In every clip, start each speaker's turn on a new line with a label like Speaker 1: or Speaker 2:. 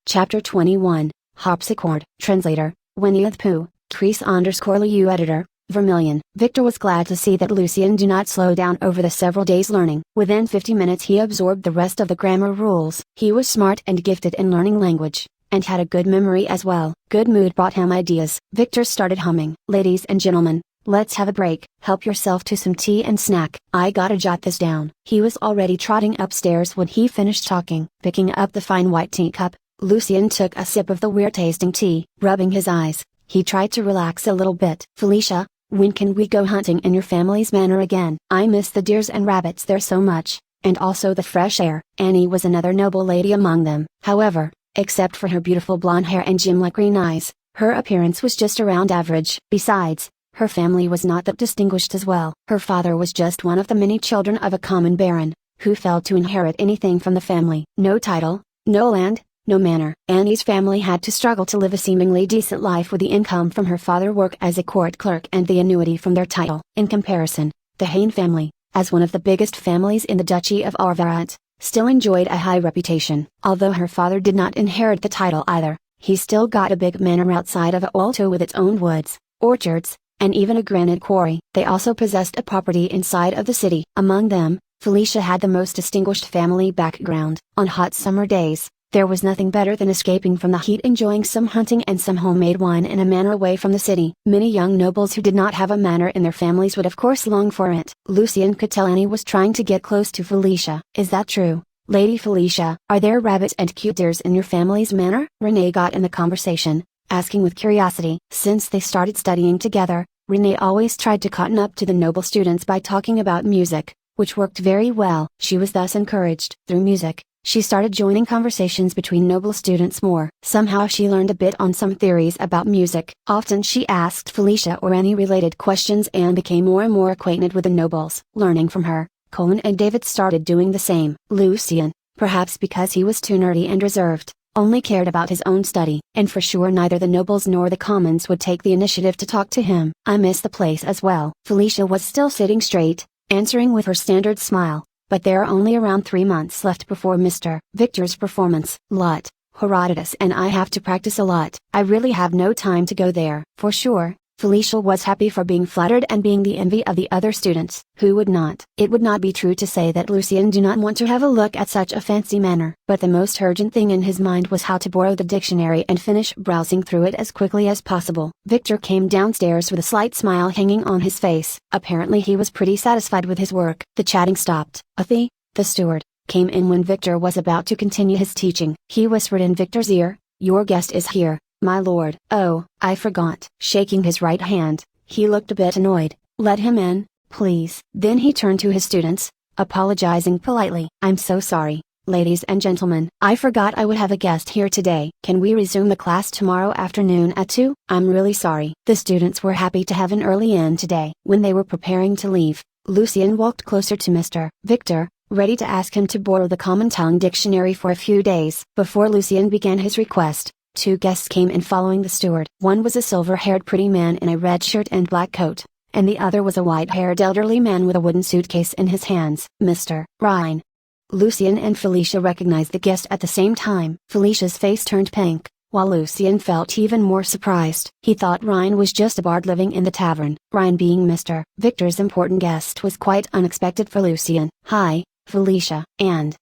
Speaker 1: Chapter 21, Harpsichord. Translator, Winnie the Pooh, Crease_Lu Editor, Vermilion. Victor was glad to see that Lucien did not slow down over the several days learning. Within 50 minutes he absorbed the rest of the grammar rules. He was smart and gifted in learning language, and had a good memory as well. Good mood brought him ideas. Victor started humming. Ladies and gentlemen, let's have a break. Help yourself to some tea and snack. I gotta jot this down. He was already trotting upstairs when he finished talking. Picking up the fine white teacup, Lucien took a sip of the weird-tasting tea. Rubbing his eyes, he tried to relax a little bit. Felicia, when can we go hunting in your family's manor again? I miss the deers and rabbits there so much, and also the fresh air. Annie was another noble lady among them. However, except for her beautiful blonde hair and gem-like green eyes, her appearance was just around average. Besides, her family was not that distinguished as well. Her father was just one of the many children of a common baron, who failed to inherit anything from the family. No title, no land, no manor. Annie's family had to struggle to live a seemingly decent life with the income from her father's work as a court clerk and the annuity from their title. In comparison, the Hayne family, as one of the biggest families in the Duchy of Arvarat, still enjoyed a high reputation. Although her father did not inherit the title either, he still got a big manor outside of Alto with its own woods, orchards, and even a granite quarry. They also possessed a property inside of the city. Among them, Felicia had the most distinguished family background. On hot summer days, there was nothing better than escaping from the heat, enjoying some hunting and some homemade wine in a manor away from the city. Many young nobles who did not have a manor in their families would of course long for it. Lucien could tell Annie was trying to get close to Felicia. Is that true, Lady Felicia? Are there rabbits and cute deers in your family's manor? Renee got in the conversation, asking with curiosity. Since they started studying together, Renee always tried to cotton up to the noble students by talking about music, which worked very well. She was thus encouraged. Through music, she started joining conversations between noble students more. Somehow she learned a bit on some theories about music. Often she asked Felicia or Annie related questions and became more and more acquainted with the nobles. Learning from her, Colin and David started doing the same. Lucien, perhaps because he was too nerdy and reserved, only cared about his own study, and for sure neither the nobles nor the commons would take the initiative to talk to him. I miss the place as well. Felicia was still sitting straight, answering with her standard smile. But there are only around 3 months left before Mr. Victor's performance. Lot, Herodotus and I have to practice a lot. I really have no time to go there. For sure, Felicia was happy for being flattered and being the envy of the other students. Who would not? It would not be true to say that Lucien did not want to have a look at such a fancy manor. But the most urgent thing in his mind was how to borrow the dictionary and finish browsing through it as quickly as possible. Victor came downstairs with a slight smile hanging on his face. Apparently he was pretty satisfied with his work. The chatting stopped. Athie, the steward, came in when Victor was about to continue his teaching. He whispered in Victor's ear, "Your guest is here, my lord." "Oh, I forgot." Shaking his right hand, he looked a bit annoyed. "Let him in, please." Then he turned to his students, apologizing politely. "I'm so sorry, ladies and gentlemen. I forgot I would have a guest here today. Can we resume the class tomorrow afternoon at 2? I'm really sorry." The students were happy to have an early in today. When they were preparing to leave, Lucien walked closer to Mr. Victor, ready to ask him to borrow the Common Tongue dictionary for a few days. Before Lucien began his request, 2 guests came in following the steward. One was a silver-haired pretty man in a red shirt and black coat, and the other was a white-haired elderly man with a wooden suitcase in his hands. Mr. Rhine. Lucien and Felicia recognized the guest at the same time. Felicia's face turned pink, while Lucien felt even more surprised. He thought Rhine was just a bard living in the tavern. Rhine, being Mr. Victor's important guest, was quite unexpected for Lucien. "Hi, Felicia. And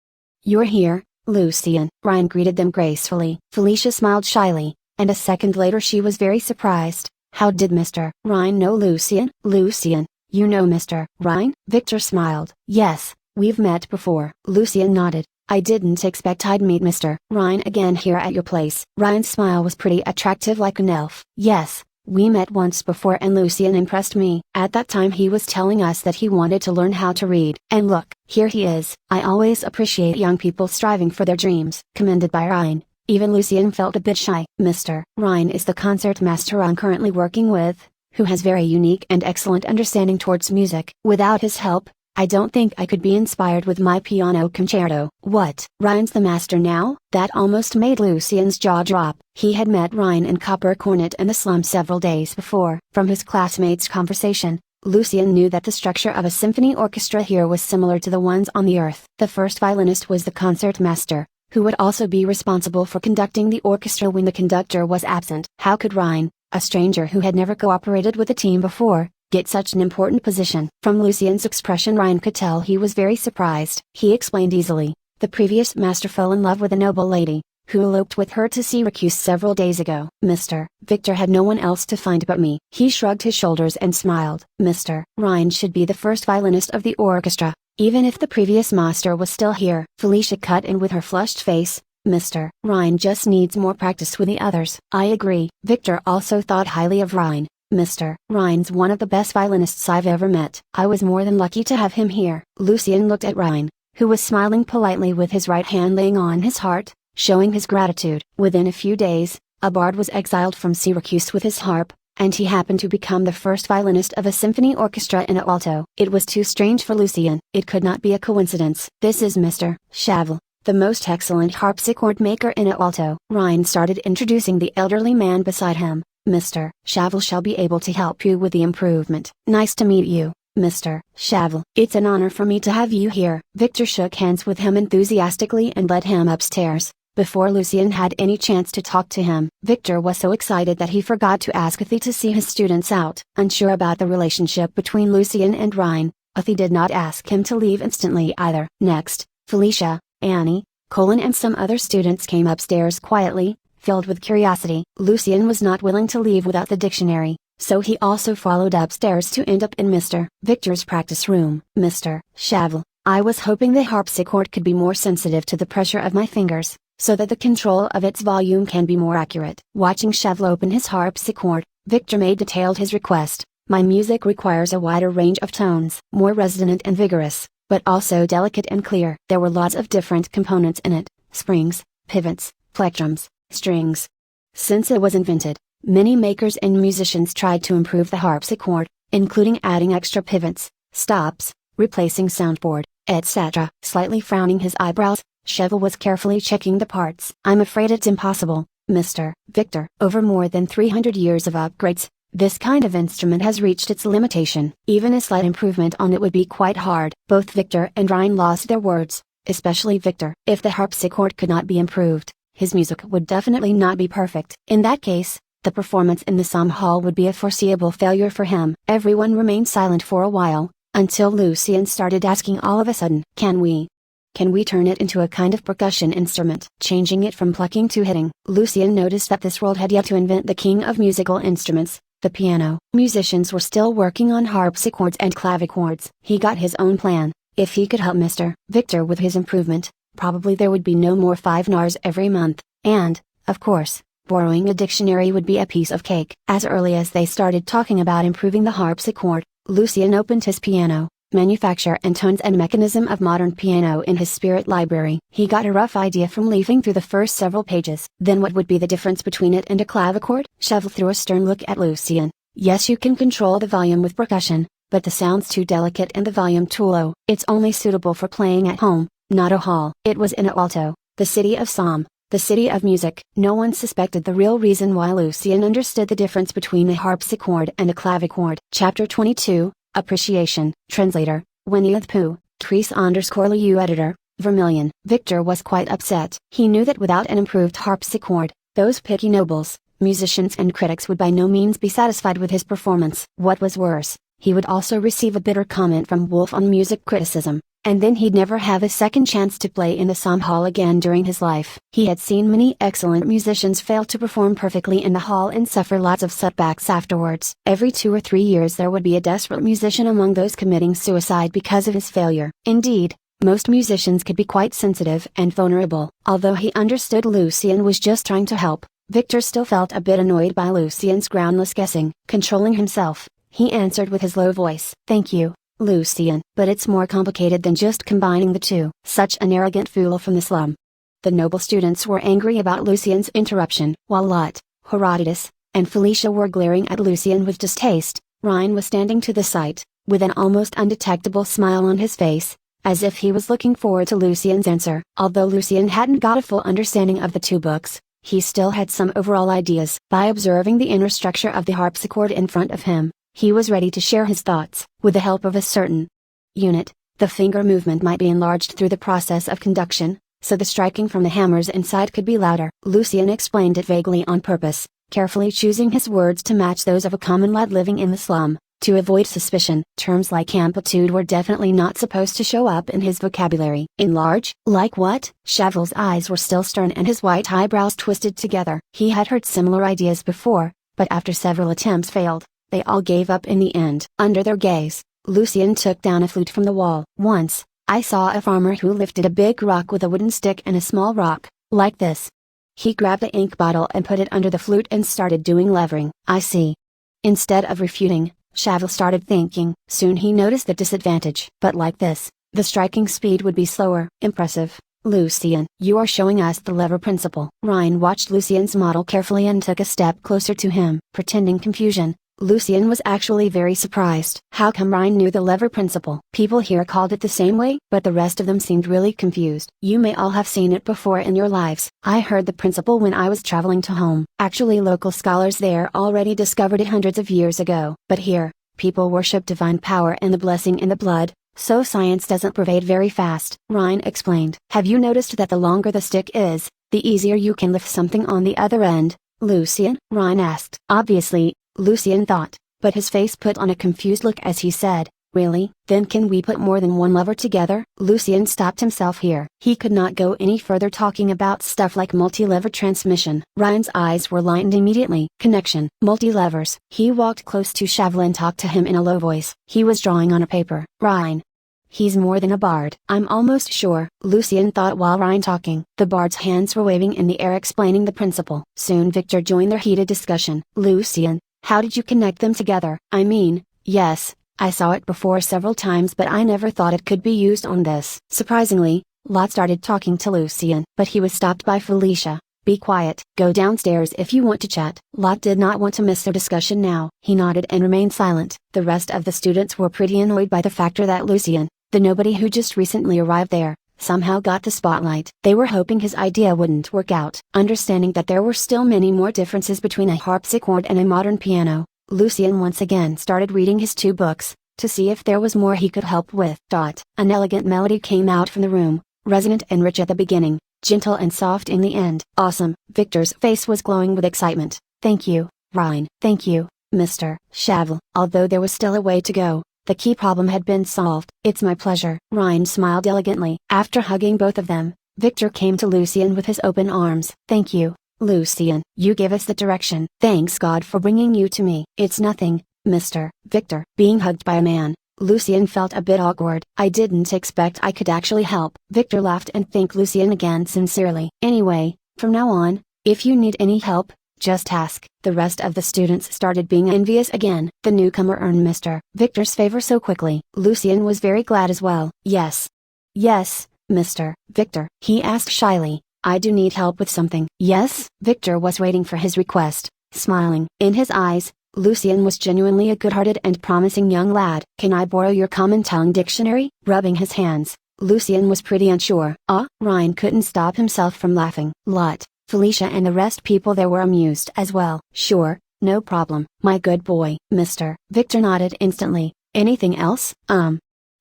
Speaker 1: you're here, Lucien." Rhine greeted them gracefully. Felicia smiled shyly, and a second later she was very surprised. How did Mr. Rhine know Lucien? "Lucien, you know Mr. Rhine?" Victor smiled. "Yes, we've met before." Lucien nodded. "I didn't expect I'd meet Mr. Rhine again here at your place." Rhine's smile was pretty attractive, like an elf. "Yes, we met once before and Lucien impressed me. At that time he was telling us that he wanted to learn how to read. And look, here he is." I always appreciate young people striving for their dreams. Commended by Rhine, even Lucien felt a bit shy. "Mr. Rhine is the concert master I'm currently working with, who has very unique and excellent understanding towards music. Without his help, I don't think I could be inspired with my piano concerto." "What? Rhine's the master now?" That almost made Lucien's jaw drop. He had met Rhine in Copper Cornet and the Slum several days before. From his classmates' conversation, Lucien knew that the structure of a symphony orchestra here was similar to the ones on the earth. The first violinist was the concert master, who would also be responsible for conducting the orchestra when the conductor was absent. How could Ryan, a stranger who had never cooperated with a team before, get such an important position? From Lucien's expression, Ryan could tell he was very surprised. He explained easily. The previous master fell in love with a noble lady, who eloped with her to Syracuse several days ago. Mr. Victor had no one else to find but me. He shrugged his shoulders and smiled. Mr. Ryan should be the first violinist of the orchestra, even if the previous master was still here. Felicia cut in with her flushed face. Mr. Ryan just needs more practice with the others. I agree. Victor also thought highly of Ryan. Mr. Ryan's one of the best violinists I've ever met. I was more than lucky to have him here. Lucien looked at Ryan, who was smiling politely with his right hand laying on his heart, showing his gratitude. Within a few days, a bard was exiled from Syracuse with his harp, and he happened to become the first violinist of a symphony orchestra in Alto. It was too strange for Lucien. It could not be a coincidence. This is Mr. Chavel, the most excellent harpsichord maker in Alto. Ryan started introducing the elderly man beside him. Mr. Chavel shall be able to help you with the improvement. Nice to meet you, Mr. Chavel. It's an honor for me to have you here. Victor shook hands with him enthusiastically and led him upstairs. Before Lucien had any chance to talk to him, Victor was so excited that he forgot to ask Athie to see his students out. Unsure about the relationship between Lucien and Ryan, Athie did not ask him to leave instantly either. Next, Felicia, Annie, Colin and some other students came upstairs quietly, filled with curiosity. Lucien was not willing to leave without the dictionary, so he also followed upstairs to end up in Mr. Victor's practice room. Mr. Chavel, I was hoping the harpsichord could be more sensitive to the pressure of my fingers, so that the control of its volume can be more accurate. Watching Chavel open his harpsichord, Victor made detailed his request. My music requires a wider range of tones, more resonant and vigorous, but also delicate and clear. There were lots of different components in it: springs, pivots, plectrums, strings. Since it was invented, many makers and musicians tried to improve the harpsichord, including adding extra pivots, stops, replacing soundboard, etc. Slightly frowning his eyebrows, Chavel was carefully checking the parts. I'm afraid it's impossible, Mr. Victor. Over more than 300 years of upgrades, this kind of instrument has reached its limitation. Even a slight improvement on it would be quite hard. Both Victor and Ryan lost their words, especially Victor. If the harpsichord could not be improved, his music would definitely not be perfect. In that case, the performance in the Somme Hall would be a foreseeable failure for him. Everyone remained silent for a while, until Lucien started asking all of a sudden, Can we turn it into a kind of percussion instrument? Changing it from plucking to hitting. Lucien noticed that this world had yet to invent the king of musical instruments, the piano. Musicians were still working on harpsichords and clavichords. He got his own plan. If he could help Mr. Victor with his improvement, probably there would be no more 5 nars every month, and, of course, borrowing a dictionary would be a piece of cake. As early as they started talking about improving the harpsichord, Lucien opened his piano, manufacture and tones and mechanism of modern piano in his spirit library. He got a rough idea from leafing through the first several pages. Then what would be the difference between it and a clavichord? Chavel threw a stern look at Lucien. Yes, you can control the volume with percussion, but the sound's too delicate and the volume too low. It's only suitable for playing at home, not a hall. It was in Alto, the city of Somme, the city of music. No one suspected the real reason why Lucien understood the difference between a harpsichord and a clavichord. Chapter 22, Appreciation. Translator, Winnie the Pooh, Crease_Liu Editor, Vermilion. Victor was quite upset. He knew that without an improved harpsichord, those picky nobles, musicians and critics would by no means be satisfied with his performance. What was worse, he would also receive a bitter comment from Wolf on music criticism, and then he'd never have a second chance to play in the Somme Hall again during his life. He had seen many excellent musicians fail to perform perfectly in the hall and suffer lots of setbacks afterwards. Every 2 or 3 years there would be a desperate musician among those committing suicide because of his failure. Indeed, most musicians could be quite sensitive and vulnerable. Although he understood Lucien was just trying to help, Victor still felt a bit annoyed by Lucien's groundless guessing. Controlling himself, he answered with his low voice, Thank you, Lucien. But it's more complicated than just combining the two. Such an arrogant fool from the slum. The noble students were angry about Lucien's interruption, while Lot, Herodotus, and Felicia were glaring at Lucien with distaste. Ryan was standing to the side, with an almost undetectable smile on his face, as if he was looking forward to Lucien's answer. Although Lucien hadn't got a full understanding of the two books, he still had some overall ideas. By observing the inner structure of the harpsichord in front of him, he was ready to share his thoughts. With the help of a certain unit, the finger movement might be enlarged through the process of conduction, so the striking from the hammers inside could be louder. Lucien explained it vaguely on purpose, carefully choosing his words to match those of a common lad living in the slum. To avoid suspicion, terms like amplitude were definitely not supposed to show up in his vocabulary. Enlarge? Like what? Shavel's eyes were still stern and his white eyebrows twisted together. He had heard similar ideas before, but after several attempts failed, they all gave up in the end. Under their gaze, Lucien took down a flute from the wall. Once, I saw a farmer who lifted a big rock with a wooden stick and a small rock, like this. He grabbed the ink bottle and put it under the flute and started doing levering. I see. Instead of refuting, Shavel started thinking. Soon he noticed the disadvantage. But like this, the striking speed would be slower. Impressive. Lucien, you are showing us the lever principle. Ryan watched Lucien's model carefully and took a step closer to him. Pretending confusion, Lucien was actually very surprised. How come Ryan knew the lever principle? People here called it the same way, but the rest of them seemed really confused. You may all have seen it before in your lives. I heard the principle when I was traveling to home. Actually, local scholars there already discovered it hundreds of years ago. But here, people worship divine power and the blessing in the blood, so science doesn't pervade very fast. Ryan explained. Have you noticed that the longer the stick is, the easier you can lift something on the other end, Lucien? Ryan asked. Obviously, Lucien thought, but his face put on a confused look as he said, really? Then can we put more than one lever together? Lucien stopped himself here. He could not go any further talking about stuff like multi-lever transmission. Ryan's eyes were lightened immediately. Connection. Multi-levers. He walked close to Shavel and talked to him in a low voice. He was drawing on a paper. Ryan. He's more than a bard. I'm almost sure, Lucien thought while Ryan talking. The bard's hands were waving in the air explaining the principle. Soon Victor joined their heated discussion. Lucien, how did you connect them together? I mean, yes, I saw it before several times but I never thought it could be used on this. Surprisingly, Lot started talking to Lucien, but he was stopped by Felicia. Be quiet. Go downstairs if you want to chat. Lot did not want to miss their discussion now. He nodded and remained silent. The rest of the students were pretty annoyed by the factor that Lucien, the nobody who just recently arrived there, somehow got the spotlight. They were hoping his idea wouldn't work out. Understanding that there were still many more differences between a harpsichord and a modern piano, Lucien once again started reading his two books, to see if there was more he could help with. An elegant melody came out from the room, resonant and rich at the beginning, gentle and soft in the end. Awesome. Victor's face was glowing with excitement. Thank you, Ryan. Thank you, Mr. Shavel. Although there was still a way to go, the key problem had been solved. It's my pleasure. Ryan smiled elegantly. After hugging both of them, Victor came to Lucien with his open arms. Thank you, Lucien. You gave us the direction. Thanks God for bringing you to me. It's nothing, Mr. Victor. Being hugged by a man, Lucien felt a bit awkward. I didn't expect I could actually help. Victor laughed and thanked Lucien again sincerely. Anyway, from now on, if you need any help, just ask. The rest of the students started being envious again. The newcomer earned Mr. Victor's favor so quickly. Lucien was very glad as well. Yes. Yes, Mr. Victor. He asked shyly, I do need help with something. Yes? Victor was waiting for his request, smiling. In his eyes, Lucien was genuinely a good-hearted and promising young lad. Can I borrow your common tongue dictionary? Rubbing his hands, Lucien was pretty unsure. Ryan couldn't stop himself from laughing. Lot, Felicia and the rest people there were amused as well. Sure, no problem, my good boy. Mr. Victor nodded instantly. Anything else?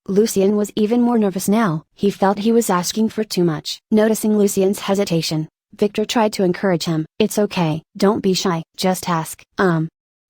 Speaker 1: Lucien was even more nervous now. He felt he was asking for too much. Noticing Lucien's hesitation, Victor tried to encourage him. It's okay. Don't be shy. Just ask.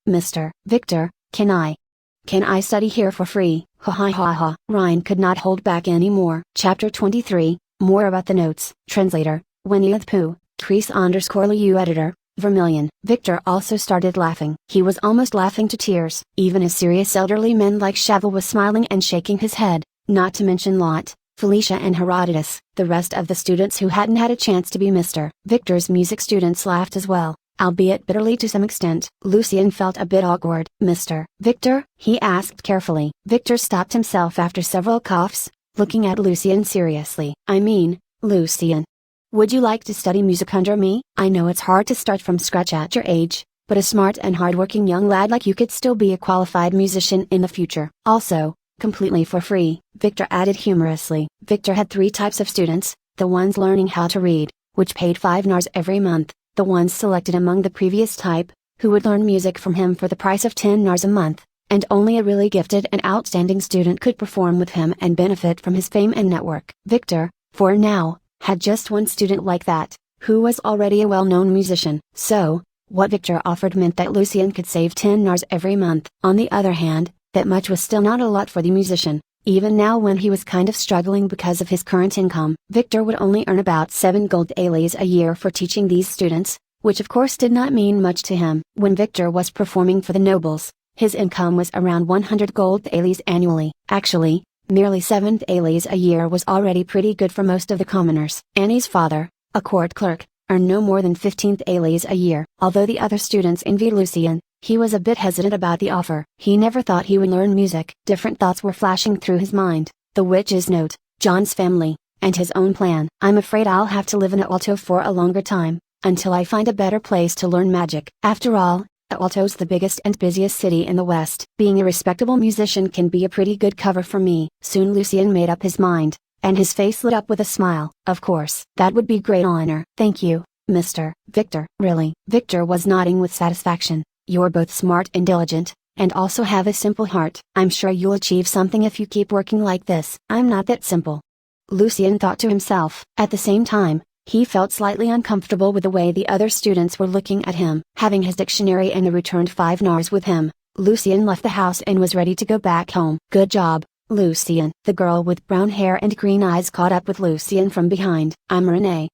Speaker 1: Mr. Victor, can I study here for free? Ha ha ha ha. Ryan could not hold back anymore. Chapter 23, more about the notes. Translator, Winnie the Pooh. Crease_Lu editor, Vermilion. Victor also started laughing. He was almost laughing to tears. Even a serious elderly man like Shavel was smiling and shaking his head, not to mention Lot, Felicia and Herodotus. The rest of the students who hadn't had a chance to be Mr. Victor's music students laughed as well, albeit bitterly to some extent. Lucien felt a bit awkward. Mr. Victor? He asked carefully. Victor stopped himself after several coughs, looking at Lucien seriously. I mean, Lucien, would you like to study music under me? I know it's hard to start from scratch at your age, but a smart and hardworking young lad like you could still be a qualified musician in the future. Also, completely for free, Victor added humorously. Victor had three types of students: the ones learning how to read, which paid 5 nars every month; the ones selected among the previous type, who would learn music from him for the price of 10 nars a month, and only a really gifted and outstanding student could perform with him and benefit from his fame and network. Victor, for now, had just one student like that, who was already a well-known musician. So, what Victor offered meant that Lucien could save 10 nars every month. On the other hand, that much was still not a lot for the musician. Even now, when he was kind of struggling because of his current income, Victor would only earn about 7 gold allies a year for teaching these students, which of course did not mean much to him. When Victor was performing for the nobles, his income was around 100 gold allies annually. Actually, merely 7 allies a year was already pretty good for most of the commoners. Annie's father, a court clerk, earned no more than 15 allies a year. Although the other students envied Lucien, he was a bit hesitant about the offer. He never thought he would learn music. Different thoughts were flashing through his mind: the witch's note, John's family, and his own plan. "I'm afraid I'll have to live in Alto for a longer time, until I find a better place to learn magic. After all, Alto's the biggest and busiest city in the West. Being a respectable musician can be a pretty good cover for me." Soon Lucien made up his mind, and his face lit up with a smile. "Of course. That would be great honor." "Thank you, Mr. Victor." "Really?" Victor was nodding with satisfaction. "You're both smart and diligent, and also have a simple heart. I'm sure you'll achieve something if you keep working like this." "I'm not that simple," Lucien thought to himself. At the same time, he felt slightly uncomfortable with the way the other students were looking at him. Having his dictionary and the returned 5 nars with him, Lucien left the house and was ready to go back home. "Good job, Lucien." The girl with brown hair and green eyes caught up with Lucien from behind. "I'm Renee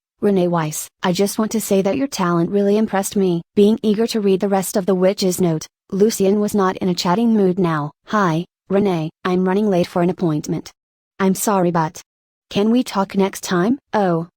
Speaker 1: Weiss. I just want to say that your talent really impressed me." Being eager to read the rest of the witch's note, Lucien was not in a chatting mood now. "Hi, Renee, I'm running late for an appointment. I'm sorry, but can we talk next time?" "Oh,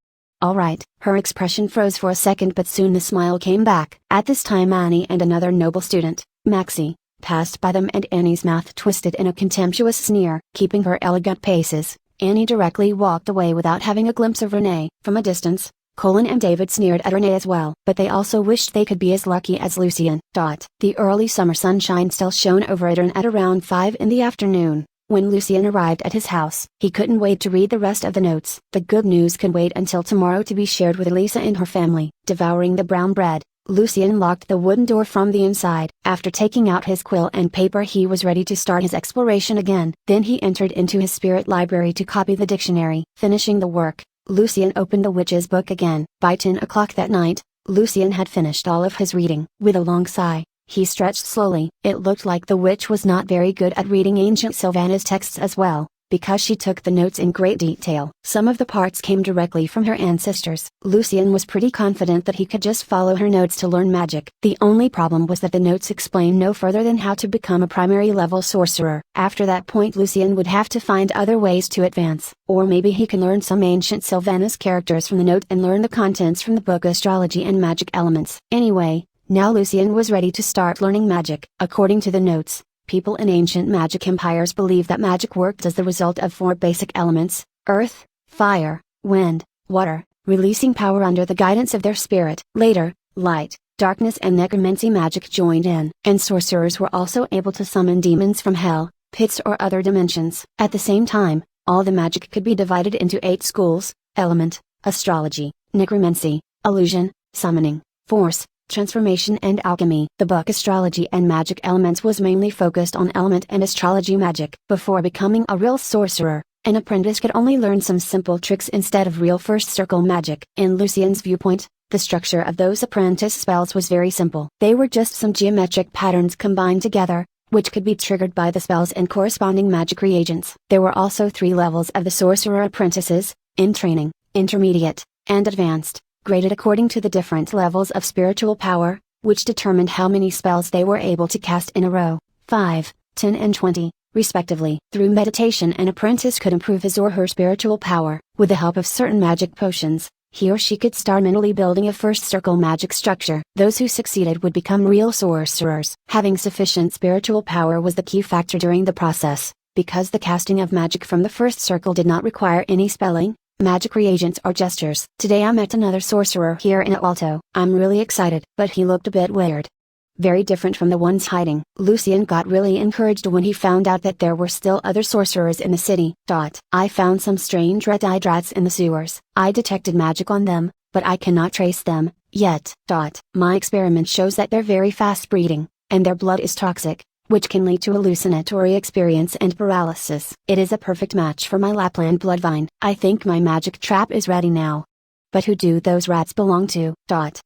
Speaker 1: alright." Her expression froze for a second, but soon the smile came back. At this time Annie and another noble student, Maxie, passed by them, and Annie's mouth twisted in a contemptuous sneer. Keeping her elegant paces, Annie directly walked away without having a glimpse of Renee. From a distance, Colin and David sneered at Renee as well, but they also wished they could be as lucky as Lucien. The early summer sunshine still shone over it, and at around 5 in the afternoon, when Lucien arrived at his house, he couldn't wait to read the rest of the notes. The good news could wait until tomorrow to be shared with Elisa and her family. Devouring the brown bread, Lucien locked the wooden door from the inside. After taking out his quill and paper, he was ready to start his exploration again. Then he entered into his spirit library to copy the dictionary. Finishing the work, Lucien opened the witch's book again. By 10 o'clock that night, Lucien had finished all of his reading. With a long sigh, he stretched slowly. It looked like the witch was not very good at reading ancient Sylvanas texts as well, because she took the notes in great detail. Some of the parts came directly from her ancestors. Lucien was pretty confident that he could just follow her notes to learn magic. The only problem was that the notes explained no further than how to become a primary level sorcerer. After that point, Lucien would have to find other ways to advance. Or maybe he can learn some ancient Sylvanas characters from the note and learn the contents from the book Astrology and Magic Elements. Anyway, now Lucien was ready to start learning magic. According to the notes, people in ancient magic empires believed that magic worked as the result of 4 basic elements: earth, fire, wind, water, releasing power under the guidance of their spirit. Later, light, darkness and necromancy magic joined in, and sorcerers were also able to summon demons from hell, pits or other dimensions. At the same time, all the magic could be divided into 8 schools: element, astrology, necromancy, illusion, summoning, force, transformation and alchemy. The book Astrology and Magic Elements was mainly focused on element and astrology magic. Before becoming a real sorcerer, an apprentice could only learn some simple tricks instead of real first circle magic. In Lucien's viewpoint, the structure of those apprentice spells was very simple. They were just some geometric patterns combined together, which could be triggered by the spells and corresponding magic reagents. There were also 3 levels of the sorcerer apprentices: in training, intermediate, and advanced, graded according to the different levels of spiritual power, which determined how many spells they were able to cast in a row, 5, 10 and 20, respectively. Through meditation, an apprentice could improve his or her spiritual power. With the help of certain magic potions, he or she could start mentally building a first circle magic structure. Those who succeeded would become real sorcerers. Having sufficient spiritual power was the key factor during the process, because the casting of magic from the first circle did not require any spelling, magic reagents or gestures. Today I met another sorcerer here in Alto. I'm really excited. But he looked a bit weird. Very different from the ones hiding. Lucien got really encouraged when he found out that there were still other sorcerers in the city. I found some strange red-eyed rats in the sewers. I detected magic on them, but I cannot trace them, yet. My experiment shows that they're very fast breeding, and their blood is toxic, which can lead to hallucinatory experience and paralysis. It is a perfect match for my Lapland bloodvine. I think my magic trap is ready now. But who do those rats belong to?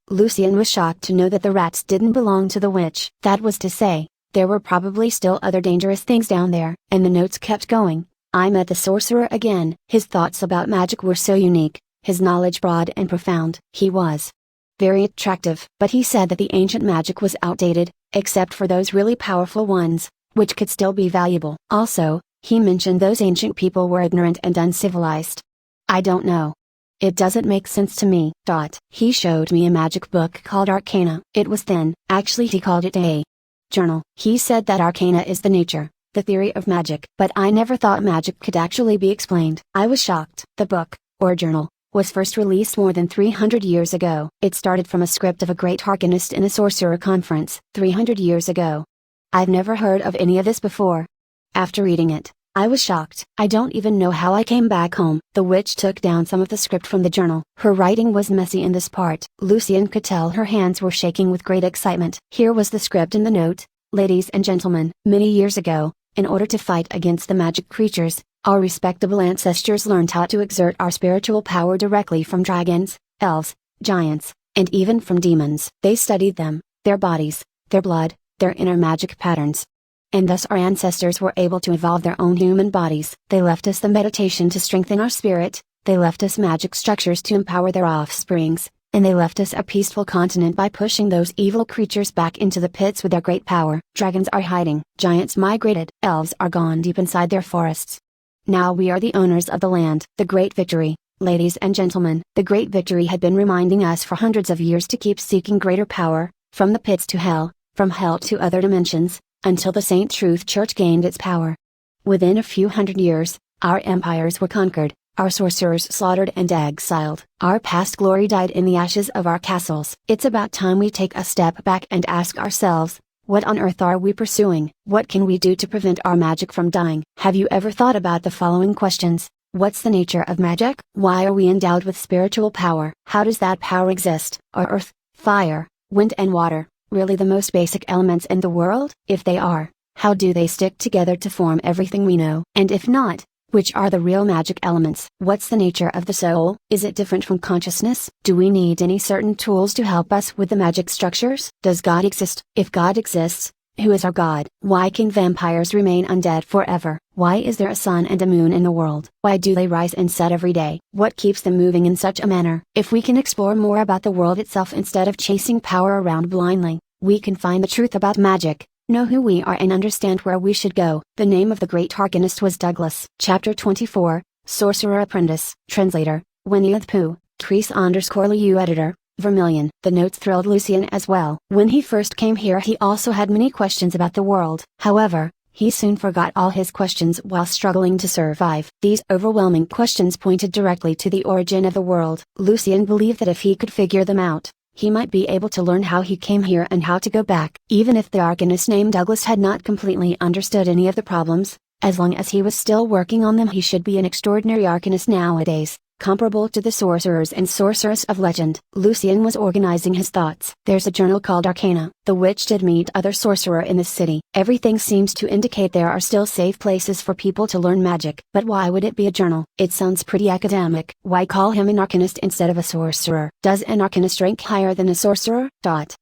Speaker 1: Lucian was shocked to know that the rats didn't belong to the witch. That was to say, there were probably still other dangerous things down there. And the notes kept going. I met the sorcerer again. His thoughts about magic were so unique, his knowledge broad and profound. He was very attractive. But he said that the ancient magic was outdated, except for those really powerful ones, which could still be valuable. Also, he mentioned those ancient people were ignorant and uncivilized. I don't know. It doesn't make sense to me. He showed me a magic book called Arcana. It was thin. Actually, he called it a journal. He said that Arcana is the nature, the theory of magic. But I never thought magic could actually be explained. I was shocked. The book, or journal, was first released more than 300 years ago. It started from a script of a great Arcanist in a sorcerer conference 300 years ago. I've never heard of any of this before. After reading it, I was shocked. I don't even know how I came back home. The witch took down some of the script from the journal. Her writing was messy in this part. Lucian could tell her hands were shaking with great excitement. Here was the script in the note. Ladies and gentlemen, many years ago, in order to fight against the magic creatures, our respectable ancestors learned how to exert our spiritual power directly from dragons, elves, giants, and even from demons. They studied them, their bodies, their blood, their inner magic patterns. And thus our ancestors were able to evolve their own human bodies. They left us the meditation to strengthen our spirit, they left us magic structures to empower their offsprings, and they left us a peaceful continent by pushing those evil creatures back into the pits with their great power. Dragons are hiding, giants migrated, elves are gone deep inside their forests. Now we are the owners of the land. The great victory, ladies and gentlemen. The great victory had been reminding us for hundreds of years to keep seeking greater power, from the pits to hell, from hell to other dimensions, until the Saint Truth Church gained its power. Within a few hundred years, our empires were conquered, our sorcerers slaughtered and exiled. Our past glory died in the ashes of our castles. It's about time we take a step back and ask ourselves, what on earth are we pursuing? What can we do to prevent our magic from dying? Have you ever thought about the following questions? What's the nature of magic? Why are we endowed with spiritual power? How does that power exist? Are earth, fire, wind and water really the most basic elements in the world? If they are, how do they stick together to form everything we know? And if not, which are the real magic elements? What's the nature of the soul? Is it different from consciousness? Do we need any certain tools to help us with the magic structures? Does God exist? If God exists, who is our God? Why can vampires remain undead forever? Why is there a sun and a moon in the world? Why do they rise and set every day? What keeps them moving in such a manner? If we can explore more about the world itself instead of chasing power around blindly, we can find the truth about magic, know who we are and understand where we should go. The name of the great Arcanist was Douglas. Chapter 24, Sorcerer Apprentice. Translator, Winnie the Pooh, Crease_Liu Editor, Vermilion. The notes thrilled Lucian as well. When he first came here he also had many questions about the world. However, he soon forgot all his questions while struggling to survive. These overwhelming questions pointed directly to the origin of the world. Lucian believed that if he could figure them out, he might be able to learn how he came here and how to go back. Even if the Arcanist named Douglas had not completely understood any of the problems, as long as he was still working on them he should be an extraordinary Arcanist nowadays, comparable to the sorcerers and sorceress of legend. Lucian was organizing his thoughts. There's a journal called Arcana. The witch did meet other sorcerer in this city. Everything seems to indicate there are still safe places for people to learn magic. But why would it be a journal? It sounds pretty academic. Why call him an Arcanist instead of a sorcerer? Does an Arcanist rank higher than a sorcerer?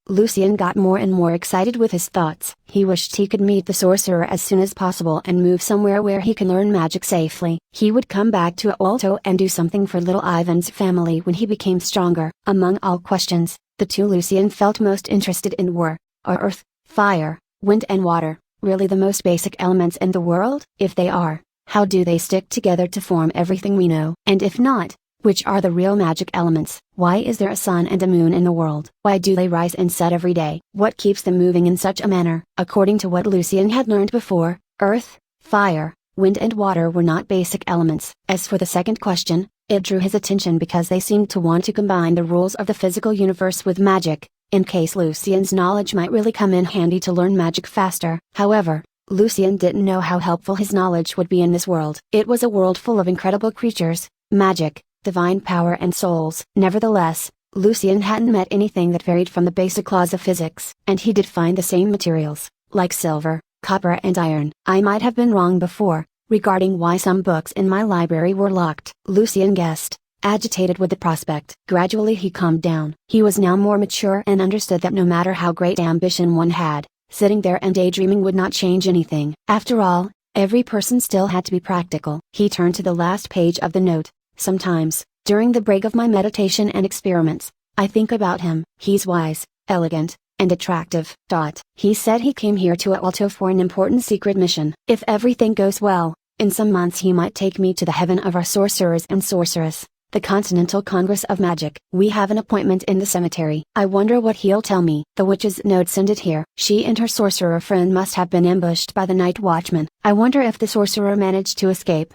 Speaker 1: Lucian got more and more excited with his thoughts. He wished he could meet the sorcerer as soon as possible and move somewhere where he can learn magic safely. He would come back to Alto and do something for little Ivan's family when he became stronger. Among all questions, the two Lucian felt most interested in were, are earth, fire, wind and water really the most basic elements in the world? If they are, how do they stick together to form everything we know? And if not, which are the real magic elements? Why is there a sun and a moon in the world? Why do they rise and set every day? What keeps them moving in such a manner? According to what Lucian had learned before, earth, fire, wind and water were not basic elements. As for the second question, it drew his attention because they seemed to want to combine the rules of the physical universe with magic, in case Lucian's knowledge might really come in handy to learn magic faster. However, Lucian didn't know how helpful his knowledge would be in this world. It was a world full of incredible creatures, magic, divine power and souls. Nevertheless, Lucian hadn't met anything that varied from the basic laws of physics. And he did find the same materials, like silver, copper and iron. I might have been wrong before, regarding why some books in my library were locked, Lucien guessed, agitated with the prospect. Gradually he calmed down. He was now more mature and understood that no matter how great ambition one had, sitting there and daydreaming would not change anything. After all, every person still had to be practical. He turned to the last page of the note. Sometimes, during the break of my meditation and experiments, I think about him. He's wise, elegant, and attractive. He said he came here to Alto for an important secret mission. If everything goes well, in some months he might take me to the heaven of our sorcerers and sorceress, the Continental Congress of Magic. We have an appointment in the cemetery. I wonder what he'll tell me. The witch's note sent it here. She and her sorcerer friend must have been ambushed by the night watchman. I wonder if the sorcerer managed to escape.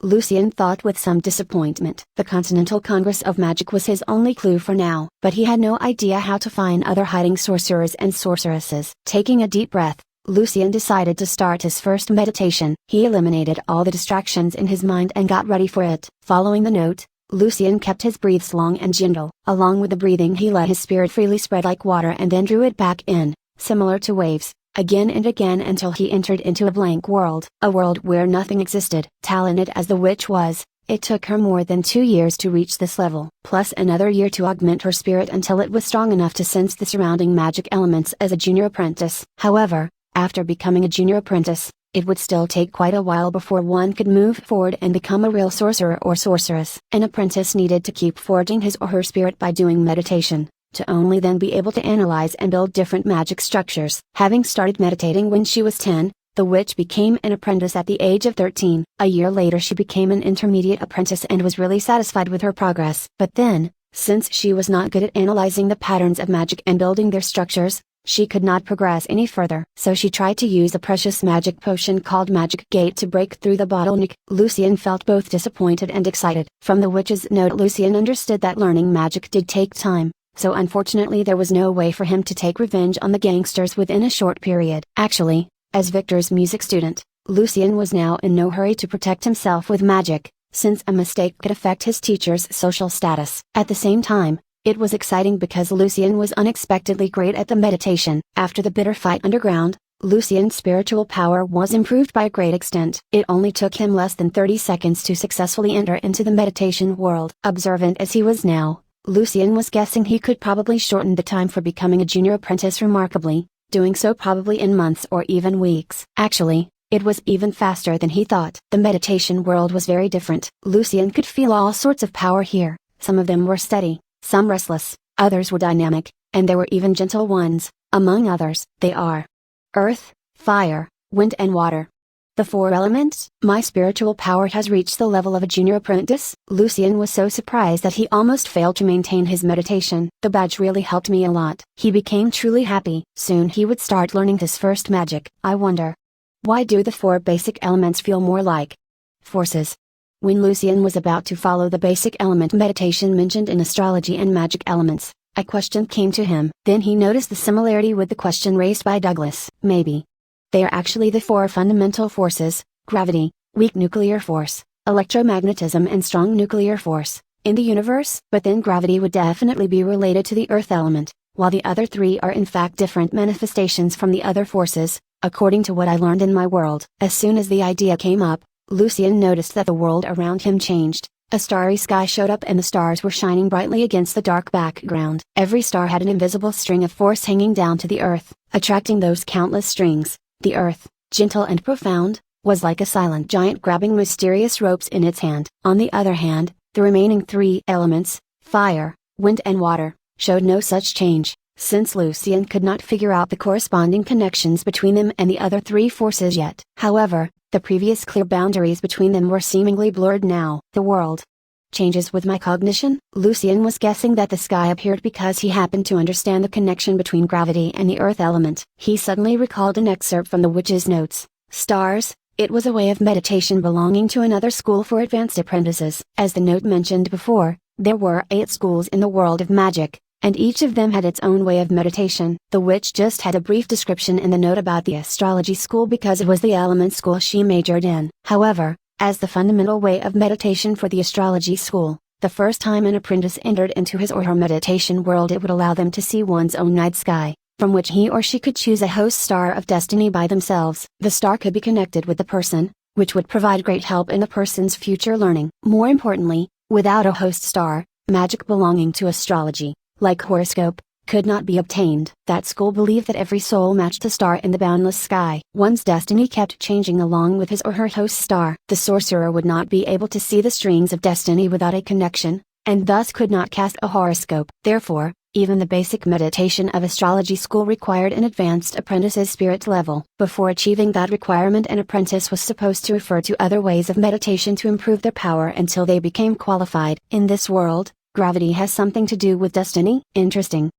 Speaker 1: Lucien thought with some disappointment. The Continental Congress of Magic was his only clue for now, but he had no idea how to find other hiding sorcerers and sorceresses. Taking a deep breath, Lucien decided to start his first meditation. He eliminated all the distractions in his mind and got ready for it. Following the note, Lucien kept his breaths long and gentle. Along with the breathing he let his spirit freely spread like water and then drew it back in, similar to waves, again and again until he entered into a blank world. A world where nothing existed. Talented as the witch was, it took her more than 2 years to reach this level, plus another year to augment her spirit until it was strong enough to sense the surrounding magic elements as a junior apprentice. However, after becoming a junior apprentice, it would still take quite a while before one could move forward and become a real sorcerer or sorceress. An apprentice needed to keep forging his or her spirit by doing meditation, to only then be able to analyze and build different magic structures. Having started meditating when she was 10, the witch became an apprentice at the age of 13. A year later she became an intermediate apprentice and was really satisfied with her progress. But then, since she was not good at analyzing the patterns of magic and building their structures, she could not progress any further. So she tried to use a precious magic potion called Magic Gate to break through the bottleneck. Lucien felt both disappointed and excited. From the witch's note Lucien understood that learning magic did take time, so unfortunately there was no way for him to take revenge on the gangsters within a short period. Actually, as Victor's music student, Lucien was now in no hurry to protect himself with magic, since a mistake could affect his teacher's social status. At the same time, it was exciting because Lucien was unexpectedly great at the meditation. After the bitter fight underground, Lucien's spiritual power was improved by a great extent. It only took him less than 30 seconds to successfully enter into the meditation world. Observant as he was now, Lucien was guessing he could probably shorten the time for becoming a junior apprentice remarkably, doing so probably in months or even weeks. Actually, it was even faster than he thought. The meditation world was very different. Lucien could feel all sorts of power here. Some of them were steady, some restless, others were dynamic, and there were even gentle ones. Among others, they are earth, fire, wind and water. The 4 elements. My spiritual power has reached the level of a junior apprentice. Lucien was so surprised that he almost failed to maintain his meditation. The badge really helped me a lot. He became truly happy. Soon he would start learning his first magic. I wonder, why do the 4 basic elements feel more like forces? When Lucien was about to follow the basic element meditation mentioned in astrology and magic elements, a question came to him. Then he noticed the similarity with the question raised by Douglas. Maybe they are actually the 4 fundamental forces: gravity, weak nuclear force, electromagnetism and strong nuclear force, in the universe. But then gravity would definitely be related to the earth element, while the other 3 are in fact different manifestations from the other forces, according to what I learned in my world. As soon as the idea came up, Lucien noticed that the world around him changed. A starry sky showed up and the stars were shining brightly against the dark background. Every star had an invisible string of force hanging down to the earth, attracting those countless strings. The earth, gentle and profound, was like a silent giant grabbing mysterious ropes in its hand. On the other hand, the remaining 3 elements, fire, wind and water, showed no such change, since Lucien could not figure out the corresponding connections between them and the other 3 forces yet. However, the previous clear boundaries between them were seemingly blurred now. The world changes with my cognition? Lucien was guessing that the sky appeared because he happened to understand the connection between gravity and the earth element. He suddenly recalled an excerpt from the witch's notes. Stars, it was a way of meditation belonging to another school for advanced apprentices. As the note mentioned before, there were 8 schools in the world of magic, and each of them had its own way of meditation. The witch just had a brief description in the note about the astrology school because it was the element school she majored in. However, as the fundamental way of meditation for the astrology school, the first time an apprentice entered into his or her meditation world, it would allow them to see one's own night sky, from which he or she could choose a host star of destiny by themselves. The star could be connected with the person, which would provide great help in the person's future learning. More importantly, without a host star, magic belonging to astrology, like horoscope, could not be obtained. That school believed that every soul matched a star in the boundless sky. One's destiny kept changing along with his or her host star. The sorcerer would not be able to see the strings of destiny without a connection, and thus could not cast a horoscope. Therefore, even the basic meditation of astrology school required an advanced apprentice's spirit level. Before achieving that requirement, an apprentice was supposed to refer to other ways of meditation to improve their power until they became qualified. In this world, gravity has something to do with destiny? Interesting.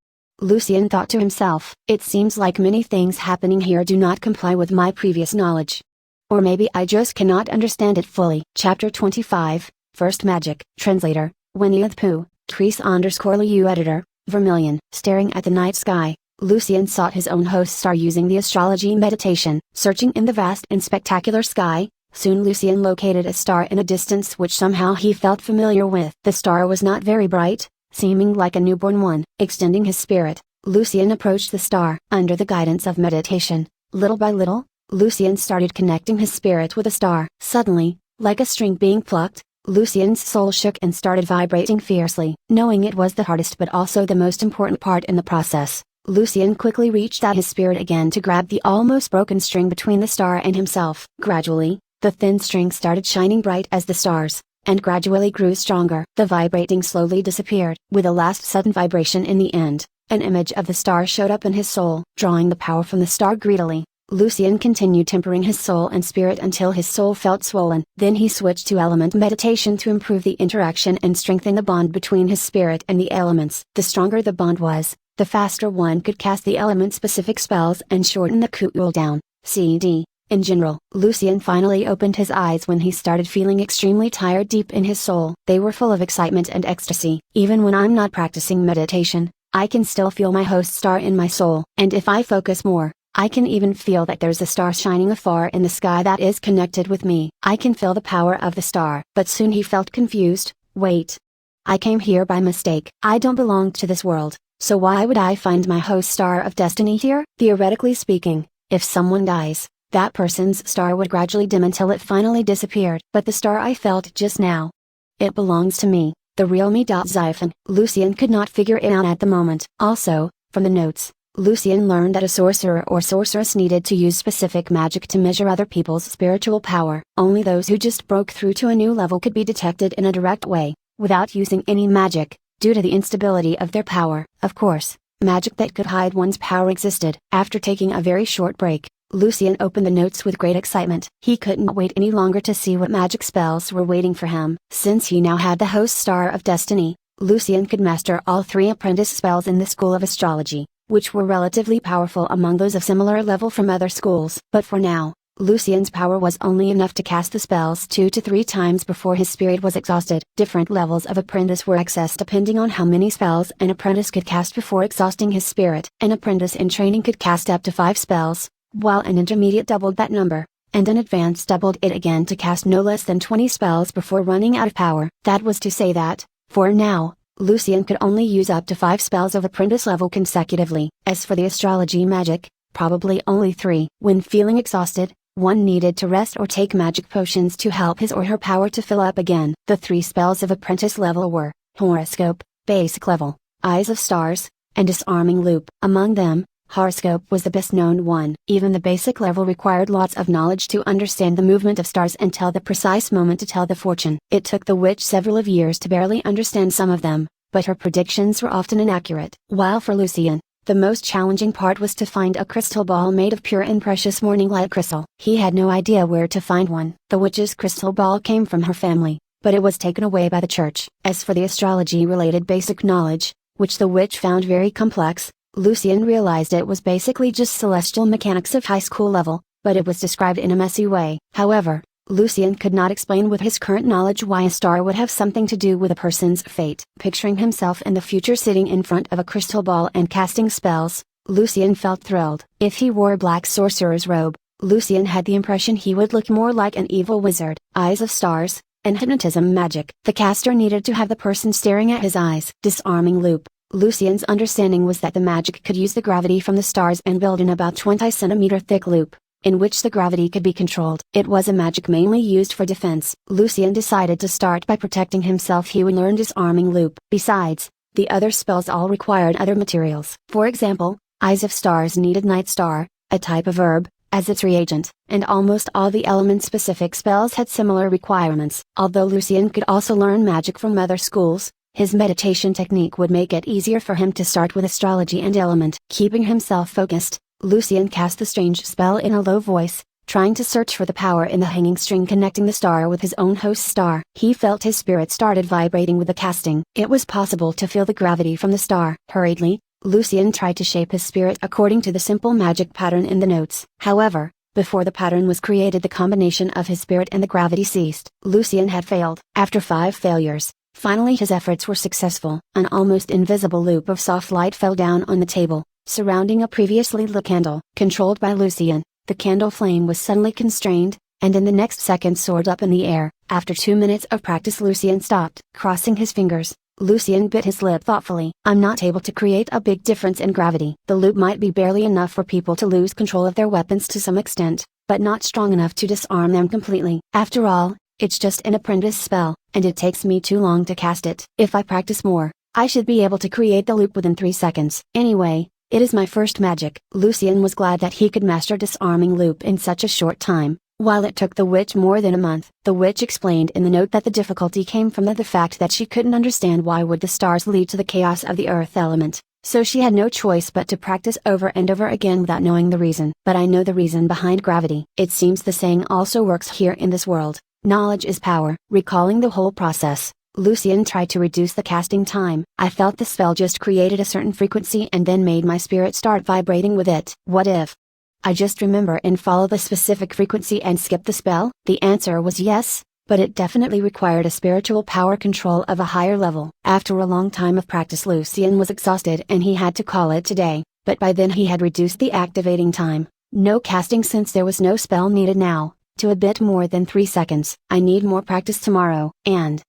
Speaker 1: Lucien thought to himself. It seems like many things happening here do not comply with my previous knowledge. Or maybe I just cannot understand it fully. Chapter 25, First Magic. Translator, Winnie the Pooh, Crease_Lu Editor, Vermilion. Staring at the night sky, Lucien sought his own host star using the astrology meditation. Searching in the vast and spectacular sky, soon Lucien located a star in a distance which somehow he felt familiar with. The star was not very bright, seeming like a newborn one. Extending his spirit, Lucien approached the star. Under the guidance of meditation, little by little, Lucien started connecting his spirit with the star. Suddenly, like a string being plucked, Lucien's soul shook and started vibrating fiercely. Knowing it was the hardest but also the most important part in the process, Lucien quickly reached out his spirit again to grab the almost broken string between the star and himself. Gradually, the thin string started shining bright as the stars, and gradually grew stronger. The vibrating slowly disappeared. With a last sudden vibration in the end, an image of the star showed up in his soul. Drawing the power from the star greedily, Lucien continued tempering his soul and spirit until his soul felt swollen. Then he switched to element meditation to improve the interaction and strengthen the bond between his spirit and the elements. The stronger the bond was, the faster one could cast the element-specific spells and shorten the cooldown. CD. In general, Lucien finally opened his eyes when he started feeling extremely tired deep in his soul. They were full of excitement and ecstasy. Even when I'm not practicing meditation, I can still feel my host star in my soul. And if I focus more, I can even feel that there's a star shining afar in the sky that is connected with me. I can feel the power of the star. But soon he felt confused. Wait. I came here by mistake. I don't belong to this world, so why would I find my host star of destiny here? Theoretically speaking, if someone dies, that person's star would gradually dim until it finally disappeared. But the star I felt just now, it belongs to me, the real me. Xiphon. Lucien could not figure it out at the moment. Also, from the notes, Lucien learned that a sorcerer or sorceress needed to use specific magic to measure other people's spiritual power. Only those who just broke through to a new level could be detected in a direct way, without using any magic, due to the instability of their power. Of course, magic that could hide one's power existed. After taking a very short break, Lucien opened the notes with great excitement. He couldn't wait any longer to see what magic spells were waiting for him. Since he now had the host star of destiny, Lucien could master all 3 apprentice spells in the School of Astrology, which were relatively powerful among those of similar level from other schools. But for now, Lucien's power was only enough to cast the spells 2 to 3 times before his spirit was exhausted. Different levels of apprentice were accessed depending on how many spells an apprentice could cast before exhausting his spirit. An apprentice in training could cast up to 5 spells, while an intermediate doubled that number, and an advanced doubled it again to cast no less than 20 spells before running out of power. That was to say that, for now, Lucien could only use up to 5 spells of apprentice level consecutively. As for the astrology magic, probably only 3. When feeling exhausted, one needed to rest or take magic potions to help his or her power to fill up again. The 3 spells of apprentice level were Horoscope, Basic Level, Eyes of Stars, and Disarming Loop. Among them, Horoscope was the best known one. Even the basic level required lots of knowledge to understand the movement of stars and tell the precise moment to tell the fortune. It took the witch several of years to barely understand some of them, but her predictions were often inaccurate. While for Lucien, the most challenging part was to find a crystal ball made of pure and precious morning light crystal. He had no idea where to find one. The witch's crystal ball came from her family, but it was taken away by the church. As for the astrology-related basic knowledge, which the witch found very complex, Lucien realized it was basically just celestial mechanics of high school level, but it was described in a messy way. However, Lucien could not explain with his current knowledge why a star would have something to do with a person's fate. Picturing himself in the future sitting in front of a crystal ball and casting spells, Lucien felt thrilled. If he wore a black sorcerer's robe, Lucien had the impression he would look more like an evil wizard. Eyes of Stars, and hypnotism magic. The caster needed to have the person staring at his eyes. Disarming Loop. Lucien's understanding was that the magic could use the gravity from the stars and build an about 20 centimeter thick loop, in which the gravity could be controlled. It was a magic mainly used for defense. Lucien decided to start by protecting himself. He would learn disarming loop. Besides, the other spells all required other materials. For example, Eyes of Stars needed Night Star, a type of herb, as its reagent, and almost all the element-specific spells had similar requirements. Although Lucien could also learn magic from other schools, his meditation technique would make it easier for him to start with astrology and element. Keeping himself focused, Lucien cast the strange spell in a low voice, trying to search for the power in the hanging string connecting the star with his own host star. He felt his spirit started vibrating with the casting. It was possible to feel the gravity from the star. Hurriedly, Lucien tried to shape his spirit according to the simple magic pattern in the notes. However, before the pattern was created, the combination of his spirit and the gravity ceased. Lucien had failed. After 5 failures, finally his efforts were successful. An almost invisible loop of soft light fell down on the table, surrounding a previously lit candle. Controlled by Lucien, the candle flame was suddenly constrained, and in the next second soared up in the air. After 2 minutes of practice, Lucien stopped. Crossing his fingers, Lucien bit his lip thoughtfully. I'm not able to create a big difference in gravity. The loop might be barely enough for people to lose control of their weapons to some extent, but not strong enough to disarm them completely. After all, it's just an apprentice spell, and it takes me too long to cast it. If I practice more, I should be able to create the loop within 3 seconds. Anyway, it is my first magic. Lucien was glad that he could master disarming loop in such a short time, while it took the witch more than a month. The witch explained in the note that the difficulty came from the fact that she couldn't understand why would the stars lead to the chaos of the earth element, so she had no choice but to practice over and over again without knowing the reason. But I know the reason behind gravity. It seems the saying also works here in this world. Knowledge is power. Recalling the whole process, Lucien tried to reduce the casting time. I felt the spell just created a certain frequency and then made my spirit start vibrating with it. What if I just remember and follow the specific frequency and skip the spell? The answer was yes, but it definitely required a spiritual power control of a higher level. After a long time of practice, Lucien was exhausted and he had to call it a day, but by then he had reduced the activating time, no casting since there was no spell needed now, to a bit more than 3 seconds. I need more practice tomorrow, and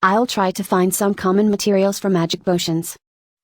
Speaker 1: I'll try to find some common materials for magic potions.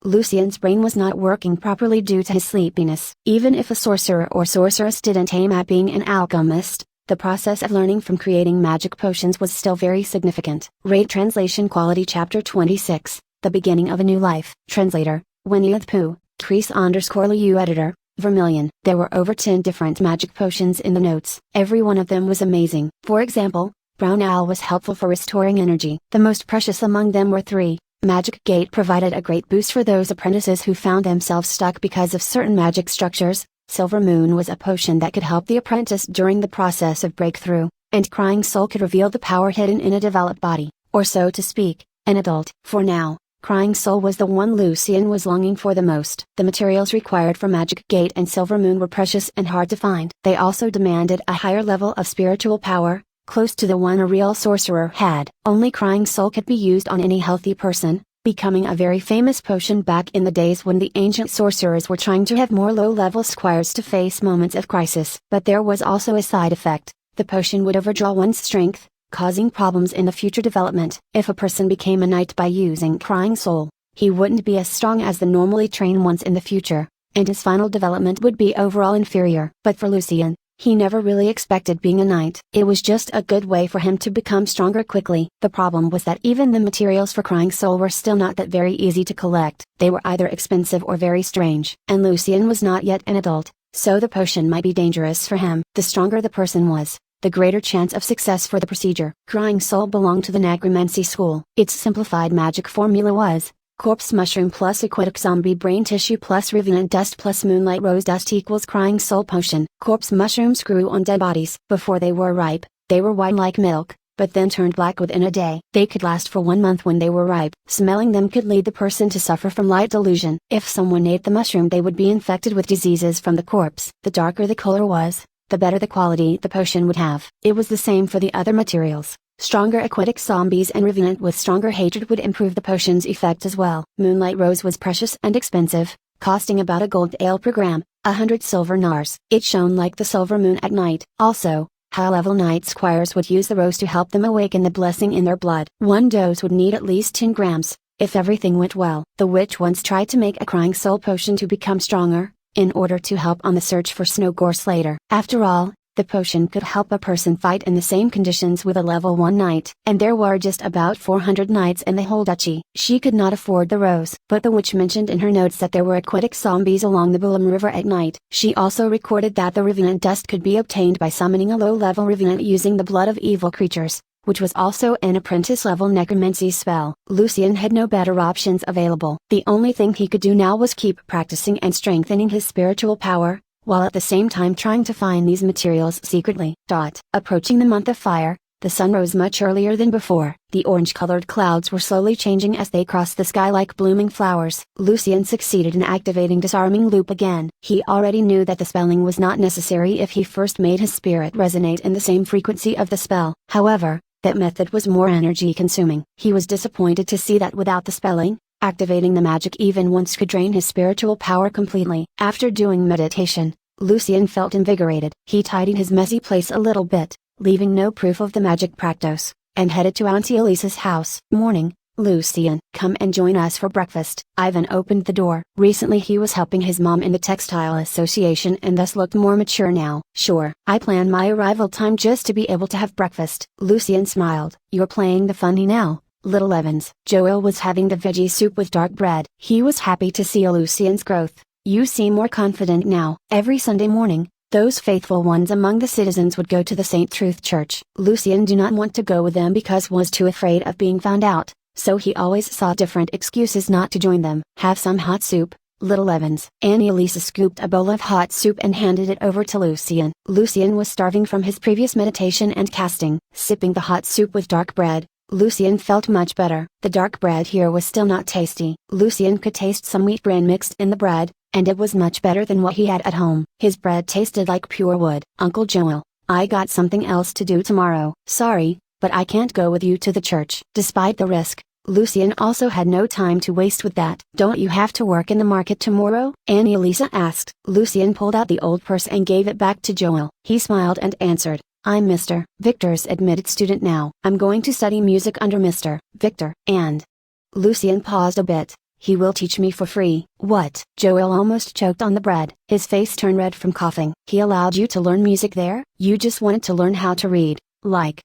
Speaker 1: Lucien's brain was not working properly due to his sleepiness. Even if a sorcerer or sorceress didn't aim at being an alchemist, the process of learning from creating magic potions was still very significant. Rate Translation Quality Chapter 26, The Beginning of a New Life. Translator, Winnie the Pooh, Crease_Liu Editor, Vermilion. There were over 10 different magic potions in the notes. Every one of them was amazing. For example, Brown Owl was helpful for restoring energy. The most precious among them were 3. Magic Gate provided a great boost for those apprentices who found themselves stuck because of certain magic structures. Silver Moon was a potion that could help the apprentice during the process of breakthrough, and Crying Soul could reveal the power hidden in a developed body, or so to speak, an adult. For now, Crying Soul was the one Lucien was longing for the most. The materials required for Magic Gate and Silver Moon were precious and hard to find. They also demanded a higher level of spiritual power, close to the one a real sorcerer had. Only Crying Soul could be used on any healthy person, becoming a very famous potion back in the days when the ancient sorcerers were trying to have more low-level squires to face moments of crisis. But there was also a side effect: the potion would overdraw one's strength, causing problems in the future development. If a person became a knight by using Crying Soul, he wouldn't be as strong as the normally trained ones in the future, and his final development would be overall inferior. But for Lucien, he never really expected being a knight. It was just a good way for him to become stronger quickly. The problem was that even the materials for Crying Soul were still not that very easy to collect. They were either expensive or very strange. And Lucien was not yet an adult, so the potion might be dangerous for him. The stronger the person was, the greater chance of success for the procedure. Crying Soul belonged to the necromancy school. Its simplified magic formula was: corpse mushroom plus aquatic zombie brain tissue plus revenant dust plus moonlight rose dust equals Crying Soul potion. Corpse mushrooms grew on dead bodies. Before they were ripe, they were white like milk, but then turned black within a day. They could last for 1 month when they were ripe. Smelling them could lead the person to suffer from light delusion. If someone ate the mushroom, they would be infected with diseases from the corpse. The darker the color was, the better the quality the potion would have. It was the same for the other materials. Stronger aquatic zombies and revenant with stronger hatred would improve the potion's effect as well. Moonlight Rose was precious and expensive, costing about a gold ale per gram, 100 silver nars. It shone like the silver moon at night. Also, high-level knight squires would use the rose to help them awaken the blessing in their blood. One dose would need at least 10 grams, If everything went well, the witch once tried to make a crying soul potion to become stronger, in order to help on the search for Snow Gorse later. After all, the potion could help a person fight in the same conditions with a level 1 knight, and there were just about 400 knights in the whole duchy. She could not afford the rose, but the witch mentioned in her notes that there were aquatic zombies along the Bulim River at night. She also recorded that the revenant dust could be obtained by summoning a low-level revenant using the blood of evil creatures, which was also an apprentice-level necromancy spell. Lucian had no better options available. The only thing he could do now was keep practicing and strengthening his spiritual power, while at the same time trying to find these materials secretly. Approaching the month of fire, the sun rose much earlier than before. The orange-colored clouds were slowly changing as they crossed the sky like blooming flowers. Lucian succeeded in activating Disarming Loop again. He already knew that the spelling was not necessary if he first made his spirit resonate in the same frequency of the spell. However, that method was more energy-consuming. He was disappointed to see that without the spelling, activating the magic even once could drain his spiritual power completely. After doing meditation, Lucian felt invigorated. He tidied his messy place a little bit, leaving no proof of the magic Praktos, and headed to Auntie Elisa's house. Morning, Lucian. Come and join us for breakfast. Ivan opened the door. Recently he was helping his mom in the textile association and thus looked more mature now. Sure, I plan my arrival time just to be able to have breakfast. Lucian smiled. You're playing the funny now, little Evans. Joel was having the veggie soup with dark bread. He was happy to see Lucian's growth. You seem more confident now. Every Sunday morning, those faithful ones among the citizens would go to the St. Truth Church. Lucian did not want to go with them because was too afraid of being found out, so he always saw different excuses not to join them. Have some hot soup, little Evans. Annie Elisa scooped a bowl of hot soup and handed it over to Lucian. Lucian was starving from his previous meditation and casting. Sipping the hot soup with dark bread, Lucian felt much better. The dark bread here was still not tasty. Lucian could taste some wheat bran mixed in the bread, and it was much better than what he had at home. His bread tasted like pure wood. Uncle Joel, I got something else to do tomorrow. Sorry, but I can't go with you to the church. Despite the risk, Lucian also had no time to waste with that. Don't you have to work in the market tomorrow? Annie Elisa asked. Lucian pulled out the old purse and gave it back to Joel. He smiled and answered, I'm Mr. Victor's admitted student now. I'm going to study music under Mr. Victor, and... Lucian paused a bit. He will teach me for free. What? Joel almost choked on the bread. His face turned red from coughing. He allowed you to learn music there? You just wanted to learn how to read, like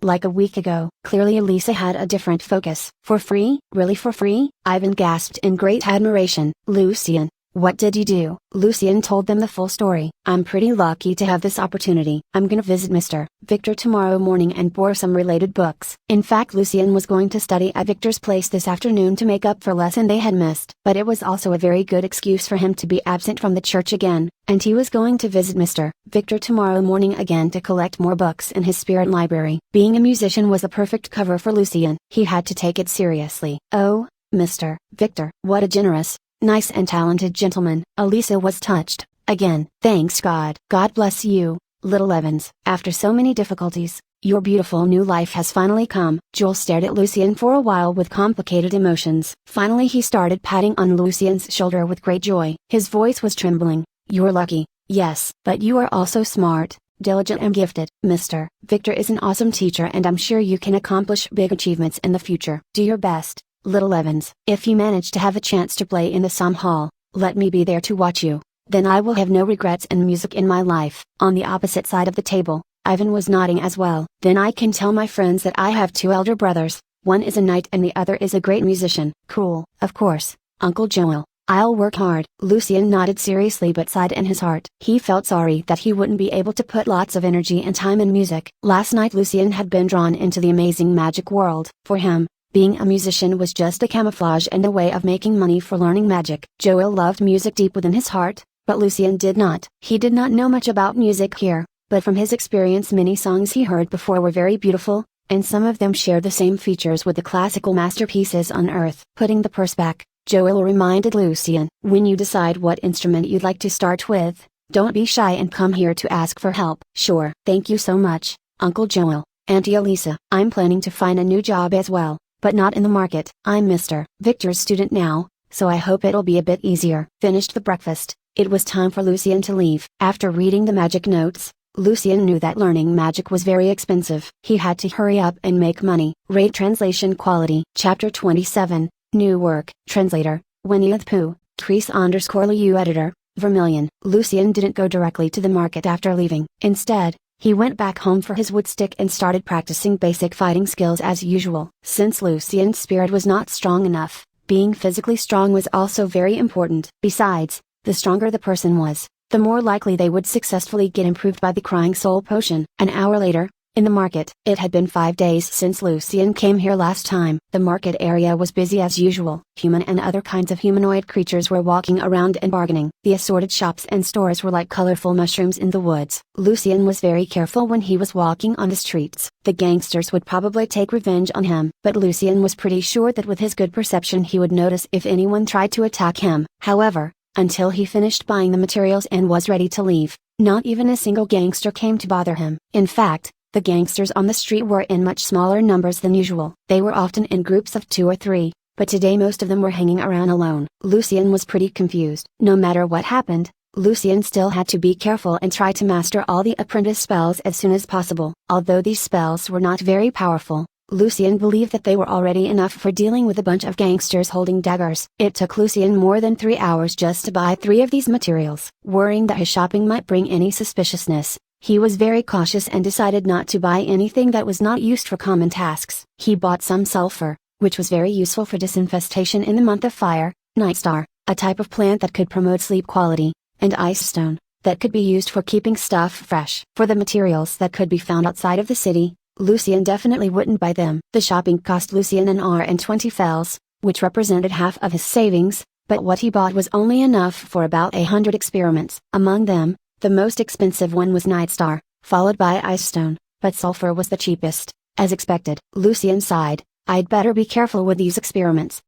Speaker 1: a week ago. Clearly Elisa had a different focus. For free? Really for free? Ivan gasped in great admiration. Lucian, what did you do? Lucian told them the full story. I'm pretty lucky to have this opportunity. I'm gonna visit Mr. Victor tomorrow morning and borrow some related books. In fact, Lucian was going to study at Victor's place this afternoon to make up for lesson they had missed. But it was also a very good excuse for him to be absent from the church again, and he was going to visit Mr. Victor tomorrow morning again to collect more books in his spirit library. Being a musician was a perfect cover for Lucian. He had to take it seriously. Oh, Mr. Victor, what a generous, nice and talented gentleman. Elisa was touched, again. Thanks God. God bless you, little Evans. After so many difficulties, your beautiful new life has finally come. Joel stared at Lucian for a while with complicated emotions. Finally he started patting on Lucian's shoulder with great joy. His voice was trembling. You're lucky, yes, but you are also smart, diligent and gifted. Mr. Victor is an awesome teacher and I'm sure you can accomplish big achievements in the future. Do your best, little Evans. If you manage to have a chance to play in the Som Hall, let me be there to watch you. Then I will have no regrets in music in my life. On the opposite side of the table, Ivan was nodding as well. Then I can tell my friends that I have 2 elder brothers, one is a knight and the other is a great musician. Cool. Of course, Uncle Joel. I'll work hard. Lucian nodded seriously but sighed in his heart. He felt sorry that he wouldn't be able to put lots of energy and time in music. Last night Lucian had been drawn into the amazing magic world. For him, being a musician was just a camouflage and a way of making money for learning magic. Joel loved music deep within his heart, but Lucian did not. He did not know much about music here, but from his experience many songs he heard before were very beautiful, and some of them shared the same features with the classical masterpieces on earth. Putting the purse back, Joel reminded Lucian, when you decide what instrument you'd like to start with, don't be shy and come here to ask for help. Sure. Thank you so much, Uncle Joel. Auntie Elisa, I'm planning to find a new job as well, but not in the market. I'm Mr. Victor's student now, so I hope it'll be a bit easier. Finished the breakfast, it was time for Lucian to leave. After reading the magic notes, Lucian knew that learning magic was very expensive. He had to hurry up and make money. Rate translation quality. Chapter 27, New work, translator, Winnie the Pooh, Crease_Lu editor, Vermilion. Lucien didn't go directly to the market after leaving. Instead, he went back home for his wood stick and started practicing basic fighting skills as usual. Since Lucien's spirit was not strong enough, being physically strong was also very important. Besides, the stronger the person was, the more likely they would successfully get improved by the Crying Soul potion. An hour later, in the market. It had been 5 days since Lucien came here last time. The market area was busy as usual. Human and other kinds of humanoid creatures were walking around and bargaining. The assorted shops and stores were like colorful mushrooms in the woods. Lucien was very careful when he was walking on the streets. The gangsters would probably take revenge on him, but Lucien was pretty sure that with his good perception he would notice if anyone tried to attack him. However, until he finished buying the materials and was ready to leave, not even a single gangster came to bother him. In fact, the gangsters on the street were in much smaller numbers than usual. They were often in groups of 2 or 3, but today most of them were hanging around alone. Lucien was pretty confused. No matter what happened, Lucien still had to be careful and try to master all the apprentice spells as soon as possible. Although these spells were not very powerful, Lucien believed that they were already enough for dealing with a bunch of gangsters holding daggers. It took Lucien more than 3 hours just to buy 3 of these materials. Worrying that his shopping might bring any suspiciousness, he was very cautious and decided not to buy anything that was not used for common tasks. He bought some sulfur, which was very useful for disinfestation in the month of fire, Nightstar, a type of plant that could promote sleep quality, and ice stone, that could be used for keeping stuff fresh. For the materials that could be found outside of the city, Lucien definitely wouldn't buy them. The shopping cost Lucien an hour and 20 fels, which represented half of his savings, but what he bought was only enough for about 100 experiments. Among them, the most expensive one was Nightstar, followed by Ice Stone, but sulfur was the cheapest. As expected, Lucien sighed, I'd better be careful with these experiments.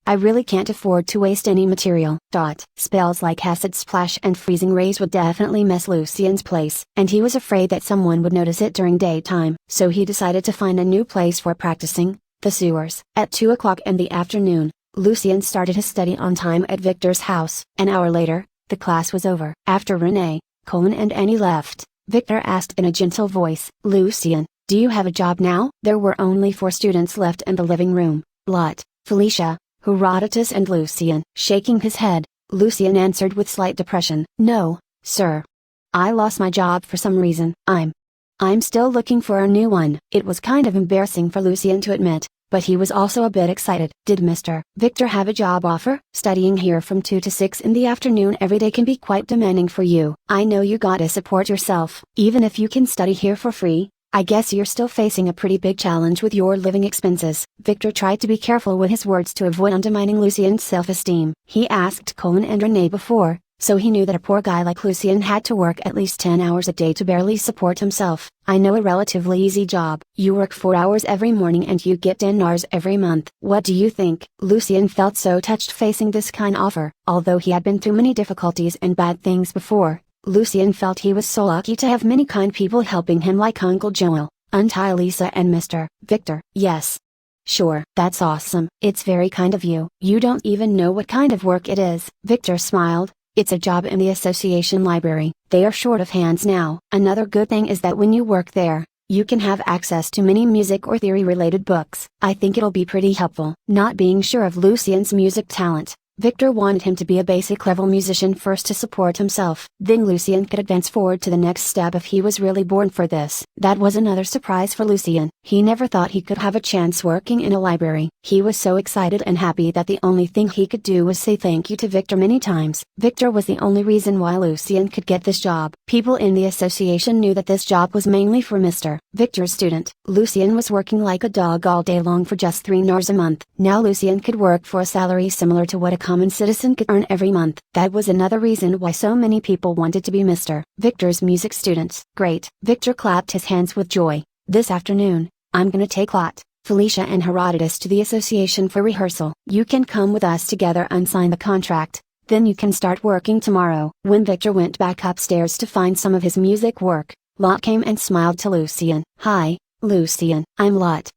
Speaker 1: I really can't afford to waste any material. Spells like Acid Splash and Freezing Rays would definitely mess Lucien's place, and he was afraid that someone would notice it during daytime. So he decided to find a new place for practicing, the sewers. At 2 o'clock in the afternoon, Lucien started his study on time at Victor's house. An hour later, the class was over. After Renee, Coleman and Annie left, Victor asked in a gentle voice, Lucien, do you have a job now? There were only 4 students left in the living room, Lot, Felicia, Herodotus and Lucien. Shaking his head, Lucien answered with slight depression, no, sir. I lost my job for some reason. I'm still looking for a new one. It was kind of embarrassing for Lucien to admit, but he was also a bit excited. Did Mr. Victor have a job offer? Studying here from 2 to 6 in the afternoon every day can be quite demanding for you. I know you gotta support yourself. Even if you can study here for free, I guess you're still facing a pretty big challenge with your living expenses. Victor tried to be careful with his words to avoid undermining Lucien's self-esteem. He asked Coleman and Renee before, so he knew that a poor guy like Lucien had to work at least 10 hours a day to barely support himself. I know a relatively easy job. You work 4 hours every morning and you get 10 hours every month. What do you think? Lucien felt so touched facing this kind offer. Although he had been through many difficulties and bad things before, Lucien felt he was so lucky to have many kind people helping him like Uncle Joel, Aunt Lisa and Mr. Victor. Yes. Sure. That's awesome. It's very kind of you. You don't even know what kind of work it is. Victor smiled. It's a job in the association library. They are short of hands now. Another good thing is that when you work there, you can have access to many music or theory related books. I think it'll be pretty helpful. Not being sure of Lucien's music talent, Victor wanted him to be a basic level musician first to support himself. Then Lucien could advance forward to the next step if he was really born for this. That was another surprise for Lucien. He never thought he could have a chance working in a library. He was so excited and happy that the only thing he could do was say thank you to Victor many times. Victor was the only reason why Lucien could get this job. People in the association knew that this job was mainly for Mr. Victor's student. Lucien was working like a dog all day long for just 3 nars a month. Now Lucien could work for a salary similar to what a common citizen could earn every month. That was another reason why so many people wanted to be Mr. Victor's music students. Great! Victor clapped his hands with joy. This afternoon, I'm gonna take Lot, Felicia and Herodotus to the association for rehearsal. You can come with us together and sign the contract. Then you can start working tomorrow. When Victor went back upstairs to find some of his music work, Lot came and smiled to Lucien. Hi, Lucien. I'm Lot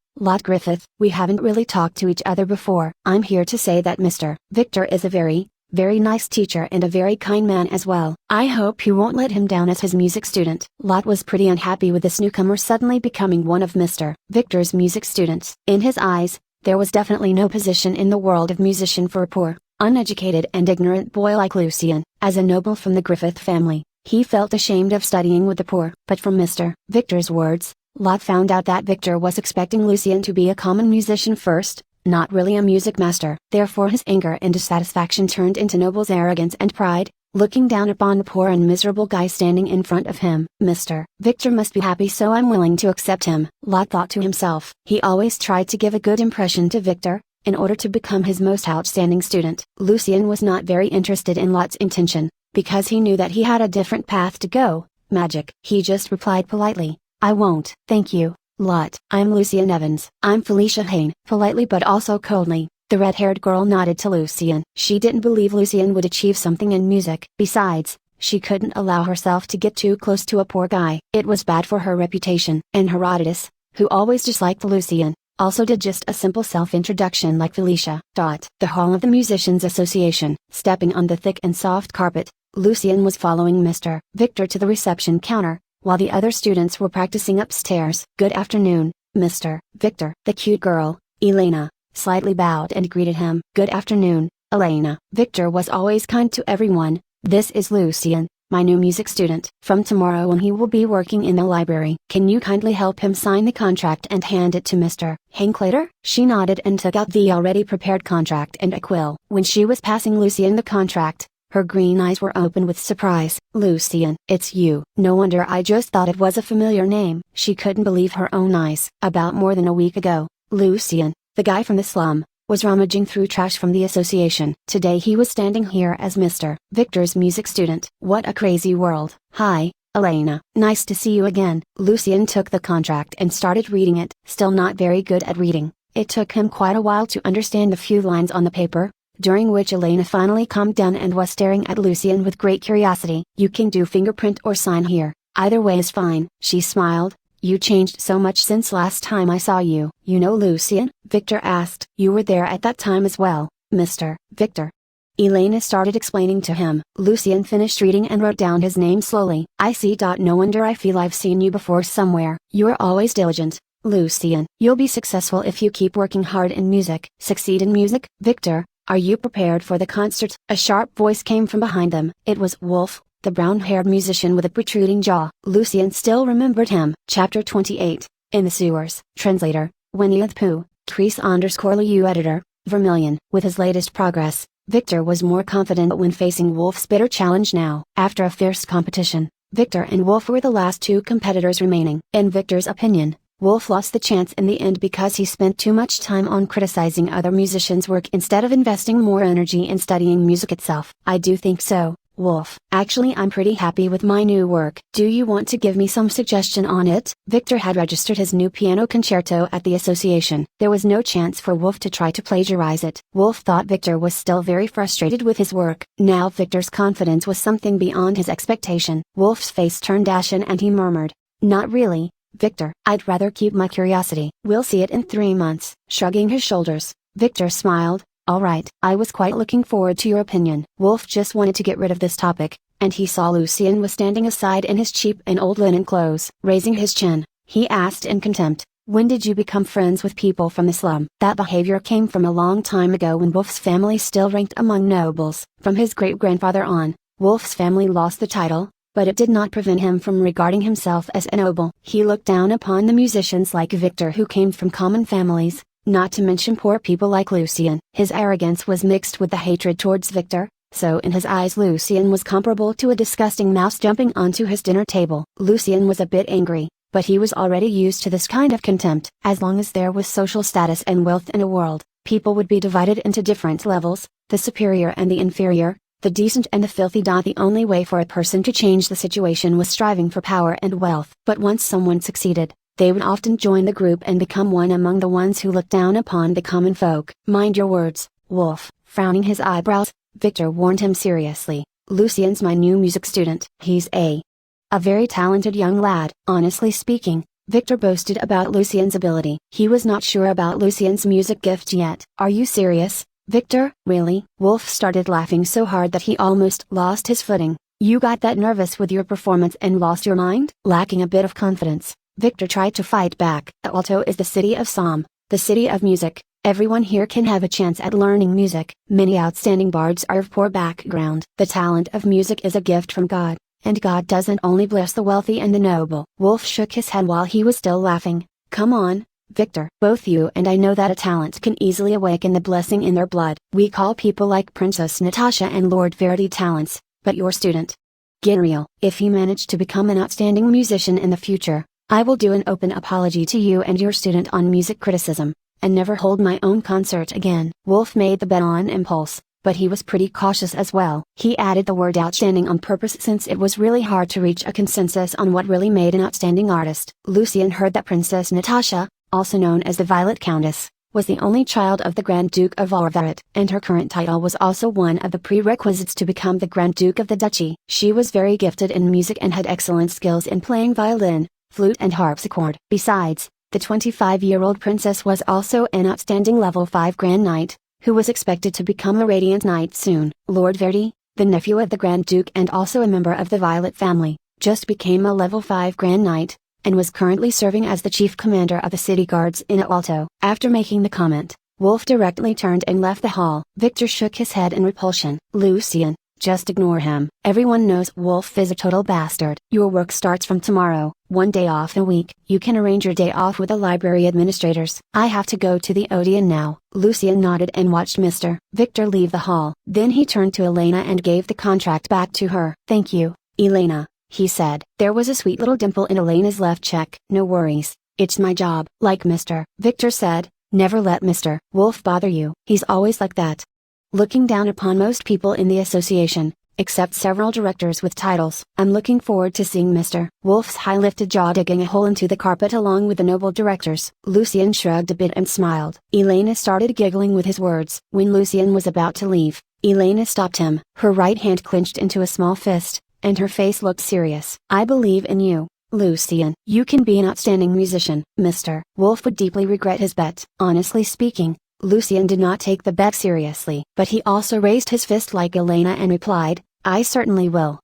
Speaker 1: Griffith. We haven't really talked to each other before. I'm here to say that Mr. Victor is a very, very nice teacher and a very kind man as well. I hope you won't let him down as his music student. Lot was pretty unhappy with this newcomer suddenly becoming one of Mr. Victor's music students. In his eyes, There was definitely no position in the world of musician for a poor, uneducated and ignorant boy like Lucien. As a noble from the Griffith family, he felt ashamed of studying with the poor. But from Mr. Victor's words, Lot found out that Victor was expecting Lucien to be a common musician first, not really a music master. Therefore his anger and dissatisfaction turned into Noble's arrogance and pride, looking down upon the poor and miserable guy standing in front of him. Mr. Victor must be happy, so I'm willing to accept him, Lot thought to himself. He always tried to give a good impression to Victor, in order to become his most outstanding student. Lucien was not very interested in Lot's intention, because he knew that he had a different path to go, magic. He just replied politely, I won't. Thank you, Lot. I'm Lucien Evans. I'm Felicia Hayne. Politely but also coldly, the red-haired girl nodded to Lucien. She didn't believe Lucien would achieve something in music. Besides, she couldn't allow herself to get too close to a poor guy. It was bad for her reputation. And Herodotus, who always disliked Lucien, also did just a simple self-introduction like Felicia. The hall of the Musicians' Association. Stepping on the thick and soft carpet, Lucien was following Mr. Victor to the reception counter, while the other students were practicing upstairs. Good afternoon, Mr. Victor. The cute girl, Elena, slightly bowed and greeted him. Good afternoon, Elena. Victor was always kind to everyone. This is Lucien, my new music student. From tomorrow on he will be working in the library. Can you kindly help him sign the contract and hand it to Mr. Hinklater? She nodded and took out the already prepared contract and a quill. When she was passing Lucien the contract, her green eyes were open with surprise. Lucien, it's you. No wonder, I just thought it was a familiar name. She couldn't believe her own eyes. About more than a week ago, Lucien, the guy from the slum, was rummaging through trash from the association. Today he was standing here as Mr. Victor's music student. What a crazy world. Hi, Elena. Nice to see you again. Lucien took the contract and started reading it. Still not very good at reading, it took him quite a while to understand the few lines on the paper, during which Elena finally calmed down and was staring at Lucien with great curiosity. You can do fingerprint or sign here, either way is fine. She smiled. You changed so much since last time I saw you. You know Lucien? Victor asked. You were there at that time as well, Mr. Victor. Elena started explaining to him. Lucien finished reading and wrote down his name slowly. I see. No wonder, I feel I've seen you before somewhere. You're always diligent, Lucien. You'll be successful if you keep working hard in music. Succeed in music? Victor, are you prepared for the concert? A sharp voice came from behind them. It was Wolf, the brown-haired musician with a protruding jaw. Lucien still remembered him. Chapter 28, In the Sewers. Translator, Winnie the Pooh, Crease_Lu Editor, Vermilion. With his latest progress, Victor was more confident when facing Wolf's bitter challenge now. After a fierce competition, Victor and Wolf were the last two competitors remaining. In Victor's opinion, Wolf lost the chance in the end because he spent too much time on criticizing other musicians' work instead of investing more energy in studying music itself. I do think so, Wolf. Actually, I'm pretty happy with my new work. Do you want to give me some suggestion on it? Victor had registered his new piano concerto at the association. There was no chance for Wolf to try to plagiarize it. Wolf thought Victor was still very frustrated with his work. Now Victor's confidence was something beyond his expectation. Wolf's face turned ashen and he murmured, Not really, Victor. I'd rather keep my curiosity. We'll see it in 3 months. Shrugging his shoulders, Victor smiled. All right. I was quite looking forward to your opinion. Wolf just wanted to get rid of this topic, and he saw Lucien was standing aside in his cheap and old linen clothes. Raising his chin, he asked in contempt, When did you become friends with people from the slum? That behavior came from a long time ago when Wolf's family still ranked among nobles. From his great-grandfather on, Wolf's family lost the title, but it did not prevent him from regarding himself as a noble. He looked down upon the musicians like Victor who came from common families, not to mention poor people like Lucien. His arrogance was mixed with the hatred towards Victor, so in his eyes Lucien was comparable to a disgusting mouse jumping onto his dinner table. Lucien was a bit angry, but he was already used to this kind of contempt. As long as there was social status and wealth in a world, people would be divided into different levels, the superior and the inferior, the decent and the filthy. The only way for a person to change the situation was striving for power and wealth. But once someone succeeded, they would often join the group and become one among the ones who looked down upon the common folk. Mind your words, Wolf. Frowning his eyebrows, Victor warned him seriously. Lucien's my new music student. He's a very talented young lad. Honestly speaking, Victor boasted about Lucien's ability. He was not sure about Lucien's music gift yet. Are you serious, Victor? Really? Wolf started laughing so hard that he almost lost his footing. You got that nervous with your performance and lost your mind? Lacking a bit of confidence, Victor tried to fight back. Alto is the city of Somme, the city of music, Everyone here can have a chance at learning music. Many outstanding bards are of poor background. The talent of music is a gift from God, and God doesn't only bless the wealthy and the noble. Wolf shook his head while he was still laughing. Come on, Victor. Both you and I know that a talent can easily awaken the blessing in their blood. We call people like Princess Natasha and Lord Verity talents, but your student, Ginriel, if he managed to become an outstanding musician in the future, I will do an open apology to you and your student on music criticism, and never hold my own concert again. Wolf made the bet on impulse, but he was pretty cautious as well. He added the word outstanding on purpose since it was really hard to reach a consensus on what really made an outstanding artist. Lucian heard that Princess Natasha, also known as the Violet Countess, was the only child of the Grand Duke of Olvaret, and her current title was also one of the prerequisites to become the Grand Duke of the Duchy. She was very gifted in music and had excellent skills in playing violin, flute and harpsichord. Besides, the 25-year-old princess was also an outstanding level 5 Grand Knight, who was expected to become a Radiant Knight soon. Lord Verdi, the nephew of the Grand Duke and also a member of the Violet family, just became a level 5 Grand Knight, and was currently serving as the chief commander of the city guards in Alto. After making the comment, Wolf directly turned and left the hall. Victor shook his head in repulsion. Lucian, just ignore him. Everyone knows Wolf is a total bastard. Your work starts from tomorrow, 1 day off a week. You can arrange your day off with the library administrators. I have to go to the Odeon now. Lucian nodded and watched Mr. Victor leave the hall. Then he turned to Elena and gave the contract back to her. Thank you, Elena, he said. There was a sweet little dimple in Elena's left cheek. No worries, it's my job. Like Mr. Victor said, never let Mr. Wolf bother you. He's always like that. Looking down upon most people in the association, except several directors with titles. I'm looking forward to seeing Mr. Wolf's high-lifted jaw digging a hole into the carpet along with the noble directors. Lucian shrugged a bit and smiled. Elena started giggling with his words. When Lucian was about to leave, Elena stopped him. Her right hand clenched into a small fist, and her face looked serious. I believe in you, Lucian. You can be an outstanding musician. Mr. Wolf would deeply regret his bet. Honestly speaking, Lucian did not take the bet seriously, but he also raised his fist like Elena and replied, I certainly will.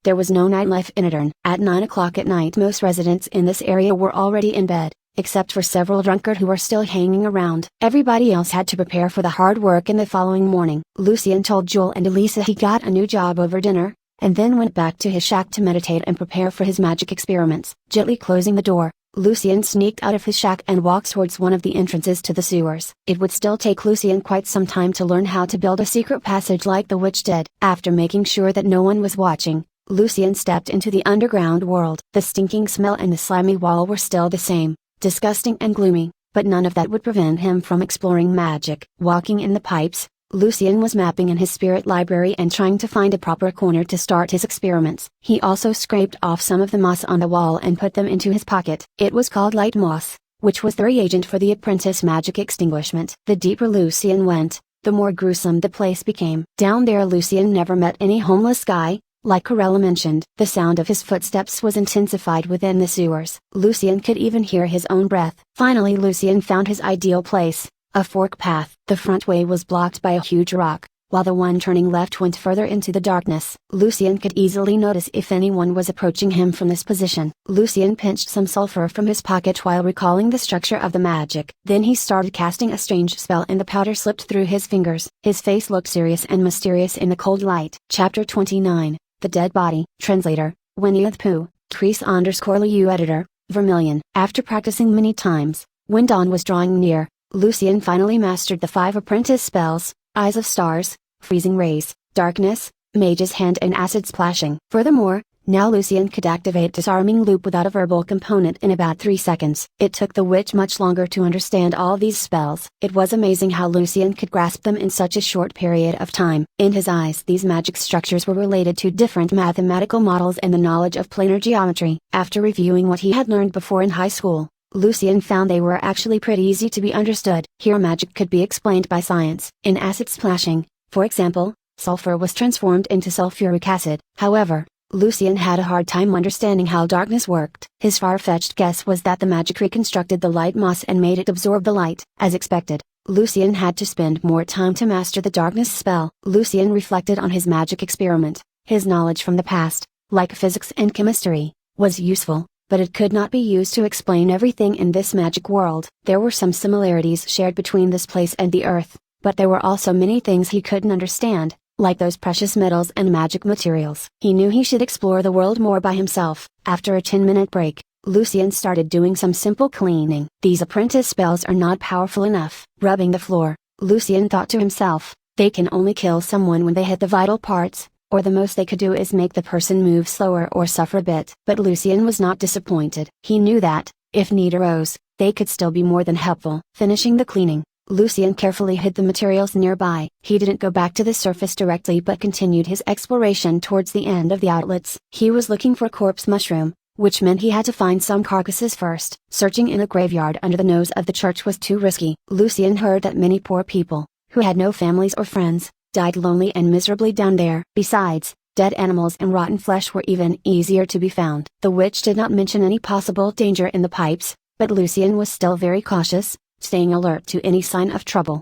Speaker 1: There was no nightlife in Etern. At 9 o'clock at night most residents in this area were already in bed, except for several drunkards who were still hanging around. Everybody else had to prepare for the hard work in the following morning. Lucian told Joel and Elisa he got a new job over dinner, and then went back to his shack to meditate and prepare for his magic experiments. Gently closing the door, Lucian sneaked out of his shack and walked towards one of the entrances to the sewers. It would still take Lucian quite some time to learn how to build a secret passage like the witch did. After making sure that no one was watching, Lucian stepped into the underground world. The stinking smell and the slimy wall were still the same, disgusting and gloomy, but none of that would prevent him from exploring magic. Walking in the pipes, Lucian was mapping in his spirit library and trying to find a proper corner to start his experiments. He also scraped off some of the moss on the wall and put them into his pocket. It was called light moss, which was the reagent for the apprentice magic extinguishment. The deeper Lucian went, the more gruesome the place became. Down there Lucian never met any homeless guy, like Corella mentioned. The sound of his footsteps was intensified within the sewers. Lucian could even hear his own breath. Finally Lucian found his ideal place. A fork path. The front way was blocked by a huge rock, while the one turning left went further into the darkness. Lucian could easily notice if anyone was approaching him from this position. Lucian pinched some sulfur from his pocket while recalling the structure of the magic. Then he started casting a strange spell and the powder slipped through his fingers. His face looked serious and mysterious in the cold light. Chapter 29, The Dead Body. Translator, Winnie the Pooh, Crease_Liu Editor, Vermilion. After practicing many times, when dawn was drawing near, Lucian finally mastered the 5 apprentice spells: Eyes of Stars, Freezing Rays, Darkness, Mage's Hand and Acid Splashing. Furthermore, now Lucian could activate Disarming Loop without a verbal component in about 3 seconds. It took the witch much longer to understand all these spells. It was amazing how Lucian could grasp them in such a short period of time. In his eyes these magic structures were related to different mathematical models and the knowledge of planar geometry. After reviewing what he had learned before in high school, Lucian found they were actually pretty easy to be understood. Here magic could be explained by science. In acid splashing, for example, sulfur was transformed into sulfuric acid. However, Lucian had a hard time understanding how darkness worked. His far-fetched guess was that the magic reconstructed the light moss and made it absorb the light. As expected, Lucian had to spend more time to master the darkness spell. Lucian reflected on his magic experiment. His knowledge from the past, like physics and chemistry, was useful, but it could not be used to explain everything in this magic world. There were some similarities shared between this place and the Earth, but there were also many things he couldn't understand, like those precious metals and magic materials. He knew he should explore the world more by himself. After a 10-minute break, Lucien started doing some simple cleaning. These apprentice spells are not powerful enough. Rubbing the floor, Lucien thought to himself, they can only kill someone when they hit the vital parts, or the most they could do is make the person move slower or suffer a bit. But Lucien was not disappointed. He knew that, if need arose, they could still be more than helpful. Finishing the cleaning, Lucien carefully hid the materials nearby. He didn't go back to the surface directly but continued his exploration towards the end of the outlets. He was looking for corpse mushroom, which meant he had to find some carcasses first. Searching in a graveyard under the nose of the church was too risky. Lucien heard that many poor people, who had no families or friends, died lonely and miserably down there. Besides, dead animals and rotten flesh were even easier to be found. The witch did not mention any possible danger in the pipes, but Lucien was still very cautious, staying alert to any sign of trouble.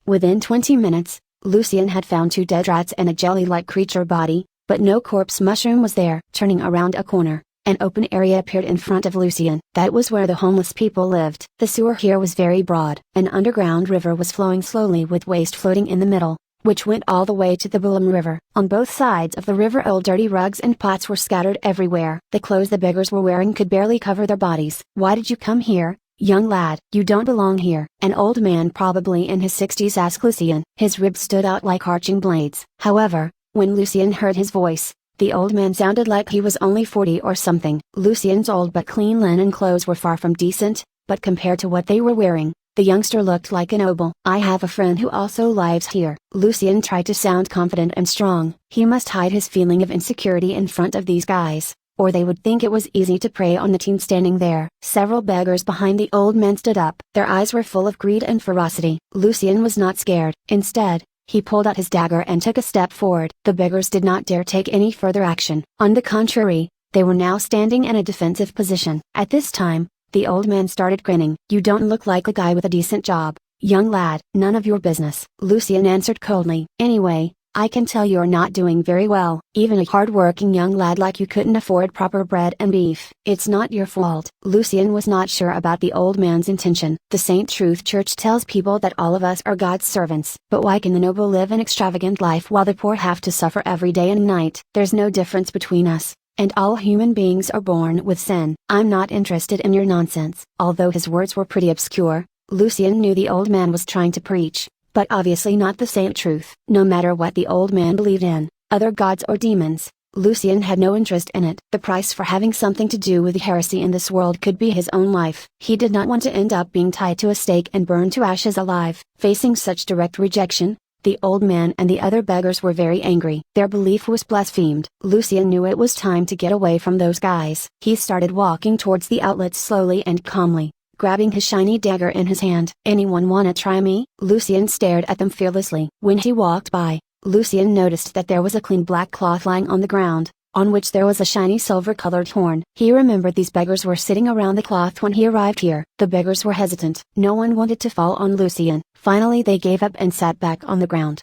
Speaker 1: Within 20 minutes, Lucien had found 2 dead rats and a jelly-like creature body, but no corpse mushroom was there. Turning around a corner, an open area appeared in front of Lucien. That was where the homeless people lived. The sewer here was very broad. An underground river was flowing slowly with waste floating in the middle, which went all the way to the Boulogne River. On both sides of the river old dirty rugs and pots were scattered everywhere. The clothes the beggars were wearing could barely cover their bodies. "Why did you come here, young lad? You don't belong here." An old man probably in his 60s asked Lucien. His ribs stood out like arching blades. However, when Lucien heard his voice, the old man sounded like he was only 40 or something. Lucien's old but clean linen clothes were far from decent, but compared to what they were wearing, the youngster looked like a noble. "I have a friend who also lives here." Lucien tried to sound confident and strong. He must hide his feeling of insecurity in front of these guys, or they would think it was easy to prey on the teen standing there. Several beggars behind the old man stood up. Their eyes were full of greed and ferocity. Lucien was not scared. Instead, he pulled out his dagger and took a step forward. The beggars did not dare take any further action. On the contrary, they were now standing in a defensive position. At this time, the old man started grinning. "You don't look like a guy with a decent job, young lad." "None of your business," Lucien answered coldly. "Anyway, I can tell you're not doing very well. Even a hard-working young lad like you couldn't afford proper bread and beef." "It's not your fault." Lucien was not sure about the old man's intention. "The Saint Truth Church tells people that all of us are God's servants. But why can the noble live an extravagant life while the poor have to suffer every day and night? There's no difference between us, and all human beings are born with sin. I'm not interested in your nonsense." Although his words were pretty obscure, Lucien knew the old man was trying to preach, but obviously not the Saint Truth. No matter what the old man believed in, other gods or demons, Lucien had no interest in it. The price for having something to do with heresy in this world could be his own life. He did not want to end up being tied to a stake and burned to ashes alive. Facing such direct rejection, the old man and the other beggars were very angry. Their belief was blasphemed. Lucien knew it was time to get away from those guys. He started walking towards the outlets slowly and calmly, grabbing his shiny dagger in his hand. "Anyone wanna try me?" Lucien stared at them fearlessly. When he walked by, Lucien noticed that there was a clean black cloth lying on the ground, on which there was a shiny silver-colored horn. He remembered these beggars were sitting around the cloth when he arrived here. The beggars were hesitant. No one wanted to fall on Lucien. Finally they gave up and sat back on the ground.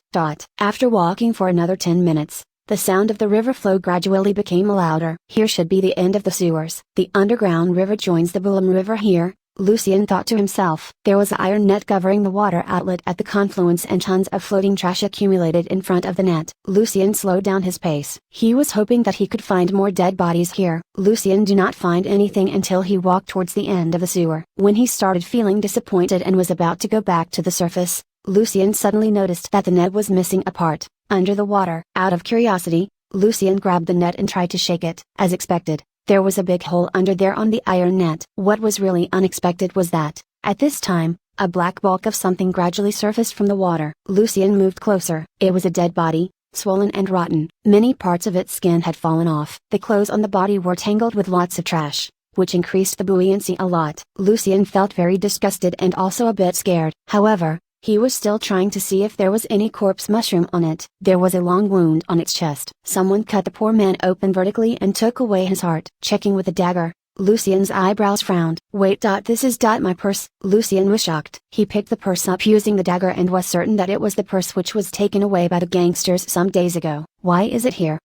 Speaker 1: After walking for another 10 minutes, the sound of the river flow gradually became louder. Here should be the end of the sewers. The underground river joins the Boulogne River here, Lucien thought to himself. There was an iron net covering the water outlet at the confluence and tons of floating trash accumulated in front of the net. Lucien slowed down his pace. He was hoping that he could find more dead bodies here. Lucien did not find anything until he walked towards the end of the sewer. When he started feeling disappointed and was about to go back to the surface, Lucien suddenly noticed that the net was missing a part, under the water. Out of curiosity, Lucien grabbed the net and tried to shake it. As expected, there was a big hole under there on the iron net. What was really unexpected was that, at this time, a black bulk of something gradually surfaced from the water. Lucien moved closer. It was a dead body, swollen and rotten. Many parts of its skin had fallen off. The clothes on the body were tangled with lots of trash, which increased the buoyancy a lot. Lucien felt very disgusted and also a bit scared. However, he was still trying to see if there was any corpse mushroom on it. There was a long wound on its chest. Someone cut the poor man open vertically and took away his heart. Checking with a dagger, Lucien's eyebrows frowned. "Wait, this is my purse." Lucien was shocked. He picked the purse up using the dagger and was certain that it was the purse which was taken away by the gangsters some days ago. "Why is it here?"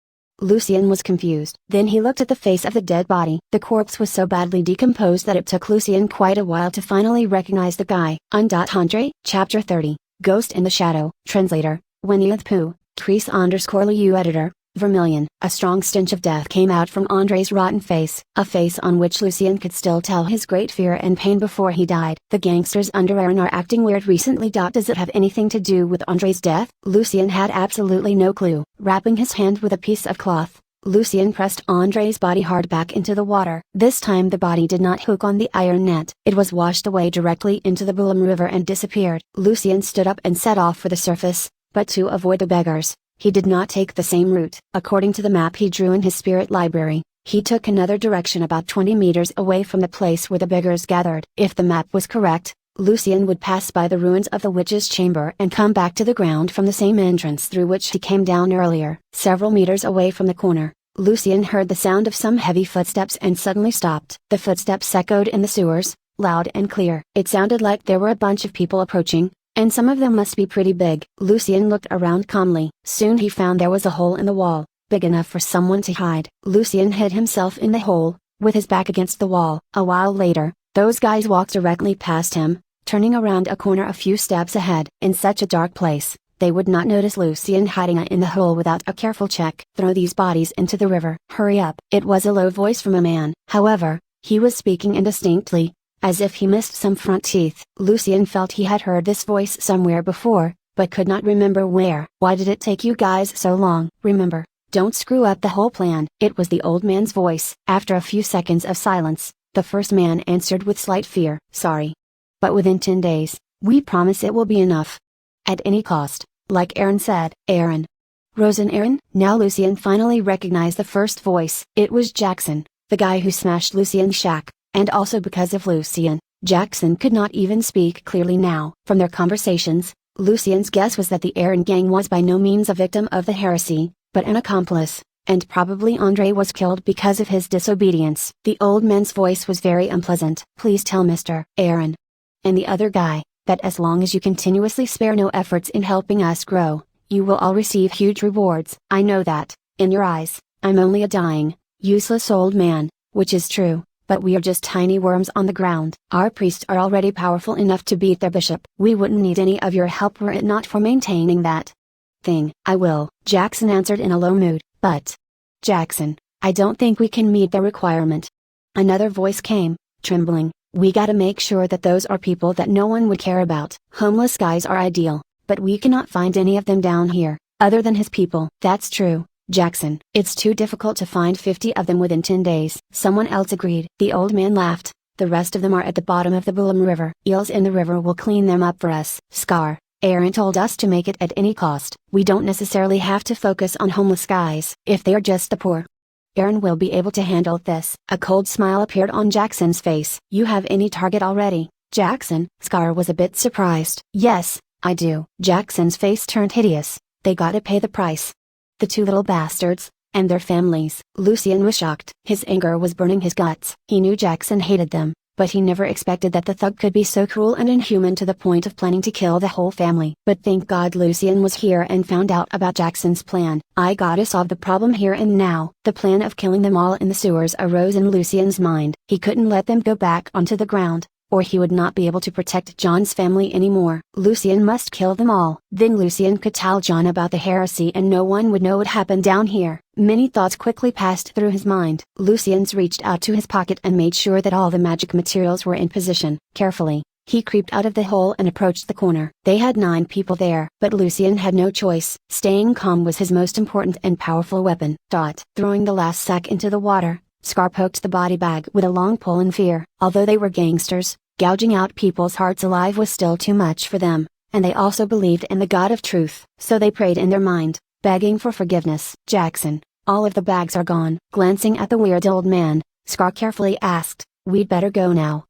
Speaker 1: Lucien was confused. Then he looked at the face of the dead body. The corpse was so badly decomposed that it took Lucien quite a while to finally recognize the guy. Andre, Chapter 30, Ghost in the Shadow. Translator, Winnie the Pooh, Crease_Lu Editor, Vermilion. A strong stench of death came out from Andre's rotten face, a face on which Lucien could still tell his great fear and pain before he died. The gangsters under Aaron are acting weird recently. Does it have anything to do with Andre's death? Lucien had absolutely no clue. Wrapping his hand with a piece of cloth, Lucien pressed Andre's body hard back into the water. This time the body did not hook on the iron net. It was washed away directly into the Boulem River and disappeared. Lucien stood up and set off for the surface, but to avoid the beggars, he did not take the same route. According to the map he drew in his spirit library, he took another direction about 20 meters away from the place where the beggars gathered. If the map was correct, Lucien would pass by the ruins of the witch's chamber and come back to the ground from the same entrance through which he came down earlier. Several meters away from the corner, Lucien heard the sound of some heavy footsteps and suddenly stopped. The footsteps echoed in the sewers, loud and clear. It sounded like there were a bunch of people approaching, and some of them must be pretty big. Lucien looked around calmly. Soon he found there was a hole in the wall, big enough for someone to hide. Lucien hid himself in the hole, with his back against the wall. A while later, those guys walked directly past him, turning around a corner a few steps ahead. In such a dark place, they would not notice Lucien hiding in the hole without a careful check. Throw these bodies into the river. Hurry up. It was a low voice from a man. However, he was speaking indistinctly, as if he missed some front teeth. Lucien felt he had heard this voice somewhere before, but could not remember where. Why did it take you guys so long? Remember, don't screw up the whole plan. It was the old man's voice. After a few seconds of silence, the first man answered with slight fear. Sorry. But within 10 days, we promise it will be enough. At any cost, like Aaron said. Aaron. Rosen Aaron? Now Lucien finally recognized the first voice. It was Jackson, the guy who smashed Lucien's shack. And also because of Lucien, Jackson could not even speak clearly now. From their conversations, Lucien's guess was that the Aaron gang was by no means a victim of the heresy, but an accomplice, and probably Andre was killed because of his disobedience. The old man's voice was very unpleasant. Please tell Mr. Aaron and the other guy, that as long as you continuously spare no efforts in helping us grow, you will all receive huge rewards. I know that, in your eyes, I'm only a dying, useless old man, which is true. But we are just tiny worms on the ground. Our priests are already powerful enough to beat their bishop. We wouldn't need any of your help were it not for maintaining that thing. I will, Jackson answered in a low mood. But, Jackson, I don't think we can meet the requirement. Another voice came, trembling. We gotta make sure that those are people that no one would care about. Homeless guys are ideal, but we cannot find any of them down here, other than his people. That's true, Jackson. It's too difficult to find 50 of them within 10 days. Someone else agreed. The old man laughed. The rest of them are at the bottom of the Boulem River. Eels in the river will clean them up for us. Scar, Aaron told us to make it at any cost. We don't necessarily have to focus on homeless guys. If they are just the poor, Aaron will be able to handle this. A cold smile appeared on Jackson's face. You have any target already, Jackson? Scar was a bit surprised. Yes, I do. Jackson's face turned hideous. They gotta pay the price. The two little bastards, and their families. Lucien was shocked. His anger was burning his guts. He knew Jackson hated them, but he never expected that the thug could be so cruel and inhuman to the point of planning to kill the whole family. But thank God Lucien was here and found out about Jackson's plan. I gotta solve the problem here and now. The plan of killing them all in the sewers arose in Lucien's mind. He couldn't let them go back onto the ground, or he would not be able to protect John's family anymore. Lucien must kill them all. Then Lucien could tell John about the heresy and no one would know what happened down here. Many thoughts quickly passed through his mind. Lucien reached out to his pocket and made sure that all the magic materials were in position. Carefully, he creeped out of the hole and approached the corner. They had 9 people there, but Lucien had no choice. Staying calm was his most important and powerful weapon. Throwing the last sack into the water, Scar poked the body bag with a long pole in fear. Although they were gangsters, gouging out people's hearts alive was still too much for them, and they also believed in the God of truth. So they prayed in their mind, begging for forgiveness. Jackson, all of the bags are gone. Glancing at the weird old man, Scar carefully asked, we'd better go now.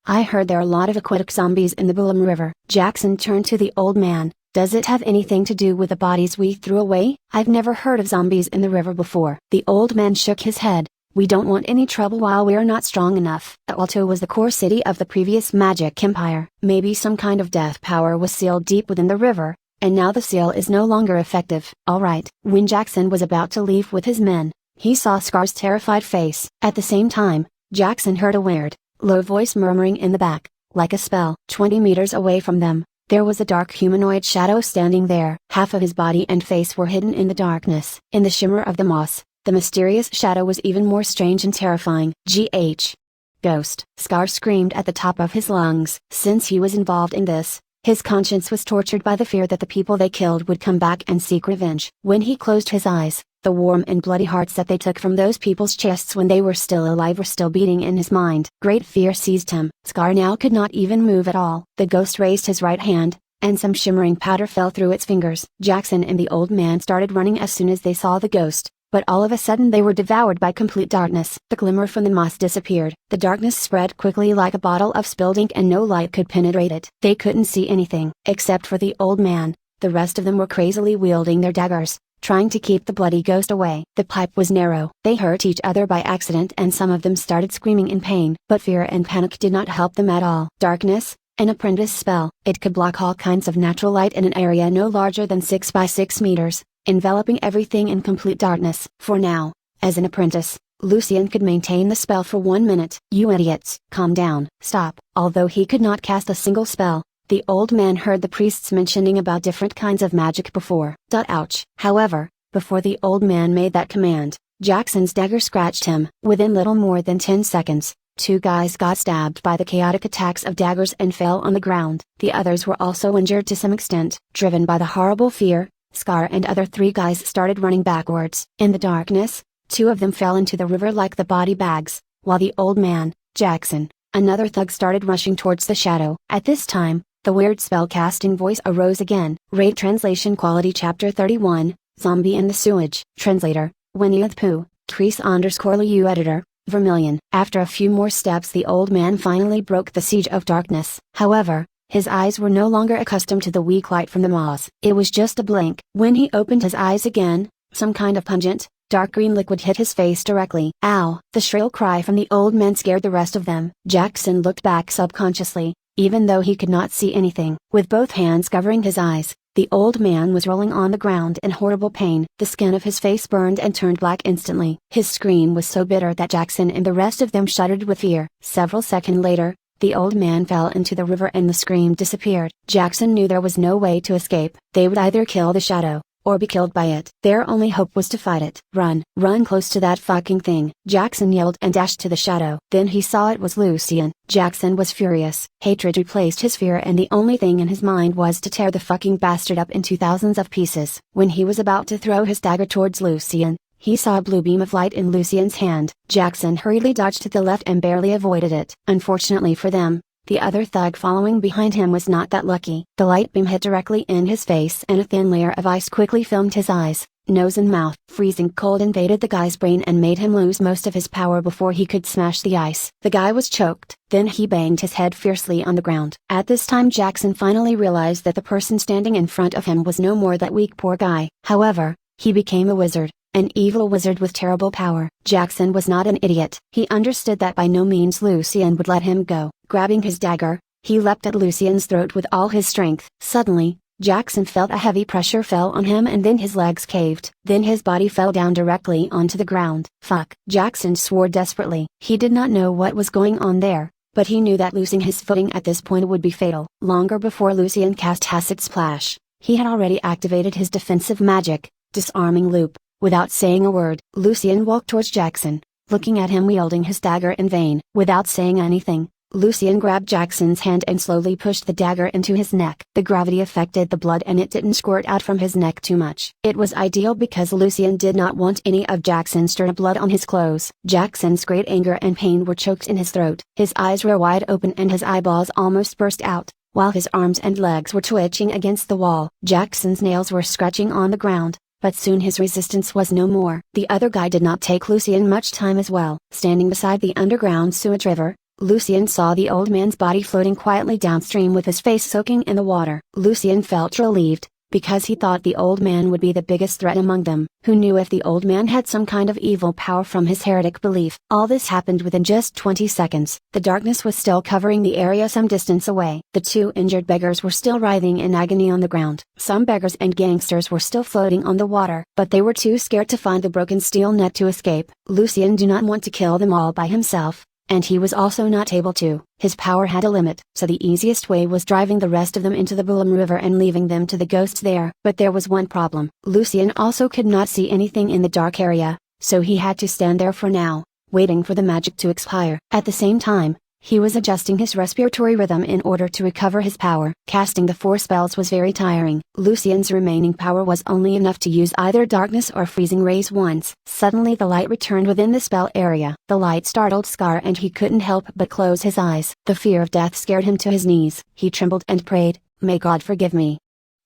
Speaker 1: I heard there are a lot of aquatic zombies in the Boulem River. Jackson turned to the old man. Does it have anything to do with the bodies we threw away? I've never heard of zombies in the river before. The old man shook his head. We don't want any trouble while we're not strong enough. Alto was the core city of the previous magic empire. Maybe some kind of death power was sealed deep within the river, and now the seal is no longer effective. Alright. When Jackson was about to leave with his men, he saw Scar's terrified face. At the same time, Jackson heard a weird, low voice murmuring in the back, like a spell. 20 meters away from them, there was a dark humanoid shadow standing there. Half of his body and face were hidden in the darkness. In the shimmer of the moss, the mysterious shadow was even more strange and terrifying. GH. Ghost. Scar screamed at the top of his lungs. Since he was involved in this, his conscience was tortured by the fear that the people they killed would come back and seek revenge. When he closed his eyes, the warm and bloody hearts that they took from those people's chests when they were still alive were still beating in his mind. Great fear seized him. Scar now could not even move at all. The ghost raised his right hand, and some shimmering powder fell through its fingers. Jackson and the old man started running as soon as they saw the ghost, but all of a sudden they were devoured by complete darkness. The glimmer from the moss disappeared. The darkness spread quickly like a bottle of spilled ink and no light could penetrate it. They couldn't see anything. Except for the old man, the rest of them were crazily wielding their daggers, trying to keep the bloody ghost away. The pipe was narrow. They hurt each other by accident and some of them started screaming in pain. But fear and panic did not help them at all. Darkness, an apprentice spell. It could block all kinds of natural light in an area no larger than 6 by 6 meters, enveloping everything in complete darkness. For now, as an apprentice, Lucien could maintain the spell for 1 minute. You idiots! Calm down. Stop. Although he could not cast a single spell, the old man heard the priests mentioning about different kinds of magic before. Ouch. However, before the old man made that command, Jackson's dagger scratched him. Within little more than 10 seconds, 2 guys got stabbed by the chaotic attacks of daggers and fell on the ground. The others were also injured to some extent. Driven by the horrible fear, Scar and other 3 guys started running backwards. In the darkness, 2 of them fell into the river like the body bags, while the old man, Jackson, another thug started rushing towards the shadow. At this time, the weird spell-casting voice arose again. Raid Translation Quality Chapter 31, Zombie in the Sewage. Translator, Winnie the Pooh, Crease_Liu Editor, Vermilion. After a few more steps the old man finally broke the siege of darkness. However, his eyes were no longer accustomed to the weak light from the moss. It was just a blink. When he opened his eyes again, some kind of pungent, dark green liquid hit his face directly. Ow! The shrill cry from the old man scared the rest of them. Jackson looked back subconsciously, even though he could not see anything. With both hands covering his eyes, the old man was rolling on the ground in horrible pain. The skin of his face burned and turned black instantly. His scream was so bitter that Jackson and the rest of them shuddered with fear. Several seconds later, the old man fell into the river and the scream disappeared. Jackson knew there was no way to escape. They would either kill the shadow, or be killed by it. Their only hope was to fight it. Run! Run close to that fucking thing! Jackson yelled and dashed to the shadow. Then he saw it was Lucien. Jackson was furious. Hatred replaced his fear and the only thing in his mind was to tear the fucking bastard up into thousands of pieces. When he was about to throw his dagger towards Lucien, he saw a blue beam of light in Lucien's hand. Jackson hurriedly dodged to the left and barely avoided it. Unfortunately for them, the other thug following behind him was not that lucky. The light beam hit directly in his face and a thin layer of ice quickly filmed his eyes, nose and mouth. Freezing cold invaded the guy's brain and made him lose most of his power before he could smash the ice. The guy was choked. Then he banged his head fiercely on the ground. At this time Jackson finally realized that the person standing in front of him was no more that weak poor guy. However, he became a wizard. An evil wizard with terrible power. Jackson was not an idiot. He understood that by no means Lucien would let him go. Grabbing his dagger, he leapt at Lucien's throat with all his strength. Suddenly, Jackson felt a heavy pressure fell on him and then his legs caved. Then his body fell down directly onto the ground. Fuck! Jackson swore desperately. He did not know what was going on there, but he knew that losing his footing at this point would be fatal. Longer before Lucien cast Acid Splash, he had already activated his defensive magic, Disarming Loop. Without saying a word, Lucien walked towards Jackson, looking at him wielding his dagger in vain. Without saying anything, Lucien grabbed Jackson's hand and slowly pushed the dagger into his neck. The gravity affected the blood and it didn't squirt out from his neck too much. It was ideal because Lucien did not want any of Jackson's dirty blood on his clothes. Jackson's great anger and pain were choked in his throat. His eyes were wide open and his eyeballs almost burst out, while his arms and legs were twitching against the wall. Jackson's nails were scratching on the ground. But soon his resistance was no more. The other guy did not take Lucien much time as well. Standing beside the underground sewage river, Lucien saw the old man's body floating quietly downstream with his face soaking in the water. Lucien felt relieved, because he thought the old man would be the biggest threat among them. Who knew if the old man had some kind of evil power from his heretic belief? All this happened within just 20 seconds. The darkness was still covering the area some distance away. The two injured beggars were still writhing in agony on the ground. Some beggars and gangsters were still floating on the water, but they were too scared to find the broken steel net to escape. Lucien did not want to kill them all by himself, and he was also not able to. His power had a limit, so the easiest way was driving the rest of them into the Boulum River and leaving them to the ghosts there. But there was one problem. Lucien also could not see anything in the dark area, so he had to stand there for now, waiting for the magic to expire. At the same time, he was adjusting his respiratory rhythm in order to recover his power. Casting the 4 spells was very tiring. Lucien's remaining power was only enough to use either darkness or freezing rays once. Suddenly the light returned within the spell area. The light startled Scar and he couldn't help but close his eyes. The fear of death scared him to his knees. He trembled and prayed, "May God forgive me.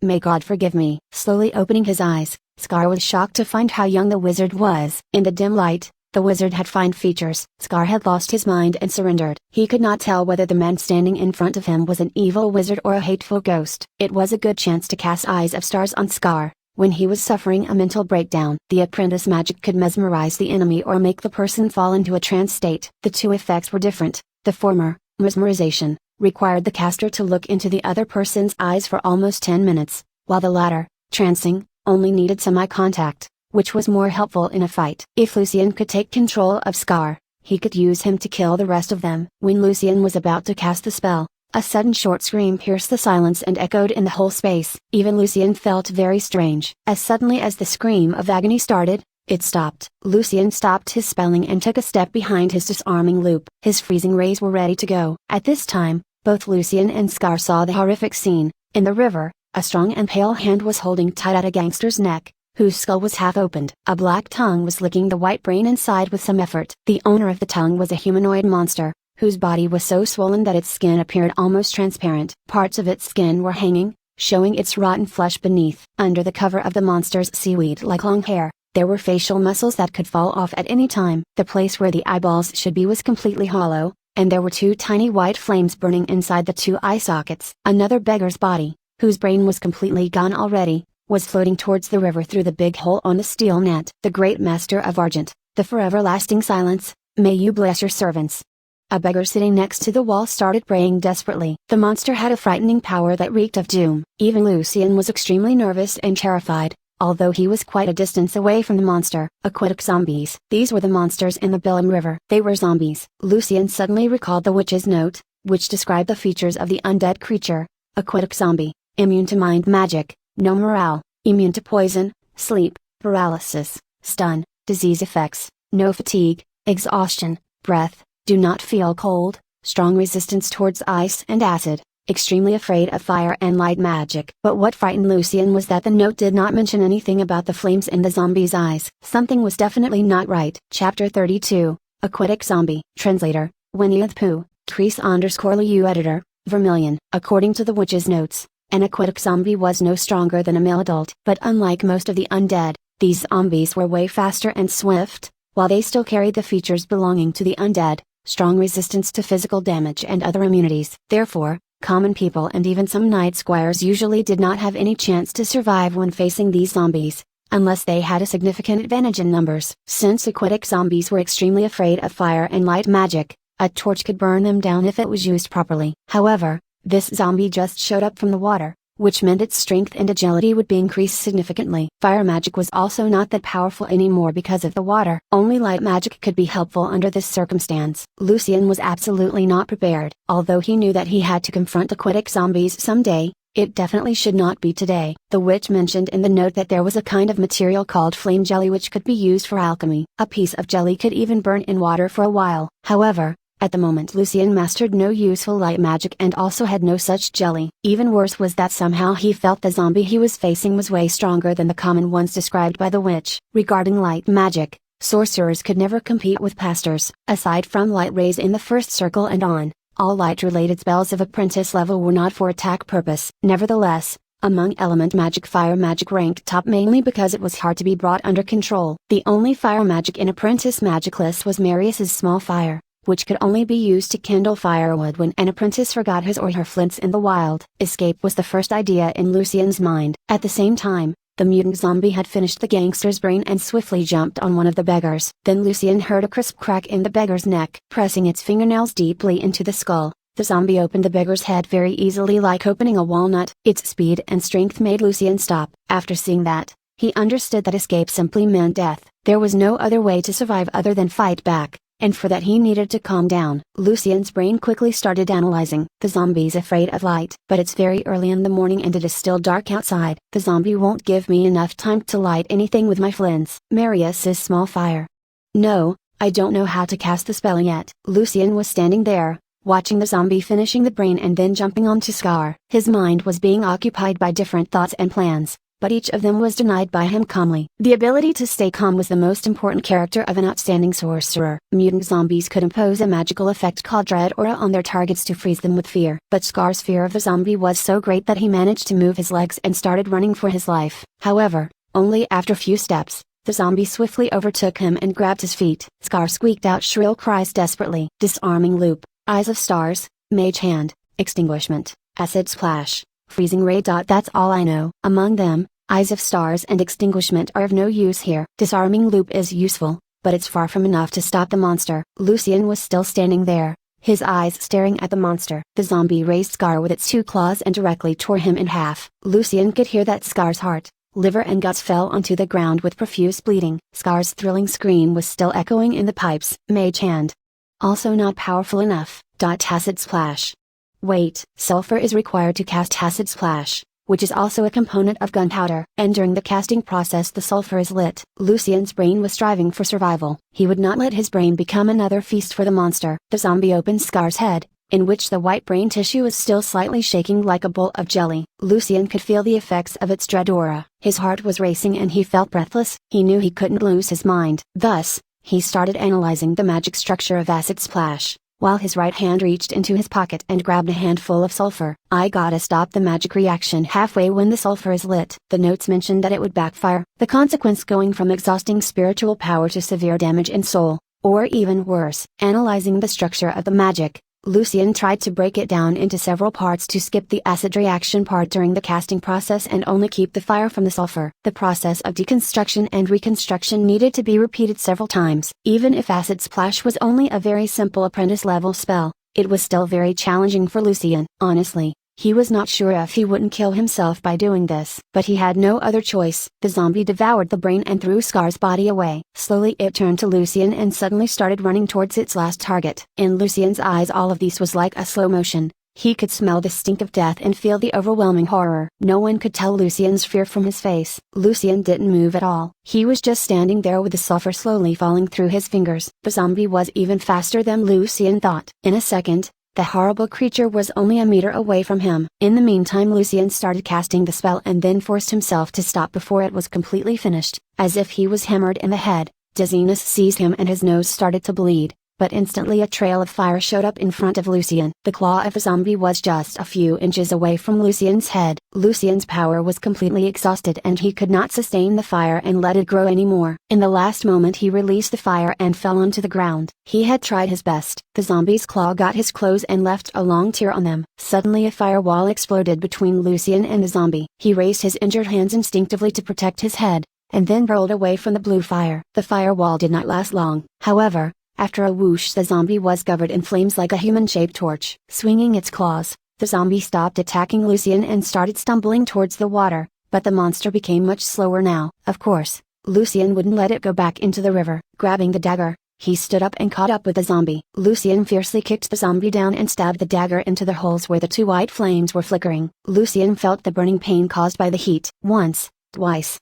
Speaker 1: May God forgive me." Slowly opening his eyes, Scar was shocked to find how young the wizard was. In the dim light, the wizard had fine features. Scar had lost his mind and surrendered. He could not tell whether the man standing in front of him was an evil wizard or a hateful ghost. It was a good chance to cast Eyes of Stars on Scar, when he was suffering a mental breakdown. The apprentice magic could mesmerize the enemy or make the person fall into a trance state. The two effects were different. The former, mesmerization, required the caster to look into the other person's eyes for almost 10 minutes, while the latter, trancing, only needed some eye contact, which was more helpful in a fight. If Lucien could take control of Scar, he could use him to kill the rest of them. When Lucien was about to cast the spell, a sudden short scream pierced the silence and echoed in the whole space. Even Lucien felt very strange. As suddenly as the scream of agony started, it stopped. Lucien stopped his spelling and took a step behind his disarming loop. His freezing rays were ready to go. At this time, both Lucien and Scar saw the horrific scene. In the river, a strong and pale hand was holding tight at a gangster's neck, whose skull was half opened. A black tongue was licking the white brain inside with some effort. The owner of the tongue was a humanoid monster, whose body was so swollen that its skin appeared almost transparent. Parts of its skin were hanging, showing its rotten flesh beneath. Under the cover of the monster's seaweed-like long hair, there were facial muscles that could fall off at any time. The place where the eyeballs should be was completely hollow, and there were 2 tiny white flames burning inside the 2 eye sockets. Another beggar's body, whose brain was completely gone already, was floating towards the river through the big hole on the steel net. The great master of Argent, the forever-lasting silence, may you bless your servants. A beggar sitting next to the wall started praying desperately. The monster had a frightening power that reeked of doom. Even Lucien was extremely nervous and terrified, although he was quite a distance away from the monster. Aquatic zombies. These were the monsters in the Boulum River. They were zombies. Lucien suddenly recalled the witch's note, which described the features of the undead creature. Aquatic zombie, immune to mind magic, no morale, immune to poison, sleep, paralysis, stun, disease effects, no fatigue, exhaustion, breath, do not feel cold, strong resistance towards ice and acid, extremely afraid of fire and light magic. But what frightened Lucien was that the note did not mention anything about the flames in the zombie's eyes. Something was definitely not right. Chapter 32, Aquatic Zombie. Translator, Winnie the Pooh, Crease_Liu Editor, Vermilion. According to the witch's notes, an aquatic zombie was no stronger than a male adult. But unlike most of the undead, these zombies were way faster and swift, while they still carried the features belonging to the undead, strong resistance to physical damage and other immunities. Therefore, common people and even some night squires usually did not have any chance to survive when facing these zombies, unless they had a significant advantage in numbers. Since aquatic zombies were extremely afraid of fire and light magic, a torch could burn them down if it was used properly. However, this zombie just showed up from the water, which meant its strength and agility would be increased significantly. Fire magic was also not that powerful anymore because of the water. Only light magic could be helpful under this circumstance. Lucien was absolutely not prepared. Although he knew that he had to confront aquatic zombies someday, it definitely should not be today. The witch mentioned in the note that there was a kind of material called flame jelly which could be used for alchemy. A piece of jelly could even burn in water for a while. However, at the moment Lucien mastered no useful light magic and also had no such jelly. Even worse was that somehow he felt the zombie he was facing was way stronger than the common ones described by the witch. Regarding light magic, sorcerers could never compete with pastors. Aside from light rays in the first circle and on, all light-related spells of apprentice level were not for attack purpose. Nevertheless, among element magic, fire magic ranked top mainly because it was hard to be brought under control. The only fire magic in apprentice magic list was Marius's small fire, which could only be used to kindle firewood when an apprentice forgot his or her flints in the wild. Escape was the first idea in Lucien's mind. At the same time, the mutant zombie had finished the gangster's brain and swiftly jumped on one of the beggars. Then Lucien heard a crisp crack in the beggar's neck. Pressing its fingernails deeply into the skull, the zombie opened the beggar's head very easily, like opening a walnut. Its speed and strength made Lucien stop. After seeing that, he understood that escape simply meant death. There was no other way to survive other than fight back, and for that he needed to calm down. Lucien's brain quickly started analyzing. The zombie's afraid of light. But it's very early in the morning and it is still dark outside. The zombie won't give me enough time to light anything with my flints. Marius's small fire. No, I don't know how to cast the spell yet. Lucien was standing there, watching the zombie finishing the brain and then jumping onto Scar. His mind was being occupied by different thoughts and plans, but each of them was denied by him calmly. The ability to stay calm was the most important character of an outstanding sorcerer. Mutant zombies could impose a magical effect called Dread Aura on their targets to freeze them with fear. But Scar's fear of the zombie was so great that he managed to move his legs and started running for his life. However, only after a few steps, the zombie swiftly overtook him and grabbed his feet. Scar squeaked out shrill cries desperately. Disarming Loop, Eyes of Stars, Mage Hand, Extinguishment, Acid Splash, Freezing Ray. That's all I know. Among them, Eyes of Stars and Extinguishment are of no use here. Disarming Loop is useful, but it's far from enough to stop the monster. Lucien was still standing there, his eyes staring at the monster. The zombie raised Scar with its two claws and directly tore him in half. Lucien could hear that Scar's heart, liver and guts fell onto the ground with profuse bleeding. Scar's thrilling scream was still echoing in the pipes. Mage Hand. Also not powerful enough. Acid Splash. Wait, sulfur is required to cast Acid Splash, which is also a component of gunpowder. And during the casting process the sulfur is lit. Lucien's brain was striving for survival. He would not let his brain become another feast for the monster. The zombie opened Scar's head, in which the white brain tissue was still slightly shaking like a bowl of jelly. Lucien could feel the effects of its dread aura. His heart was racing and he felt breathless. He knew he couldn't lose his mind. Thus, he started analyzing the magic structure of Acid Splash, while his right hand reached into his pocket and grabbed a handful of sulfur. I gotta stop the magic reaction halfway when the sulfur is lit. The notes mentioned that it would backfire, the consequence going from exhausting spiritual power to severe damage in soul, or even worse. Analyzing the structure of the magic, Lucien tried to break it down into several parts to skip the acid reaction part during the casting process and only keep the fire from the sulfur. The process of deconstruction and reconstruction needed to be repeated several times. Even if Acid Splash was only a very simple apprentice-level spell, it was still very challenging for Lucien. Honestly, he was not sure if he wouldn't kill himself by doing this. But he had no other choice. The zombie devoured the brain and threw Scar's body away. Slowly it turned to Lucien and suddenly started running towards its last target. In Lucien's eyes all of this was like a slow motion. He could smell the stink of death and feel the overwhelming horror. No one could tell Lucien's fear from his face. Lucien didn't move at all. He was just standing there with the sulfur slowly falling through his fingers. The zombie was even faster than Lucien thought. In a second, the horrible creature was only a meter away from him. In the meantime Lucien started casting the spell and then forced himself to stop before it was completely finished. As if he was hammered in the head, dizziness seized him and his nose started to bleed. But instantly a trail of fire showed up in front of Lucien. The claw of the zombie was just a few inches away from Lucien's head. Lucien's power was completely exhausted and he could not sustain the fire and let it grow anymore. In the last moment he released the fire and fell onto the ground. He had tried his best. The zombie's claw got his clothes and left a long tear on them. Suddenly a firewall exploded between Lucien and the zombie. He raised his injured hands instinctively to protect his head, and then rolled away from the blue fire. The firewall did not last long, however. After a whoosh the zombie was covered in flames like a human-shaped torch. Swinging its claws, the zombie stopped attacking Lucien and started stumbling towards the water, but the monster became much slower now. Of course, Lucien wouldn't let it go back into the river. Grabbing the dagger, he stood up and caught up with the zombie. Lucien fiercely kicked the zombie down and stabbed the dagger into the holes where the two white flames were flickering. Lucien felt the burning pain caused by the heat. Once, twice.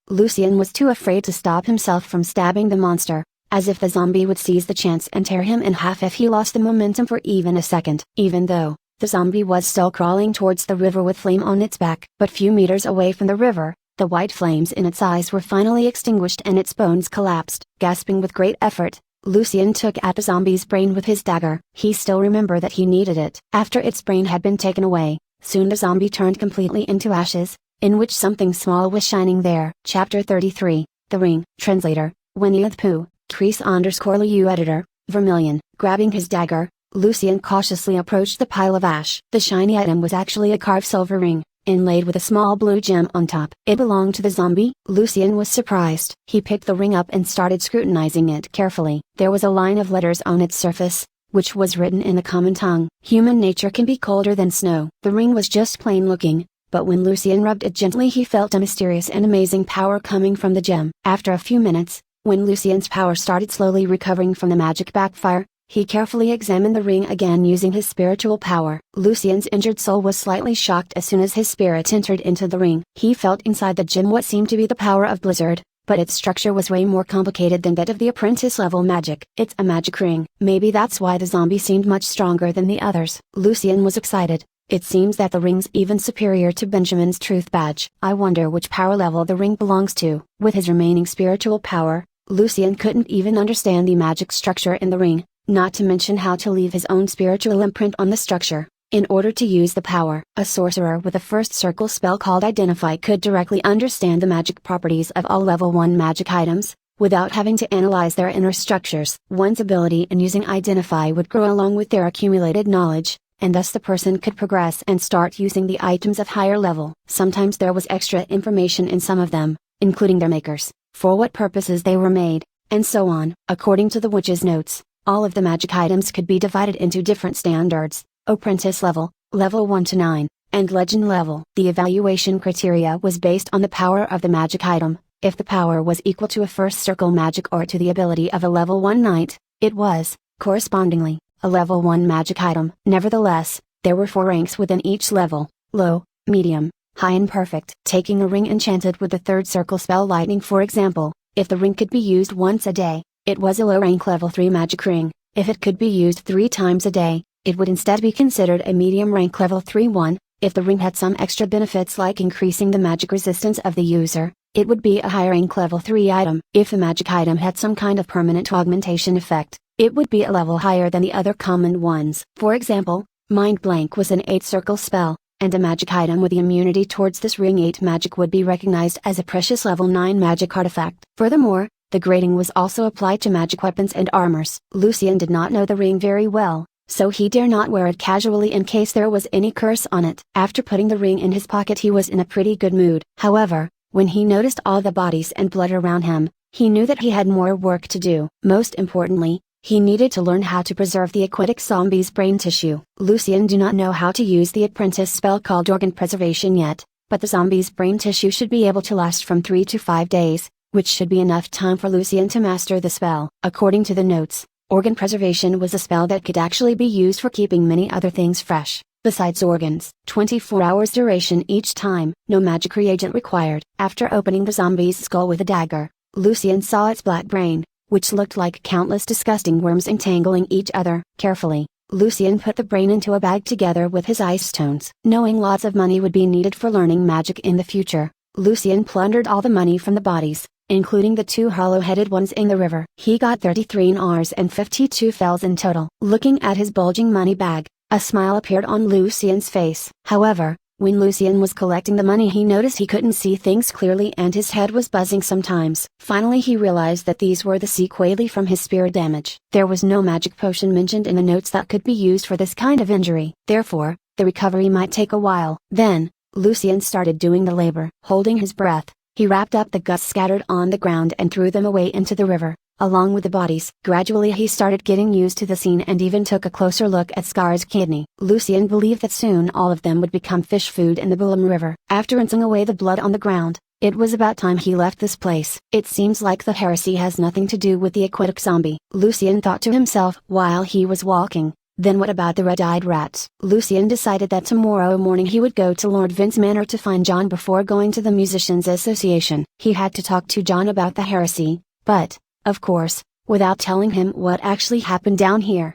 Speaker 1: Lucien was too afraid to stop himself from stabbing the monster, as if the zombie would seize the chance and tear him in half if he lost the momentum for even a second. Even though, the zombie was still crawling towards the river with flame on its back. But few meters away from the river, the white flames in its eyes were finally extinguished and its bones collapsed. Gasping with great effort, Lucien took at the zombie's brain with his dagger. He still remembered that he needed it. After its brain had been taken away, soon the zombie turned completely into ashes, in which something small was shining there. Chapter 33, The Ring. Translator, Winnie the Pooh. Crease_Lu Editor, Vermilion. Grabbing his dagger, Lucien cautiously approached the pile of ash. The shiny item was actually a carved silver ring, inlaid with a small blue gem on top. It belonged to the zombie. Lucien was surprised. He picked the ring up and started scrutinizing it carefully. There was a line of letters on its surface, which was written in the common tongue. Human nature can be colder than snow. The ring was just plain looking, but when Lucien rubbed it gently he felt a mysterious and amazing power coming from the gem. After a few minutes, when Lucien's power started slowly recovering from the magic backfire, he carefully examined the ring again using his spiritual power. Lucien's injured soul was slightly shocked as soon as his spirit entered into the ring. He felt inside the gem what seemed to be the power of Blizzard, but its structure was way more complicated than that of the apprentice level magic. It's a magic ring. Maybe that's why the zombie seemed much stronger than the others. Lucien was excited. It seems that the ring's even superior to Benjamin's truth badge. I wonder which power level the ring belongs to. With his remaining spiritual power, Lucien couldn't even understand the magic structure in the ring, not to mention how to leave his own spiritual imprint on the structure. In order to use the power, a sorcerer with a first circle spell called Identify could directly understand the magic properties of all level 1 magic items, without having to analyze their inner structures. One's ability in using Identify would grow along with their accumulated knowledge, and thus the person could progress and start using the items of higher level. Sometimes there was extra information in some of them, including their makers, for what purposes they were made, and so on. According to the witch's notes, all of the magic items could be divided into different standards: apprentice level, level 1 to 9, and legend level. The evaluation criteria was based on the power of the magic item. If the power was equal to a first circle magic or to the ability of a level 1 knight, it was, correspondingly, a level 1 magic item. Nevertheless, there were 4 ranks within each level: low, medium, high and perfect. Taking a ring enchanted with the third circle spell Lightning for example, if the ring could be used once a day, it was a low rank level 3 magic ring. If it could be used 3 times a day, it would instead be considered a medium rank level 3 one. If the ring had some extra benefits like increasing the magic resistance of the user, it would be a high rank level 3 item. If the magic item had some kind of permanent augmentation effect, it would be a level higher than the other common ones. For example, Mind Blank was an 8 circle spell, and a magic item with the immunity towards this ring 8 magic would be recognized as a precious level 9 magic artifact. Furthermore, the grading was also applied to magic weapons and armors. Lucien did not know the ring very well, so he dare not wear it casually in case there was any curse on it. After putting the ring in his pocket he was in a pretty good mood. However, when he noticed all the bodies and blood around him, he knew that he had more work to do. Most importantly, he needed to learn how to preserve the aquatic zombie's brain tissue. Lucien do not know how to use the apprentice spell called organ preservation yet, but the zombie's brain tissue should be able to last from 3 to 5 days, which should be enough time for Lucien to master the spell. According to the notes, organ preservation was a spell that could actually be used for keeping many other things fresh, besides organs. 24 hours duration each time, no magic reagent required. After opening the zombie's skull with a dagger, Lucien saw its black brain, which looked like countless disgusting worms entangling each other. Carefully, Lucien put the brain into a bag together with his ice stones. Knowing lots of money would be needed for learning magic in the future, Lucien plundered all the money from the bodies, including the 2 hollow-headed ones in the river. He got 33 Rs and 52 fells in total. Looking at his bulging money bag, a smile appeared on Lucien's face. However, when Lucien was collecting the money he noticed he couldn't see things clearly and his head was buzzing sometimes. Finally he realized that these were the sequelae from his spirit damage. There was no magic potion mentioned in the notes that could be used for this kind of injury. Therefore, the recovery might take a while. Then, Lucien started doing the labor. Holding his breath, he wrapped up the guts scattered on the ground and threw them away into the river, along with the bodies. Gradually he started getting used to the scene and even took a closer look at Scar's kidney. Lucien believed that soon all of them would become fish food in the Bulum River. After rinsing away the blood on the ground, it was about time he left this place. It seems like the heresy has nothing to do with the aquatic zombie, Lucien thought to himself while he was walking. Then what about the red-eyed rats? Lucien decided that tomorrow morning he would go to Lord Vince Manor to find John before going to the Musicians Association. He had to talk to John about the heresy, but, of course, without telling him what actually happened down here.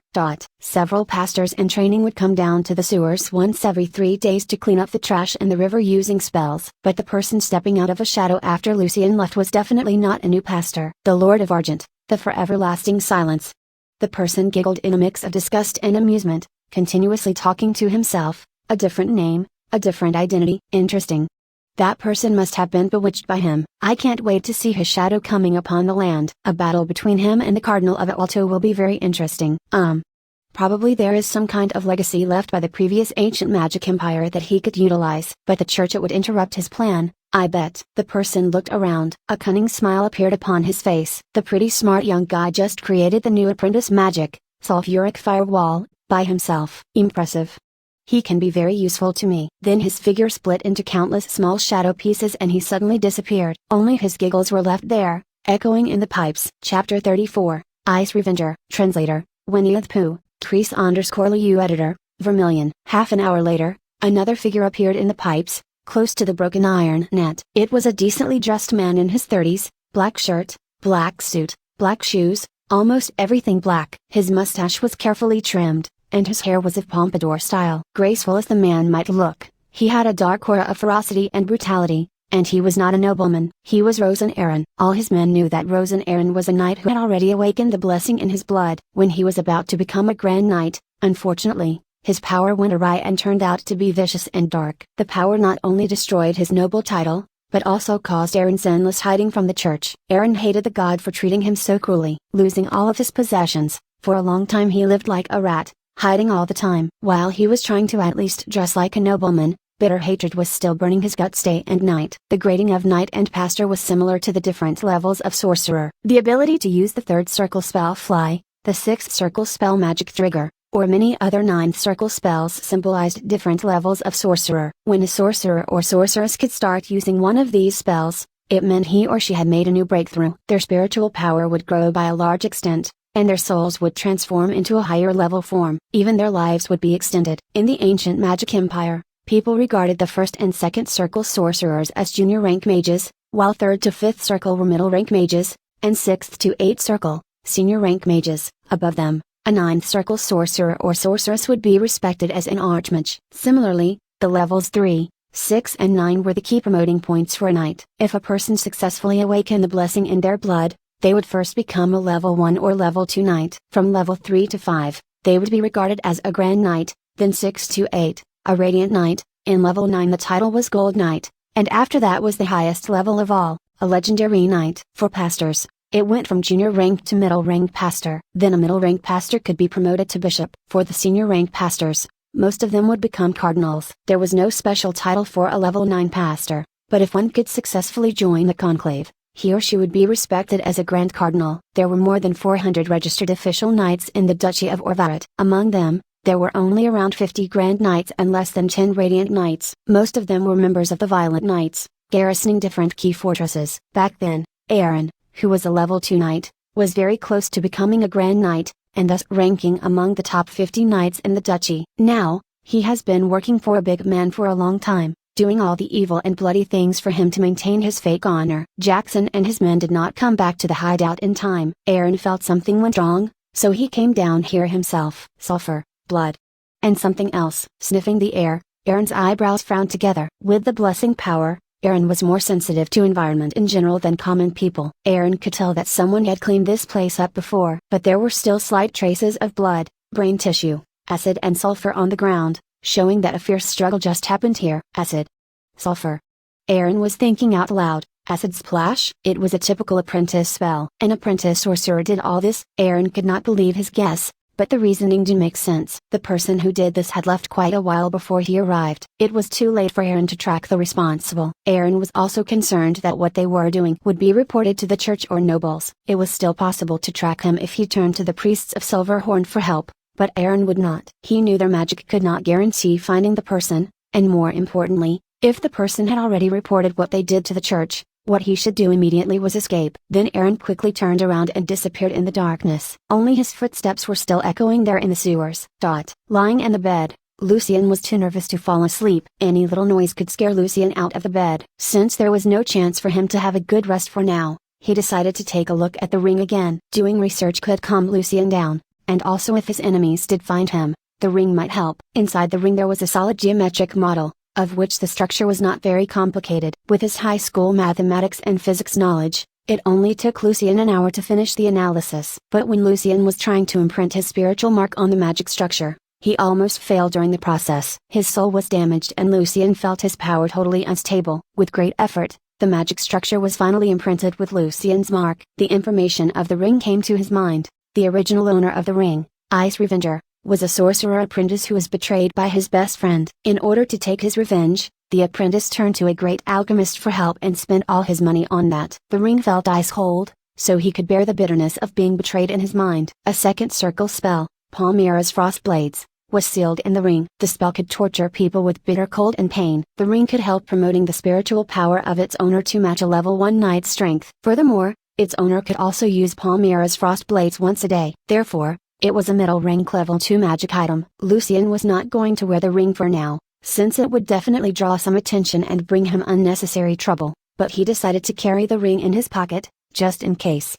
Speaker 1: Several pastors in training would come down to the sewers once every 3 days to clean up the trash in the river using spells. But the person stepping out of a shadow after Lucien left was definitely not a new pastor. The Lord of Argent, the forever-lasting silence. The person giggled in a mix of disgust and amusement, continuously talking to himself. A different name, a different identity. Interesting. That person must have been bewitched by him. I can't wait to see his shadow coming upon the land. A battle between him and the Cardinal of Alto will be very interesting. Probably there is some kind of legacy left by the previous ancient magic empire that he could utilize. But the church, it would interrupt his plan, I bet. The person looked around. A cunning smile appeared upon his face. The pretty smart young guy just created the new apprentice magic, sulfuric firewall, by himself. Impressive. He can be very useful to me. Then his figure split into countless small shadow pieces and he suddenly disappeared. Only his giggles were left there, echoing in the pipes. Chapter 34, Ice Revenger. Translator, Winnie the Pooh, Crease_Liu Editor, Vermilion. Half an hour later, another figure appeared in the pipes, close to the broken iron net. It was a decently dressed man in his 30s, black shirt, black suit, black shoes, almost everything black. His mustache was carefully trimmed, and his hair was of pompadour style. Graceful as the man might look, he had a dark aura of ferocity and brutality, and he was not a nobleman. He was Rosen-Aaron. All his men knew that Rosen-Aaron was a knight who had already awakened the blessing in his blood. When he was about to become a grand knight, unfortunately, his power went awry and turned out to be vicious and dark. The power not only destroyed his noble title, but also caused Aaron's endless hiding from the church. Aaron hated the god for treating him so cruelly. Losing all of his possessions, for a long time he lived like a rat, hiding all the time. While he was trying to at least dress like a nobleman, bitter hatred was still burning his guts day and night. The grading of knight and pastor was similar to the different levels of sorcerer. The ability to use the third circle spell Fly, the sixth circle spell Magic Trigger, or many other ninth circle spells symbolized different levels of sorcerer. When a sorcerer or sorceress could start using one of these spells, it meant he or she had made a new breakthrough. Their spiritual power would grow by a large extent, and their souls would transform into a higher level form. Even their lives would be extended. In the ancient magic empire, people regarded the first and second circle sorcerers as junior rank mages, while third to fifth circle were middle rank mages, and sixth to eighth circle, senior rank mages. Above them, a ninth circle sorcerer or sorceress would be respected as an archmage. Similarly, the levels 3, 6 and 9 were the key promoting points for a knight. If a person successfully awakened the blessing in their blood, they would first become a level 1 or level 2 knight. From level 3 to 5, they would be regarded as a grand knight, then 6 to 8, a radiant knight, in level 9 the title was gold knight, and after that was the highest level of all, a legendary knight. For pastors, it went from junior rank to middle rank pastor. Then a middle rank pastor could be promoted to bishop. For the senior rank pastors, most of them would become cardinals. There was no special title for a level 9 pastor, but if one could successfully join the conclave, he or she would be respected as a grand cardinal. There were more than 400 registered official knights in the Duchy of Orvaret. Among them, there were only around 50 grand knights and less than 10 radiant knights. Most of them were members of the Violet Knights, garrisoning different key fortresses. Back then, Aaron, who was a level 2 knight, was very close to becoming a grand knight, and thus ranking among the top 50 knights in the duchy. Now, he has been working for a big man for a long time, doing all the evil and bloody things for him to maintain his fake honor. Jackson and his men did not come back to the hideout in time. Aaron felt something went wrong, so he came down here himself. Sulfur, blood, and something else. Sniffing the air, Aaron's eyebrows frowned together. With the blessing power, Aaron was more sensitive to environment in general than common people. Aaron could tell that someone had cleaned this place up before, but there were still slight traces of blood, brain tissue, acid and sulfur on the ground, showing that a fierce struggle just happened here. Acid. Sulfur. Aaron was thinking out loud. Acid splash? It was a typical apprentice spell. An apprentice sorcerer did all this. Aaron could not believe his guess, but the reasoning did make sense. The person who did this had left quite a while before he arrived. It was too late for Aaron to track the responsible. Aaron was also concerned that what they were doing would be reported to the church or nobles. It was still possible to track him if he turned to the priests of Silverhorn for help, but Aaron would not. He knew their magic could not guarantee finding the person, and more importantly, if the person had already reported what they did to the church, what he should do immediately was escape. Then Aaron quickly turned around and disappeared in the darkness. Only his footsteps were still echoing there in the sewers. Lying in the bed, Lucien was too nervous to fall asleep. Any little noise could scare Lucien out of the bed. Since there was no chance for him to have a good rest for now, he decided to take a look at the ring again. Doing research could calm Lucien down, and also if his enemies did find him, the ring might help. Inside the ring there was a solid geometric model, of which the structure was not very complicated. With his high school mathematics and physics knowledge, it only took Lucien an hour to finish the analysis. But when Lucien was trying to imprint his spiritual mark on the magic structure, He almost failed during the process. His soul was damaged and Lucien felt his power totally unstable. With great effort, the magic structure was finally imprinted with Lucien's mark. The information of the ring came to his mind. The original owner of the ring, Ice Revenger, was a sorcerer apprentice who was betrayed by his best friend. In order to take his revenge, the apprentice turned to a great alchemist for help and spent all his money on that. The ring felt ice cold, so he could bear the bitterness of being betrayed in his mind. A second circle spell, Palmyra's Frost Blades, was sealed in the ring. The spell could torture people with bitter cold and pain. The ring could help promoting the spiritual power of its owner to match a level 1 knight's strength. Furthermore, its owner could also use Palmyra's Frost Blades once a day. Therefore, it was a middle rank level 2 magic item. Lucien was not going to wear the ring for now, since it would definitely draw some attention and bring him unnecessary trouble, but he decided to carry the ring in his pocket, just in case.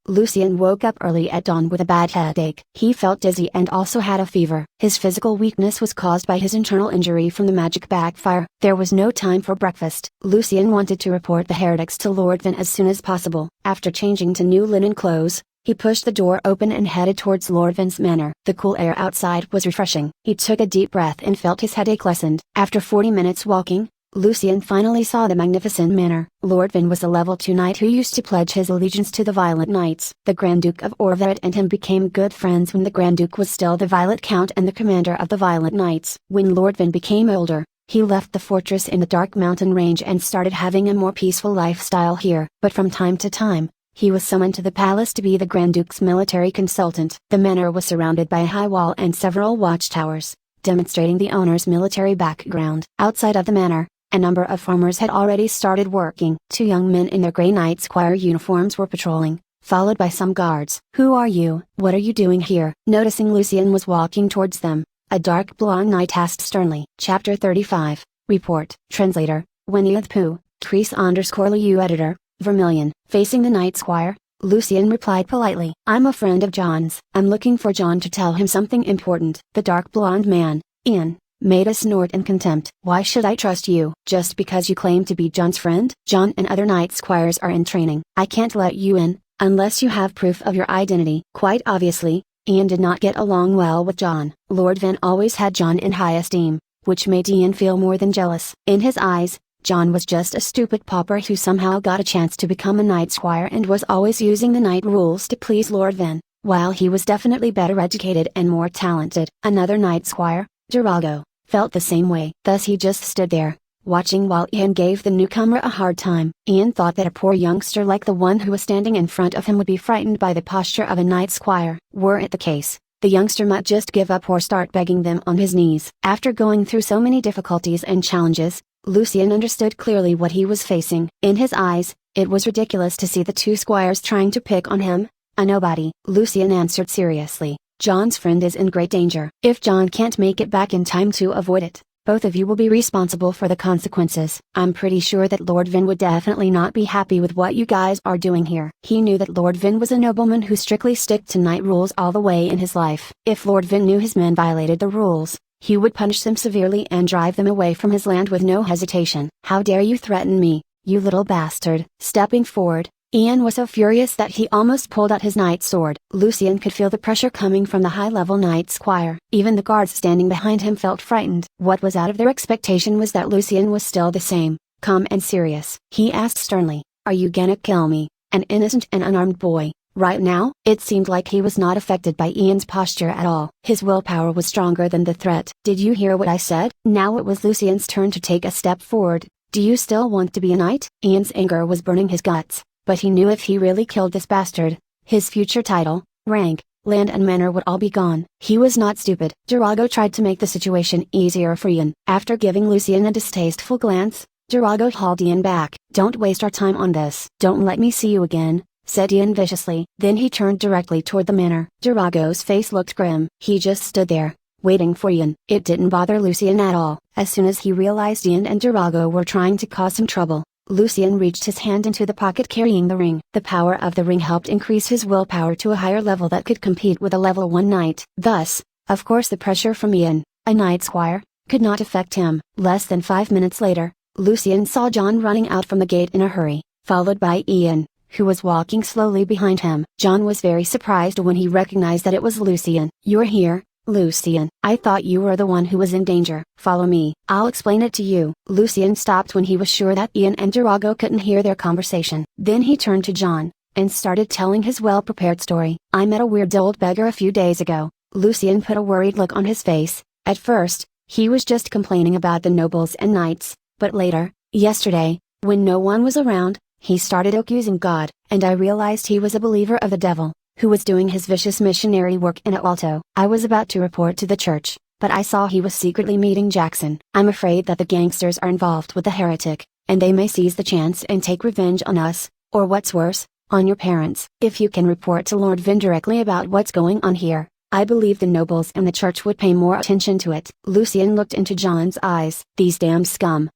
Speaker 1: Lucien woke up early at dawn with a bad headache. He felt dizzy and also had a fever. His physical weakness was caused by his internal injury from the magic backfire. There was no time for breakfast. Lucien wanted to report the heretics to Lord Vin as soon as possible. After changing to new linen clothes, he pushed the door open and headed towards Lord Vin's manor. The cool air outside was refreshing. He took a deep breath and felt his headache lessened. After 40 minutes walking, Lucien finally saw the magnificent manor. Lord Vin was a level 2 knight who used to pledge his allegiance to the Violet Knights. The Grand Duke of Orveret and him became good friends when the Grand Duke was still the Violet Count and the commander of the Violet Knights. When Lord Vin became older, he left the fortress in the dark mountain range and started having a more peaceful lifestyle here. But from time to time, he was summoned to the palace to be the Grand Duke's military consultant. The manor was surrounded by a high wall and several watchtowers, demonstrating the owner's military background. Outside of the manor, a number of farmers had already started working. 2 young men in their gray knight squire uniforms were patrolling, followed by some guards. "Who are you? What are you doing here?" Noticing Lucien was walking towards them, a dark blonde knight asked sternly. Chapter 35, Report. Translator, Winnie the Pooh, Crease_Liu Editor, Vermilion. Facing the knight squire, Lucien replied politely. "I'm a friend of John's. I'm looking for John to tell him something important." The dark blonde man, Ian, made a snort in contempt. "Why should I trust you? Just because you claim to be John's friend? John and other knight squires are in training. I can't let you in, unless you have proof of your identity." Quite obviously, Ian did not get along well with John. Lord Vin always had John in high esteem, which made Ian feel more than jealous. In his eyes, John was just a stupid pauper who somehow got a chance to become a knight squire and was always using the knight rules to please Lord Vin, while he was definitely better educated and more talented. Another knight squire, Durago, felt the same way. Thus he just stood there, watching while Ian gave the newcomer a hard time. Ian thought that a poor youngster like the one who was standing in front of him would be frightened by the posture of a knight squire. Were it the case, the youngster might just give up or start begging them on his knees. After going through so many difficulties and challenges, Lucien understood clearly what he was facing. In his eyes, it was ridiculous to see the 2 squires trying to pick on him, a nobody. Lucien answered seriously. "John's friend is in great danger. If John can't make it back in time to avoid it, both of you will be responsible for the consequences." I'm pretty sure that Lord Vin would definitely not be happy with what you guys are doing here. He knew that Lord Vin was a nobleman who strictly stick to knight rules all the way in his life. If Lord Vin knew his men violated the rules, he would punish them severely and drive them away from his land with no hesitation. "How dare you threaten me, you little bastard!" Stepping forward, Ian was so furious that he almost pulled out his knight sword. Lucien could feel the pressure coming from the high-level knight squire. Even the guards standing behind him felt frightened. What was out of their expectation was that Lucien was still the same, calm and serious. He asked sternly, "Are you gonna kill me, an innocent and unarmed boy, right now?" It seemed like he was not affected by Ian's posture at all. His willpower was stronger than the threat. "Did you hear what I said?" Now it was Lucien's turn to take a step forward. "Do you still want to be a knight?" Ian's anger was burning his guts. But he knew if he really killed this bastard, his future title, rank, land and manor would all be gone. He was not stupid. Durago tried to make the situation easier for Ian. After giving Lucien a distasteful glance, Durago hauled Ian back. "Don't waste our time on this." "Don't let me see you again," said Ian viciously. Then he turned directly toward the manor. Durago's face looked grim. He just stood there, waiting for Ian. It didn't bother Lucien at all. As soon as he realized Ian and Durago were trying to cause him trouble, Lucien reached his hand into the pocket carrying the ring. The power of the ring helped increase his willpower to a higher level that could compete with a level 1 knight. Thus, of course the pressure from Ian, a knight squire, could not affect him. Less than 5 minutes later, Lucien saw John running out from the gate in a hurry, followed by Ian, who was walking slowly behind him. John was very surprised when he recognized that it was Lucien. "You're here, Lucien, I thought you were the one who was in danger. Follow me, I'll explain it to you. Lucien stopped when he was sure that Ian and Durago couldn't hear their conversation. Then he turned to John, and started telling his well-prepared story. I met a weird old beggar a few days ago. Lucien put a worried look on his face. At first, he was just complaining about the nobles and knights, but later, yesterday, when no one was around, he started accusing God, and I realized he was a believer of the devil, who was doing his vicious missionary work in Alto. I was about to report to the church, but I saw he was secretly meeting Jackson. I'm afraid that the gangsters are involved with the heretic, and they may seize the chance and take revenge on us, or what's worse, on your parents. If you can report to Lord Vin directly about what's going on here, I believe the nobles and the church would pay more attention to it. Lucien looked into John's eyes. These damn scum.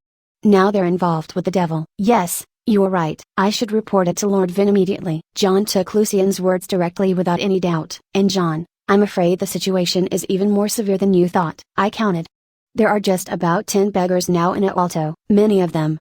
Speaker 1: Now they're involved with the devil. Yes, you're right. I should report it to Lord Vin immediately. John took Lucien's words directly without any doubt. And John, I'm afraid the situation is even more severe than you thought. I counted. There are just about 10 beggars now in Alto. Many of them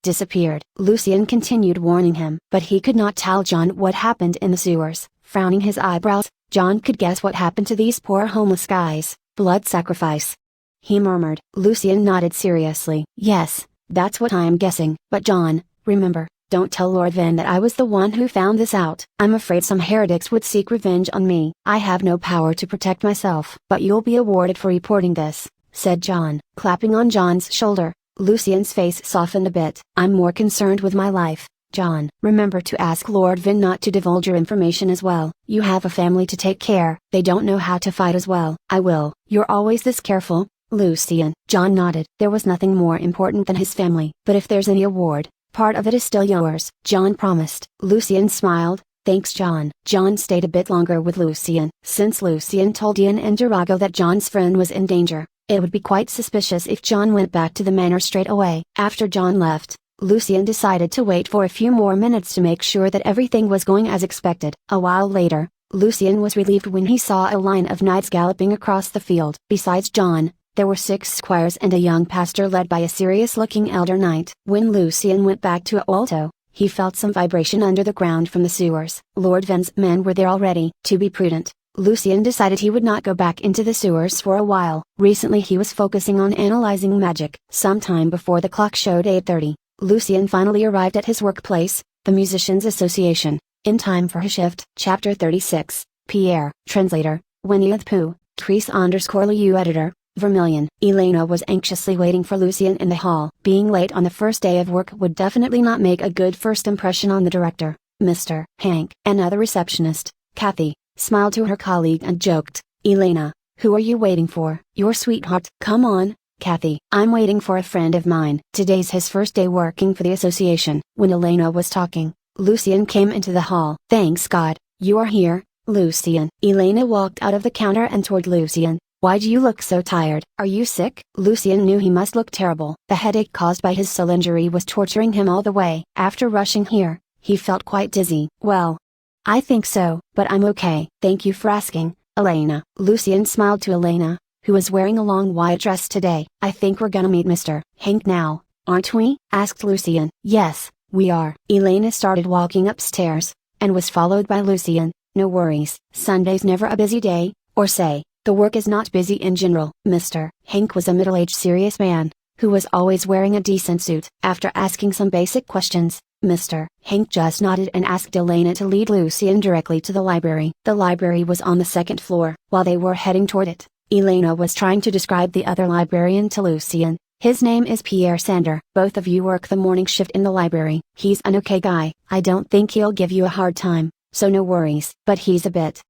Speaker 1: disappeared. Lucien continued warning him. But he could not tell John what happened in the sewers. Frowning his eyebrows, John could guess what happened to these poor homeless guys. Blood sacrifice, he murmured. Lucien nodded seriously. Yes, that's what I'm guessing. But John, remember, don't tell Lord Vin that I was the one who found this out. I'm afraid some heretics would seek revenge on me. I have no power to protect myself. But you'll be awarded for reporting this, said John. Clapping on John's shoulder, Lucien's face softened a bit. I'm more concerned with my life, John. Remember to ask Lord Vin not to divulge your information as well. You have a family to take care. They don't know how to fight as well. I will. You're always this careful, Lucien. John nodded. There was nothing more important than his family. But if there's any award, part of it is still yours, John promised. Lucien smiled. Thanks, John. John stayed a bit longer with Lucien. Since Lucien told Ian and Durago that John's friend was in danger, it would be quite suspicious if John went back to the manor straight away. After John left, Lucien decided to wait for a few more minutes to make sure that everything was going as expected. A while later, Lucien was relieved when he saw a line of knights galloping across the field. Besides John, there were 6 squires and a young pastor led by a serious-looking elder knight. When Lucien went back to Alto, he felt some vibration under the ground from the sewers. Lord Vin's men were there already. To be prudent, Lucien decided he would not go back into the sewers for a while. Recently he was focusing on analyzing magic. Sometime before the clock showed 8:30, Lucien finally arrived at his workplace, the Musicians' Association, in time for his shift. Chapter 36, Pierre. Translator, Winnie the Pooh, Crease_Lu Editor, Vermilion. Elena was anxiously waiting for Lucien in the hall. Being late on the first day of work would definitely not make a good first impression on the director, Mr. Hank. Another receptionist, Kathy, smiled to her colleague and joked, Elena, who are you waiting for? Your sweetheart. Come on, Kathy. I'm waiting for a friend of mine. Today's his first day working for the association. When Elena was talking, Lucien came into the hall. Thanks God, you are here, Lucien. Elena walked out of the counter and toward Lucien. Why do you look so tired? Are you sick? Lucien knew he must look terrible. The headache caused by his soul injury was torturing him all the way. After rushing here, he felt quite dizzy. Well, I think so, but I'm okay. Thank you for asking, Elena. Lucien smiled to Elena, who was wearing a long white dress today. I think we're gonna meet Mr. Hank now, aren't we? Asked Lucien. Yes, we are. Elena started walking upstairs, and was followed by Lucien. No worries. Sunday's never a busy day, or say, the work is not busy in general. Mr. Hank was a middle-aged serious man, who was always wearing a decent suit. After asking some basic questions, Mr. Hank just nodded and asked Elena to lead Lucien directly to the library. The library was on the 2nd floor. While they were heading toward it, Elena was trying to describe the other librarian to Lucien. His name is Pierre Sander. Both of you work the morning shift in the library. He's an okay guy. I don't think he'll give you a hard time, so no worries. But he's a bit,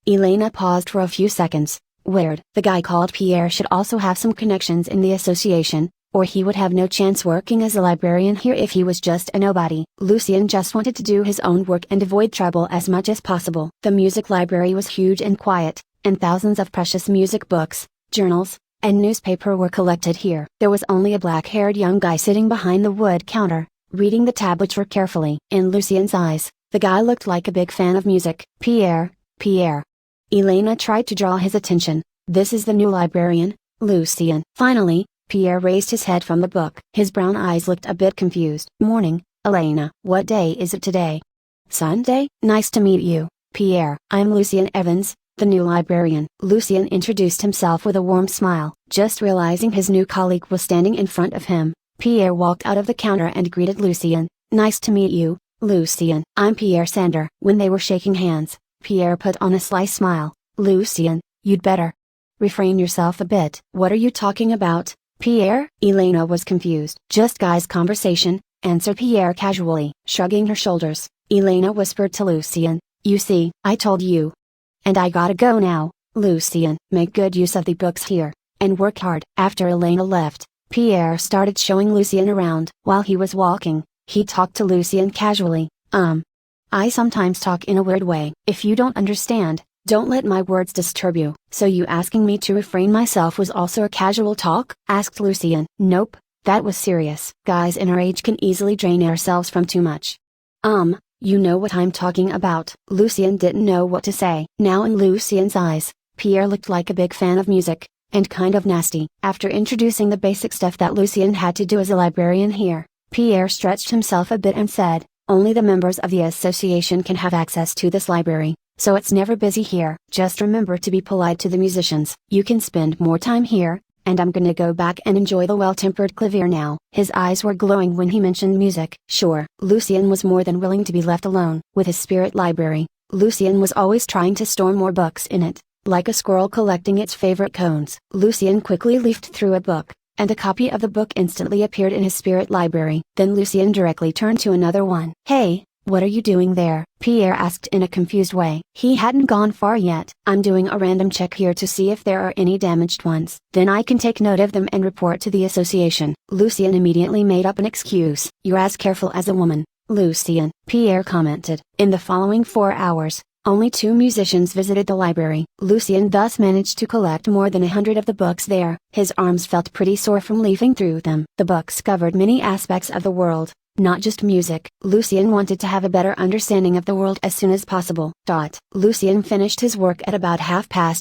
Speaker 1: Elena paused for a few seconds. Weird. The guy called Pierre should also have some connections in the association, or he would have no chance working as a librarian here if he was just a nobody. Lucien just wanted to do his own work and avoid trouble as much as possible. The music library was huge and quiet, and thousands of precious music books, journals, and newspaper were collected here. There was only a black-haired young guy sitting behind the wood counter, reading the tablature carefully. In Lucien's eyes, the guy looked like a big fan of music. Pierre. Elena tried to draw his attention. This is the new librarian, Lucien. Finally, Pierre raised his head from the book. His brown eyes looked a bit confused. Morning, Elena. What day is it today? Sunday? Nice to meet you, Pierre. I'm Lucien Evans, The new librarian. Lucien introduced himself with a warm smile. Just realizing his new colleague was standing in front of him, Pierre walked out of the counter and greeted Lucien. Nice to meet you, Lucien. I'm Pierre Sander. When they were shaking hands, Pierre put on a sly smile. Lucien, you'd better refrain yourself a bit. What are you talking about, Pierre? Elena was confused. Just guys' conversation, answered Pierre casually. Shrugging her shoulders, Elena whispered to Lucien, you see, I told you. And I gotta go now, Lucien. Make good use of the books here, and work hard. After Elena left, Pierre started showing Lucien around. While he was walking, he talked to Lucien casually. I sometimes talk in a weird way. If you don't understand, don't let my words disturb you. So you asking me to refrain myself was also a casual talk? Asked Lucien. Nope, that was serious. Guys in our age can easily drain ourselves from too much. You know what I'm talking about. Lucien didn't know what to say. Now in Lucien's eyes, Pierre looked like a big fan of music, and kind of nasty. After introducing the basic stuff that Lucien had to do as a librarian here, Pierre stretched himself a bit and said, only the members of the association can have access to this library, so it's never busy here. Just remember to be polite to the musicians. You can spend more time here, and I'm gonna go back and enjoy the well-tempered clavier now. His eyes were glowing when he mentioned music. Sure, Lucien was more than willing to be left alone. With his spirit library, Lucien was always trying to store more books in it, like a squirrel collecting its favorite cones. Lucien quickly leafed through a book, and a copy of the book instantly appeared in his spirit library. Then Lucien directly turned to another one. Hey, what are you doing there? Pierre asked in a confused way. He hadn't gone far yet. I'm doing a random check here to see if there are any damaged ones. Then I can take note of them and report to the association. Lucien immediately made up an excuse. You're as careful as a woman, Lucien, Pierre commented. In the following 4 hours, only 2 musicians visited the library. Lucien thus managed to collect more than 100 of the books there. His arms felt pretty sore from leafing through them. The books covered many aspects of the world, not just music. Lucien wanted to have a better understanding of the world as soon as possible. Lucien finished his work at about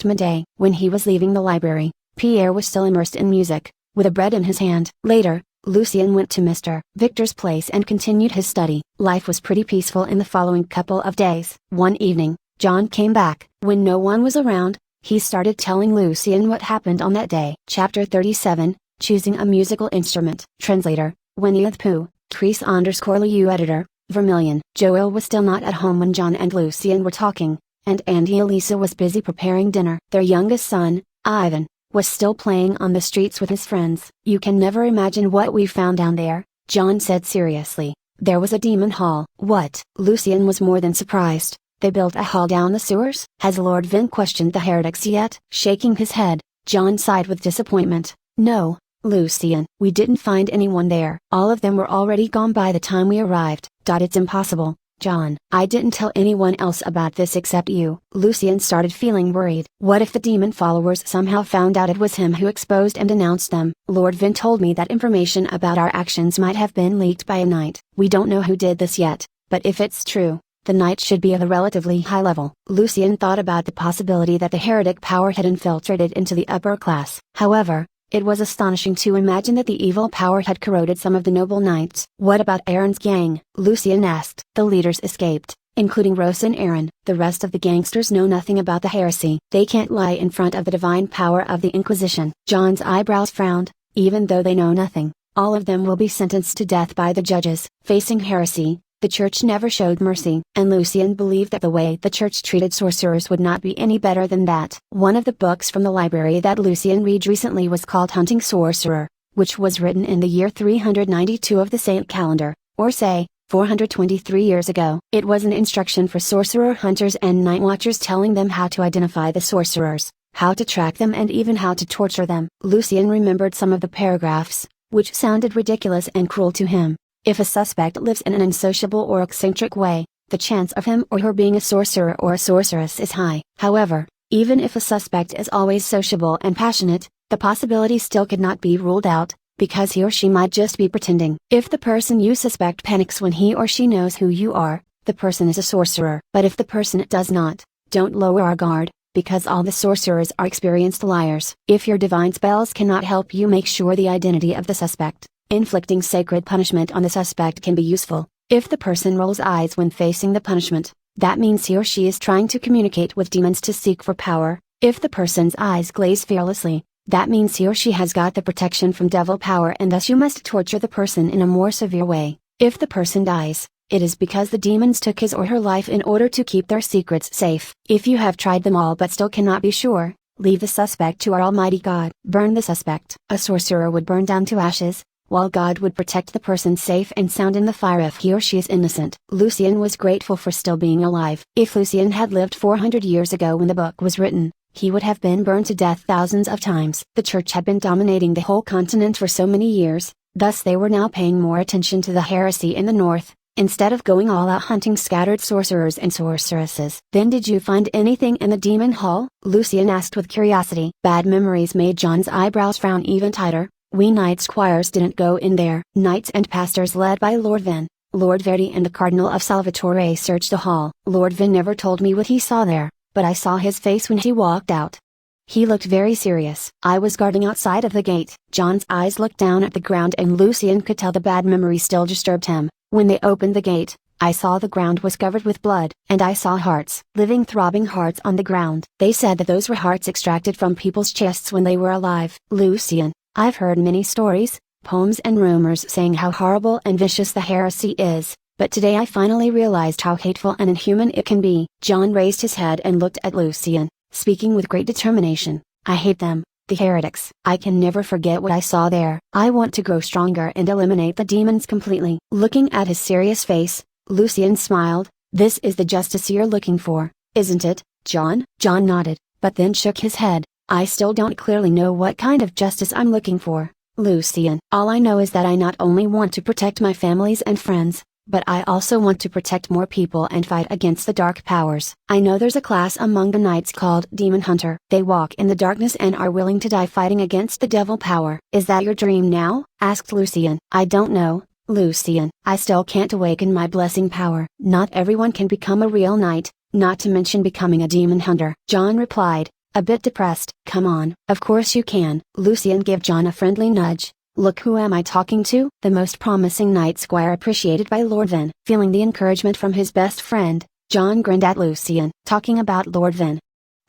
Speaker 1: midday. When he was leaving the library, Pierre was still immersed in music, with a bread in his hand. Later, Lucien went to Mr. Victor's place and continued his study. Life was pretty peaceful in the following couple of days. One evening, John came back. When no one was around, he started telling Lucien what happened on that day. Chapter 37, Choosing a Musical Instrument. Translator, Winnie the Pooh, Chris_Liu Editor, Vermilion. Joel was still not at home when John and Lucien were talking, and Auntie Elisa was busy preparing dinner. Their youngest son, Ivan, was still playing on the streets with his friends. You can never imagine what we found down there, John said seriously. There was a demon hall. What? Lucien was more than surprised. They built a hall down the sewers? Has Lord Vin questioned the heretics yet? Shaking his head, John sighed with disappointment. No, Lucien, we didn't find anyone there. All of them were already gone by the time we arrived. It's impossible, John. I didn't tell anyone else about this except you. Lucien started feeling worried. What if the demon followers somehow found out it was him who exposed and denounced them? Lord Vin told me that information about our actions might have been leaked by a knight. We don't know who did this yet, but if it's true, the knight should be of a relatively high level. Lucien thought about the possibility that the heretic power had infiltrated into the upper class. However, it was astonishing to imagine that the evil power had corroded some of the noble knights. What about Aaron's gang? Lucien asked. The leaders escaped, including Rose and Aaron. The rest of the gangsters know nothing about the heresy. They can't lie in front of the divine power of the Inquisition. John's eyebrows frowned. Even though they know nothing, all of them will be sentenced to death by the judges. Facing heresy, the church never showed mercy, and Lucien believed that the way the church treated sorcerers would not be any better than that. One of the books from the library that Lucien read recently was called Hunting Sorcerer, which was written in the year 392 of the Saint Calendar, or say, 423 years ago. It was an instruction for sorcerer hunters and night watchers, telling them how to identify the sorcerers, how to track them, and even how to torture them. Lucien remembered some of the paragraphs, which sounded ridiculous and cruel to him. If a suspect lives in an unsociable or eccentric way, the chance of him or her being a sorcerer or a sorceress is high. However, even if a suspect is always sociable and passionate, the possibility still could not be ruled out, because he or she might just be pretending. If the person you suspect panics when he or she knows who you are, the person is a sorcerer. But if the person does not, don't lower our guard, because all the sorcerers are experienced liars. If your divine spells cannot help you make sure the identity of the suspect, inflicting sacred punishment on the suspect can be useful. If the person rolls eyes when facing the punishment, that means he or she is trying to communicate with demons to seek for power. If the person's eyes glaze fearlessly, that means he or she has got the protection from devil power, and thus you must torture the person in a more severe way. If the person dies, it is because the demons took his or her life in order to keep their secrets safe. If you have tried them all but still cannot be sure, leave the suspect to our Almighty God. Burn the suspect. A sorcerer would burn down to ashes, while God would protect the person safe and sound in the fire if he or she is innocent. Lucian was grateful for still being alive. If Lucian had lived 400 years ago when the book was written, he would have been burned to death thousands of times. The church had been dominating the whole continent for so many years, thus they were now paying more attention to the heresy in the north, instead of going all out hunting scattered sorcerers and sorceresses. Then did you find anything in the demon hall? Lucian asked with curiosity. Bad memories made John's eyebrows frown even tighter. We knight squires didn't go in there. Knights and pastors led by Lord Vin, Lord Verdi and the Cardinal of Salvatore searched the hall. Lord Vin never told me what he saw there, but I saw his face when he walked out. He looked very serious. I was guarding outside of the gate. John's eyes looked down at the ground and Lucian could tell the bad memory still disturbed him. When they opened the gate, I saw the ground was covered with blood, and I saw hearts, living throbbing hearts on the ground. They said that those were hearts extracted from people's chests when they were alive. Lucian, I've heard many stories, poems and rumors saying how horrible and vicious the heresy is, but today I finally realized how hateful and inhuman it can be. John raised his head and looked at Lucian, speaking with great determination. I hate them, the heretics. I can never forget what I saw there. I want to grow stronger and eliminate the demons completely. Looking at his serious face, Lucian smiled. This is the justice you're looking for, isn't it, John? John nodded, but then shook his head. I still don't clearly know what kind of justice I'm looking for, Lucian. All I know is that I not only want to protect my families and friends, but I also want to protect more people and fight against the dark powers. I know there's a class among the knights called Demon Hunter. They walk in the darkness and are willing to die fighting against the devil power. Is that your dream now? Asked Lucian. I don't know, Lucian. I still can't awaken my blessing power. Not everyone can become a real knight, not to mention becoming a demon hunter. John replied, a bit depressed. Come on. Of course you can. Lucian gave John a friendly nudge. Look, who am I talking to? The most promising knight squire appreciated by Lord Vin. Feeling the encouragement from his best friend, John grinned at Lucian. Talking about Lord Vin,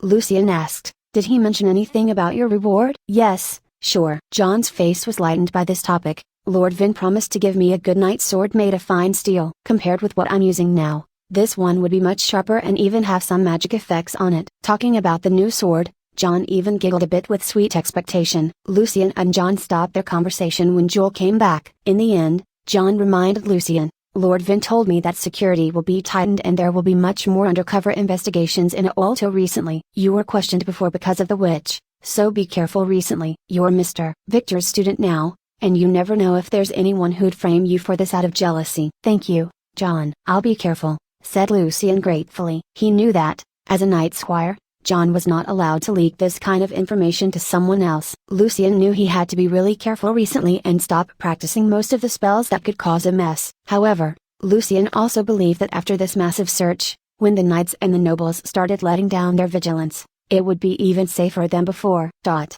Speaker 1: Lucian asked, did he mention anything about your reward? Yes, sure. John's face was lightened by this topic. Lord Vin promised to give me a good knight's sword made of fine steel. Compared with what I'm using now, this one would be much sharper and even have some magic effects on it. Talking about the new sword, John even giggled a bit with sweet expectation. Lucian and John stopped their conversation when Joel came back. In the end, John reminded Lucian, Lord Vin told me that security will be tightened and there will be much more undercover investigations in Alto recently. You were questioned before because of the witch, so be careful recently. You're Mr. Victor's student now, and you never know if there's anyone who'd frame you for this out of jealousy. Thank you, John. I'll be careful, said Lucian gratefully. He knew that, as a knight squire, John was not allowed to leak this kind of information to someone else. Lucian knew he had to be really careful recently and stop practicing most of the spells that could cause a mess. However, Lucian also believed that after this massive search, when the knights and the nobles started letting down their vigilance, it would be even safer than before.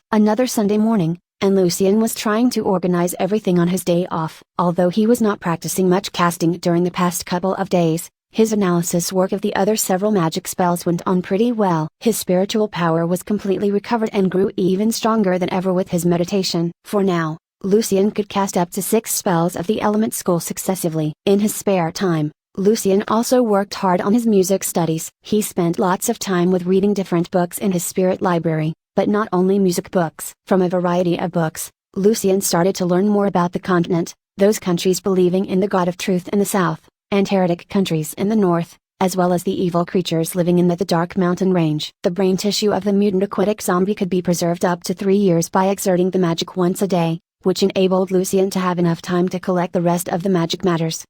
Speaker 1: Another Sunday morning, and Lucian was trying to organize everything on his day off. Although he was not practicing much casting during the past couple of days, his analysis work of the other several magic spells went on pretty well. His spiritual power was completely recovered and grew even stronger than ever with his meditation. For now, Lucian could cast up to 6 spells of the element school successively. In his spare time, Lucian also worked hard on his music studies. He spent lots of time with reading different books in his spirit library, but not only music books. From a variety of books, Lucian started to learn more about the continent, those countries believing in the God of Truth in the south, and heretic countries in the north, as well as the evil creatures living in the dark mountain range. The brain tissue of the mutant aquatic zombie could be preserved up to 3 years by exerting the magic once a day, which enabled Lucian to have enough time to collect the rest of the magic matters.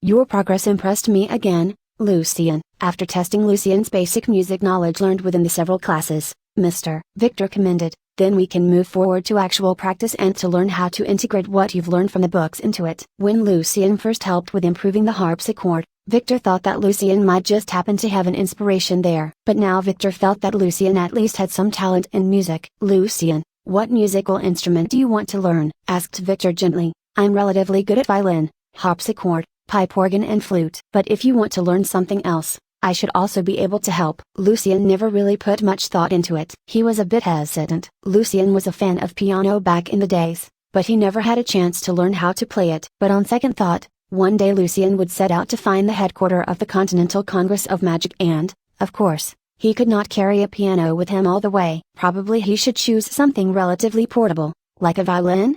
Speaker 1: Your progress impressed me again, Lucian. After testing Lucian's basic music knowledge learned within the several classes, Mr. Victor commended, then we can move forward to actual practice and to learn how to integrate what you've learned from the books into it. When Lucian first helped with improving the harpsichord, Victor thought that Lucian might just happen to have an inspiration there. But now Victor felt that Lucian at least had some talent in music. Lucian, what musical instrument do you want to learn? Asked Victor gently. I'm relatively good at violin, harpsichord, pipe organ and flute. But if you want to learn something else, I should also be able to help. Lucien never really put much thought into it. He was a bit hesitant. Lucien was a fan of piano back in the days, but he never had a chance to learn how to play it. But on second thought, one day Lucien would set out to find the headquarters of the Continental Congress of Magic and, of course, he could not carry a piano with him all the way. Probably he should choose something relatively portable, like a violin.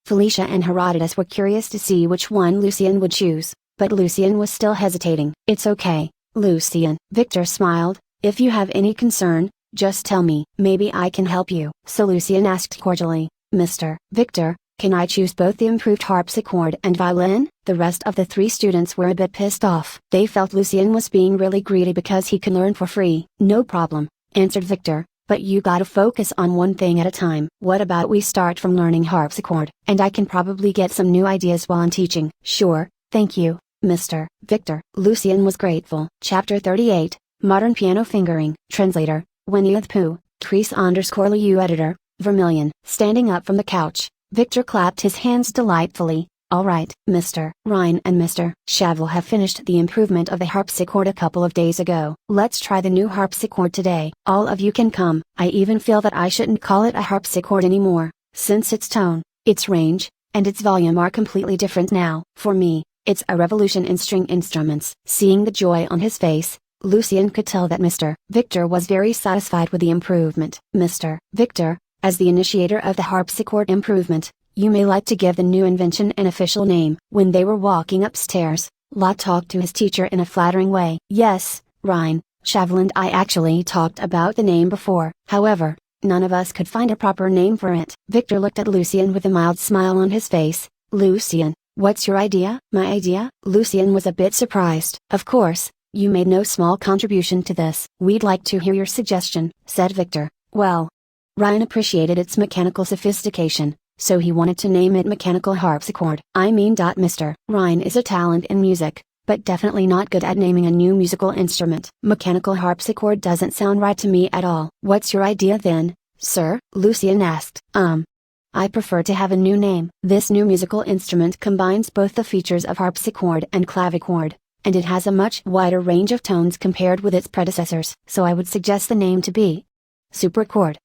Speaker 1: Felicia and Herodotus were curious to see which one Lucien would choose, but Lucien was still hesitating. It's okay, Lucien. Victor smiled. If you have any concern, just tell me. Maybe I can help you. So Lucien asked cordially, Mr. Victor, can I choose both the improved harpsichord and violin? The rest of the 3 students were a bit pissed off. They felt Lucien was being really greedy because he could learn for free. No problem, answered Victor, but you gotta focus on one thing at a time. What about we start from learning harpsichord, and I can probably get some new ideas while I'm teaching. Sure, thank you, Mr. Victor. Lucien was grateful. Chapter 38, Modern Piano Fingering. Translator, Winnie the Pooh, Crease_Liu Editor, Vermilion. Standing up from the couch, Victor clapped his hands delightfully. All right, Mr. Ryan and Mr. Shavel have finished the improvement of the harpsichord a couple of days ago. Let's try the new harpsichord today. All of you can come. I even feel that I shouldn't call it a harpsichord anymore, since its tone, its range, and its volume are completely different now. For me, it's a revolution in string instruments. Seeing the joy on his face, Lucien could tell that Mr. Victor was very satisfied with the improvement. Mr. Victor, as the initiator of the harpsichord improvement, you may like to give the new invention an official name. When they were walking upstairs, Lot talked to his teacher in a flattering way. Yes, Ryan, Shavel and I actually talked about the name before. However, none of us could find a proper name for it. Victor looked at Lucien with a mild smile on his face. Lucien, what's your idea? My idea? Lucien was a bit surprised. Of course, you made no small contribution to this. We'd like to hear your suggestion, said Victor. Well, Ryan appreciated its mechanical sophistication, so he wanted to name it Mechanical Harpsichord. Mr. Ryan is a talent in music, but definitely not good at naming a new musical instrument. Mechanical harpsichord doesn't sound right to me at all. What's your idea then, sir? Lucien asked. I prefer to have a new name. This new musical instrument combines both the features of harpsichord and clavichord, and it has a much wider range of tones compared with its predecessors. So I would suggest the name to be Superchord.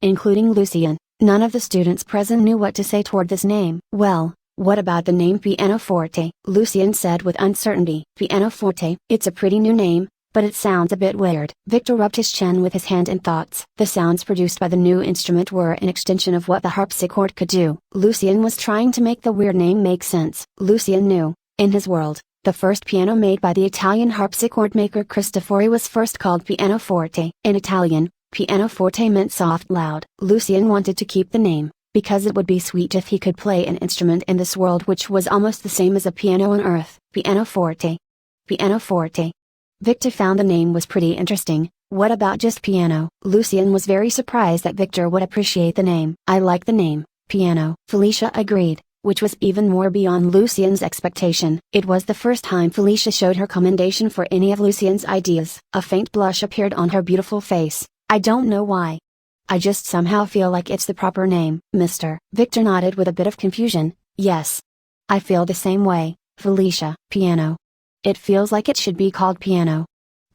Speaker 1: Including Lucien, none of the students present knew what to say toward this name. Well, what about the name Pianoforte? Lucien said with uncertainty. Pianoforte? It's a pretty new name, but it sounds a bit weird. Victor rubbed his chin with his hand in thoughts. The sounds produced by the new instrument were an extension of what the harpsichord could do. Lucien was trying to make the weird name make sense. Lucien knew, in his world, the first piano made by the Italian harpsichord maker Cristofori was first called pianoforte. In Italian, pianoforte meant soft loud. Lucien wanted to keep the name, because it would be sweet if he could play an instrument in this world which was almost the same as a piano on Earth. Pianoforte. Pianoforte. Victor found the name was pretty interesting. What about just piano? Lucien was very surprised that Victor would appreciate the name. I like the name, piano. Felicia agreed, which was even more beyond Lucien's expectation. It was the first time Felicia showed her commendation for any of Lucien's ideas. A faint blush appeared on her beautiful face. I don't know why. I just somehow feel like it's the proper name. Mr. Victor nodded with a bit of confusion. Yes. I feel the same way, Felicia. Piano. It feels like it should be called piano.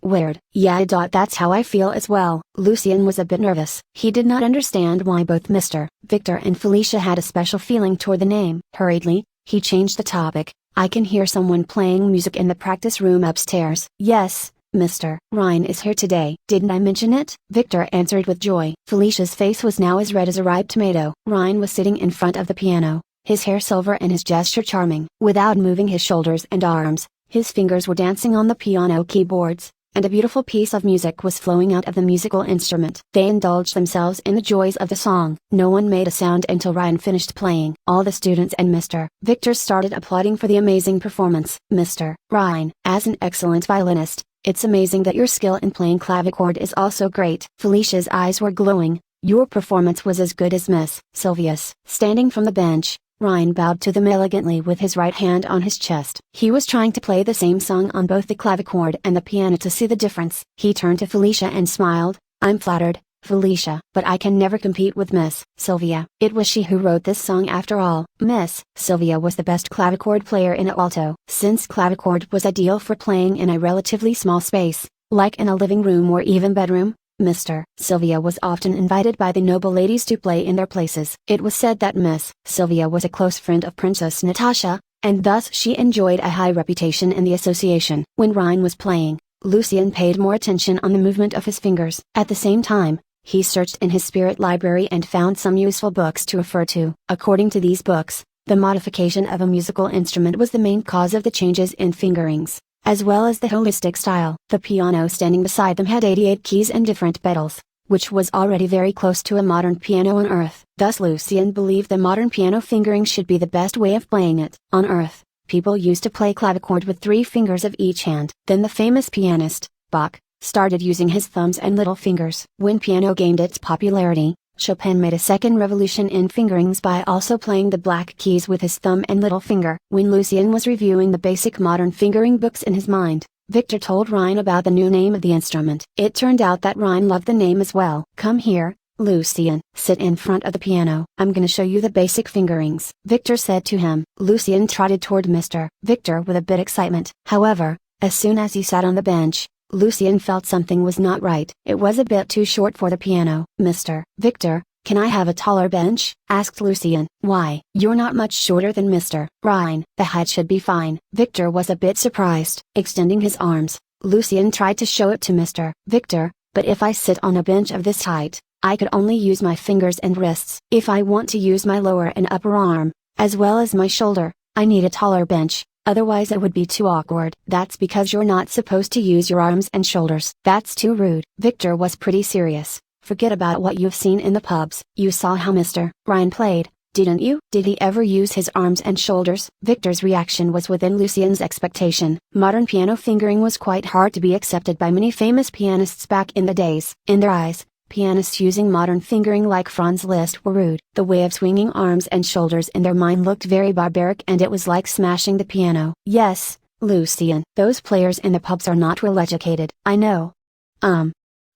Speaker 1: Weird. Yeah, that's how I feel as well. Lucien was a bit nervous. He did not understand why both Mr. Victor and Felicia had a special feeling toward the name. Hurriedly, he changed the topic. I can hear someone playing music in the practice room upstairs. Yes, Mr. Ryan is here today. Didn't I mention it? Victor answered with joy. Felicia's face was now as red as a ripe tomato. Ryan was sitting in front of the piano, his hair silver and his gesture charming. Without moving his shoulders and arms, his fingers were dancing on the piano keyboards, and a beautiful piece of music was flowing out of the musical instrument. They indulged themselves in the joys of the song. No one made a sound until Ryan finished playing. All the students and Mr. Victor started applauding for the amazing performance. Mr. Ryan, as an excellent violinist, it's amazing that your skill in playing clavichord is also great. Felicia's eyes were glowing. Your performance was as good as Miss Sylvia's. Standing from the bench, Ryan bowed to them elegantly with his right hand on his chest. He was trying to play the same song on both the clavichord and the piano to see the difference. He turned to Felicia and smiled. I'm flattered, Felicia. But I can never compete with Miss Sylvia. It was she who wrote this song after all. Miss Sylvia was the best clavichord player in alto. Since clavichord was ideal for playing in a relatively small space, like in a living room or even bedroom, Mr. Sylvia was often invited by the noble ladies to play in their places. It was said that Miss Sylvia was a close friend of Princess Natasha, and thus she enjoyed a high reputation in the association. When Ryan was playing, Lucien paid more attention on the movement of his fingers. At the same time, he searched in his spirit library and found some useful books to refer to. According to these books, the modification of a musical instrument was the main cause of the changes in fingerings, as well as the holistic style. The piano standing beside them had 88 keys and different pedals, which was already very close to a modern piano on Earth. Thus Lucien believed the modern piano fingering should be the best way of playing it. On Earth, people used to play clavichord with 3 fingers of each hand. Then the famous pianist, Bach, started using his thumbs and little fingers. When piano gained its popularity, Chopin made a second revolution in fingerings by also playing the black keys with his thumb and little finger. When Lucien was reviewing the basic modern fingering books in his mind, Victor told Ryan about the new name of the instrument. It turned out that Ryan loved the name as well. "Come here, Lucien. Sit in front of the piano. I'm gonna show you the basic fingerings," Victor said to him. Lucien trotted toward Mr. Victor with a bit excitement. However, as soon as he sat on the bench, Lucien felt something was not right. It was a bit too short for the piano. "Mr. Victor, can I have a taller bench?" asked Lucien. "Why, you're not much shorter than Mr. Ryan. The height should be fine." Victor was a bit surprised. Extending his arms, Lucien tried to show it to Mr. Victor, "But if I sit on a bench of this height, I could only use my fingers and wrists. If I want to use my lower and upper arm, as well as my shoulder, I need a taller bench. Otherwise it would be too awkward." "That's because you're not supposed to use your arms and shoulders. That's too rude." Victor was pretty serious. "Forget about what you've seen in the pubs. You saw how Mr. Ryan played, didn't you? Did he ever use his arms and shoulders?" Victor's reaction was within Lucien's expectation. Modern piano fingering was quite hard to be accepted by many famous pianists back in the days. In their eyes, pianists using modern fingering like Franz Liszt were rude. The way of swinging arms and shoulders in their mind looked very barbaric, and it was like smashing the piano. "Yes, Lucien. Those players in the pubs are not well educated. I know.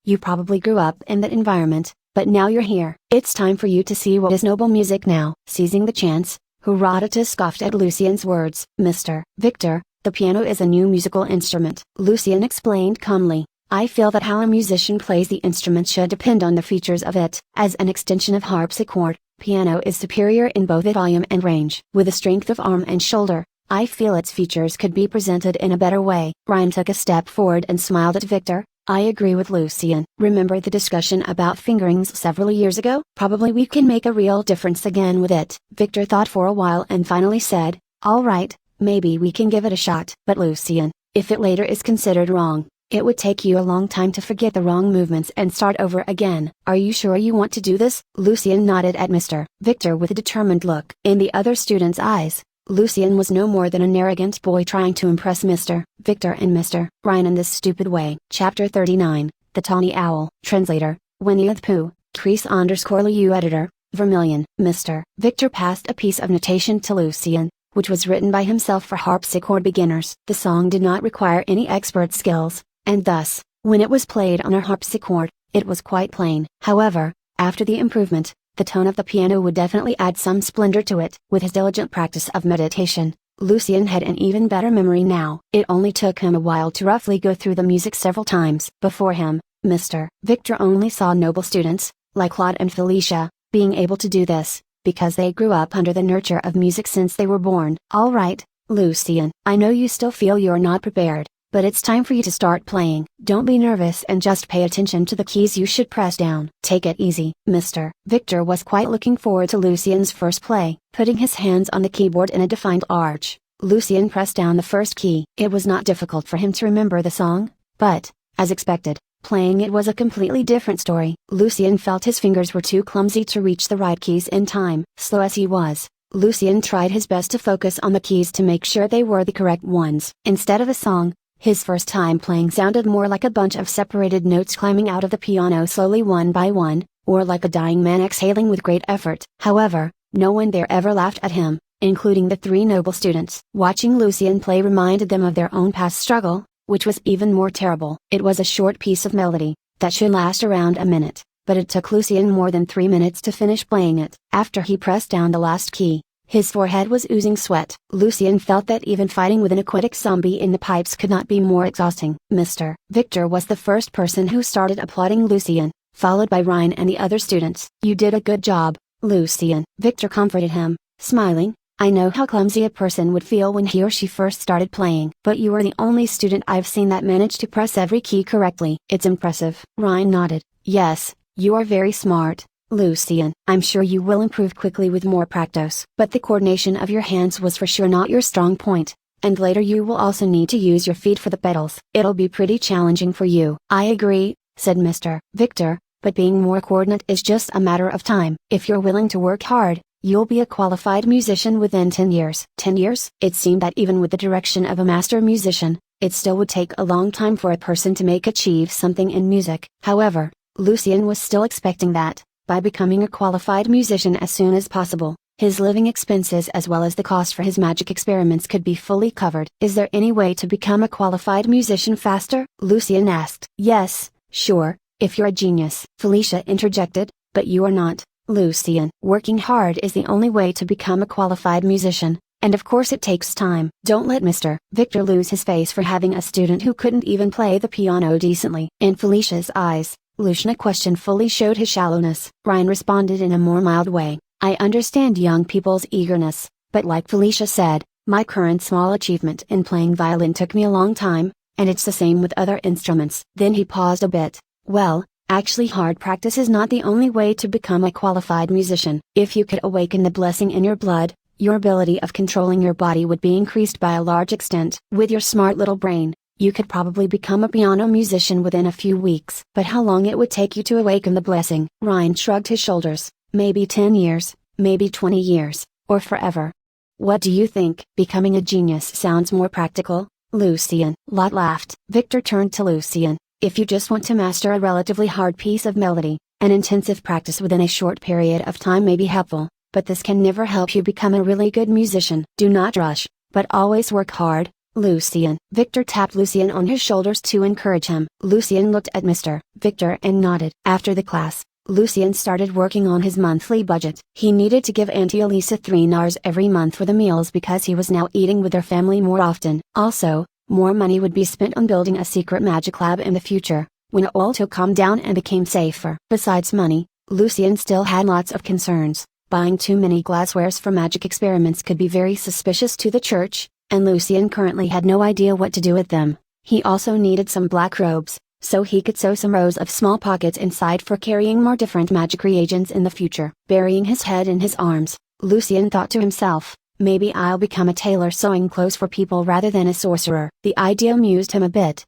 Speaker 1: You probably grew up in that environment, but now you're here. It's time for you to see what is noble music now." Seizing the chance, Herodotus scoffed at Lucien's words. "Mr. Victor, the piano is a new musical instrument." Lucien explained calmly. "I feel that how a musician plays the instrument should depend on the features of it. As an extension of harpsichord, piano is superior in both volume and range. With the strength of arm and shoulder, I feel its features could be presented in a better way." Ryan took a step forward and smiled at Victor. "I agree with Lucien. Remember the discussion about fingerings several years ago? Probably we can make a real difference again with it." Victor thought for a while and finally said, "All right, maybe we can give it a shot." "But Lucien, if it later is considered wrong, it would take you a long time to forget the wrong movements and start over again. Are you sure you want to do this?" Lucien nodded at Mr. Victor with a determined look. In the other students' eyes, Lucien was no more than an arrogant boy trying to impress Mr. Victor and Mr. Ryan in this stupid way. Chapter 39, The Tawny Owl. Translator, Winnie the Pooh, Crease_Liu Editor, Vermilion. Mr. Victor passed a piece of notation to Lucien, which was written by himself for harpsichord beginners. The song did not require any expert skills, and thus, when it was played on a harpsichord, it was quite plain. However, after the improvement, the tone of the piano would definitely add some splendor to it. With his diligent practice of meditation, Lucien had an even better memory now. It only took him a while to roughly go through the music several times. Before him, Mr. Victor only saw noble students, like Claude and Felicia, being able to do this, because they grew up under the nurture of music since they were born. "All right, Lucien, I know you still feel you're not prepared, but it's time for you to start playing. Don't be nervous and just pay attention to the keys you should press down. Take it easy." Mr. Victor was quite looking forward to Lucien's first play. Putting his hands on the keyboard in a defined arch, Lucien pressed down the first key. It was not difficult for him to remember the song, but, as expected, playing it was a completely different story. Lucien felt his fingers were too clumsy to reach the right keys in time. Slow as he was, Lucien tried his best to focus on the keys to make sure they were the correct ones. Instead of a song, his first time playing sounded more like a bunch of separated notes climbing out of the piano slowly one by one, or like a dying man exhaling with great effort. However, no one there ever laughed at him, including the 3 noble students. Watching Lucien play reminded them of their own past struggle, which was even more terrible. It was a short piece of melody, that should last around a minute, but it took Lucien more than 3 minutes to finish playing it. After he pressed down the last key, his forehead was oozing sweat. Lucien felt that even fighting with an aquatic zombie in the pipes could not be more exhausting. Mr. Victor was the first person who started applauding Lucien, followed by Ryan and the other students. "You did a good job, Lucien." Victor comforted him, smiling. "I know how clumsy a person would feel when he or she first started playing. But you are the only student I've seen that managed to press every key correctly. It's impressive." Ryan nodded. "Yes, you are very smart, Lucien. I'm sure you will improve quickly with more practice. But the coordination of your hands was for sure not your strong point, and later you will also need to use your feet for the pedals. It'll be pretty challenging for you." "I agree," said Mr. Victor, "but being more coordinate is just a matter of time. If you're willing to work hard, you'll be a qualified musician within 10 years. 10 years? It seemed that even with the direction of a master musician, it still would take a long time for a person to achieve something in music. However, Lucien was still expecting that, by becoming a qualified musician as soon as possible, his living expenses as well as the cost for his magic experiments could be fully covered. "Is there any way to become a qualified musician faster?" Lucien asked. "Yes, sure, if you're a genius," Felicia interjected, "but you are not, Lucien. Working hard is the only way to become a qualified musician, and of course it takes time." "Don't let Mr. Victor lose his face for having a student who couldn't even play the piano decently." In Felicia's eyes, Lucian's question fully showed his shallowness. Ryan responded in a more mild way. "I understand young people's eagerness, but like Felicia said, my current small achievement in playing violin took me a long time, and it's the same with other instruments." Then he paused a bit. "Well, actually hard practice is not the only way to become a qualified musician. If you could awaken the blessing in your blood, your ability of controlling your body would be increased by a large extent. With your smart little brain, you could probably become a piano musician within a few weeks." "But how long it would take you to awaken the blessing?" Ryan shrugged his shoulders. "Maybe 10 years, maybe 20 years, or forever." "What do you think?" "Becoming a genius sounds more practical, Lucien." Lot laughed. Victor turned to Lucien. "If you just want to master a relatively hard piece of melody, an intensive practice within a short period of time may be helpful, but this can never help you become a really good musician. Do not rush, but always work hard, Lucien." Victor tapped Lucien on his shoulders to encourage him. Lucien looked at Mr. Victor and nodded. After the class, Lucien started working on his monthly budget. He needed to give Auntie Elisa 3 nars every month for the meals because he was now eating with their family more often. Also, more money would be spent on building a secret magic lab in the future, when it all calmed down and became safer. Besides money, Lucien still had lots of concerns. Buying too many glasswares for magic experiments could be very suspicious to the church, and Lucien currently had no idea what to do with them. He also needed some black robes, so he could sew some rows of small pockets inside for carrying more different magic reagents in the future. Burying his head in his arms, Lucien thought to himself, "Maybe I'll become a tailor sewing clothes for people rather than a sorcerer." The idea amused him a bit.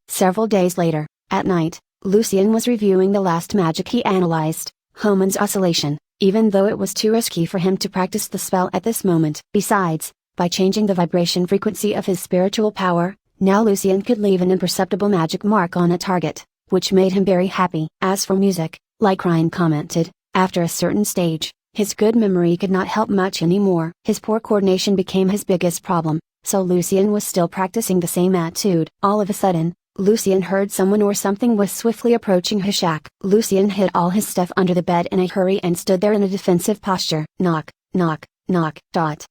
Speaker 1: Several days later, at night, Lucien was reviewing the last magic he analyzed, Hohmann's oscillation, even though it was too risky for him to practice the spell at this moment. Besides, by changing the vibration frequency of his spiritual power, now Lucien could leave an imperceptible magic mark on a target, which made him very happy. As for music, like Ryan commented, after a certain stage, his good memory could not help much anymore. His poor coordination became his biggest problem, so Lucien was still practicing the same attitude. All of a sudden, Lucien heard someone or something was swiftly approaching his shack. Lucien hid all his stuff under the bed in a hurry and stood there in a defensive posture. Knock, knock. Knock.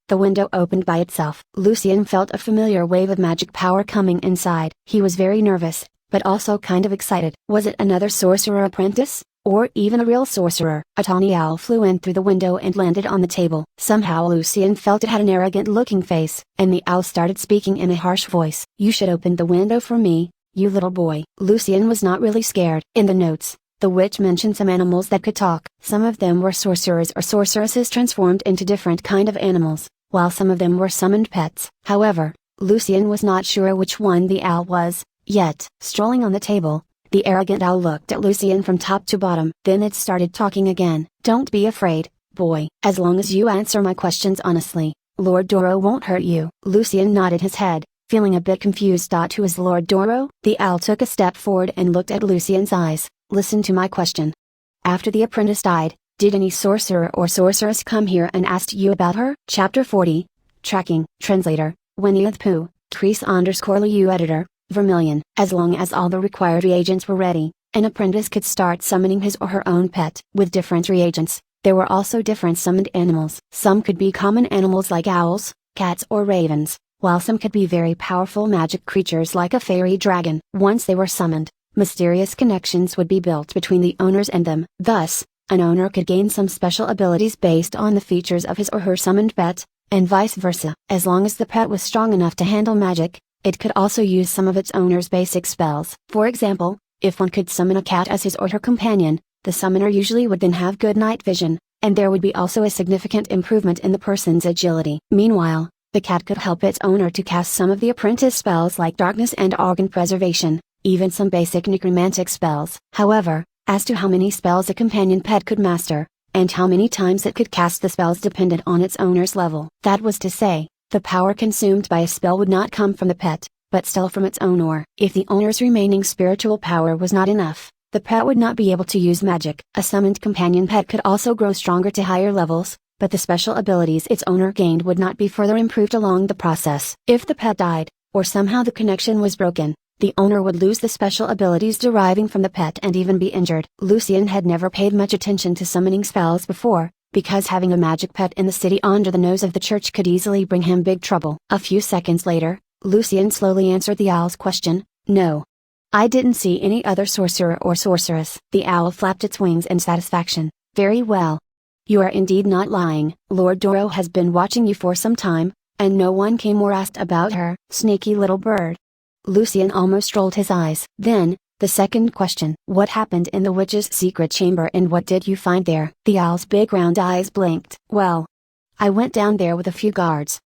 Speaker 1: The window opened by itself. Lucien felt a familiar wave of magic power coming inside. He was very nervous, but also kind of excited. Was it another sorcerer apprentice, or even a real sorcerer? A tawny owl flew in through the window and landed on the table. Somehow Lucien felt it had an arrogant-looking face, and the owl started speaking in a harsh voice. "You should open the window for me, you little boy." Lucien was not really scared. In the notes, the witch mentioned some animals that could talk. Some of them were sorcerers or sorceresses transformed into different kind of animals, while some of them were summoned pets. However, Lucien was not sure which one the owl was, yet. Strolling on the table, the arrogant owl looked at Lucien from top to bottom. Then it started talking again. "Don't be afraid, boy. As long as you answer my questions honestly, Lord Doro won't hurt you." Lucien nodded his head, feeling a bit confused. Who is Lord Doro? The owl took a step forward and looked at Lucien's eyes. "Listen to my question. After the apprentice died, did any sorcerer or sorceress come here and asked you about her?" Chapter 40. Tracking. Translator, Winnie the Pooh, Crease_Lu Editor, Vermilion. As long as all the required reagents were ready, An apprentice could start summoning his or her own pet with different reagents. There were also different summoned animals. Some could be common animals like owls, cats or ravens, while some could be very powerful magic creatures like a fairy dragon. Once they were summoned, mysterious connections would be built between the owners and them. Thus, an owner could gain some special abilities based on the features of his or her summoned pet, and vice versa. As long as the pet was strong enough to handle magic, it could also use some of its owner's basic spells. For example, if one could summon a cat as his or her companion, the summoner usually would then have good night vision, and there would be also a significant improvement in the person's agility. Meanwhile, the cat could help its owner to cast some of the apprentice spells like darkness and organ preservation, even some basic necromantic spells. However, as to how many spells a companion pet could master, and how many times it could cast the spells depended on its owner's level. That was to say, the power consumed by a spell would not come from the pet, but still from its owner. If the owner's remaining spiritual power was not enough, the pet would not be able to use magic. A summoned companion pet could also grow stronger to higher levels, but the special abilities its owner gained would not be further improved along the process. If the pet died, or somehow the connection was broken, the owner would lose the special abilities deriving from the pet and even be injured. Lucien had never paid much attention to summoning spells before, because having a magic pet in the city under the nose of the church could easily bring him big trouble. A few seconds later, Lucien slowly answered the owl's question, "No. I didn't see any other sorcerer or sorceress." The owl flapped its wings in satisfaction. "Very well. You are indeed not lying. Lord Doro has been watching you for some time, and no one came or asked about her." Sneaky little bird. Lucien almost rolled his eyes. Then, the second question. "What happened in the witch's secret chamber and what did you find there?" The owl's big round eyes blinked. "Well, I went down there with a few guards."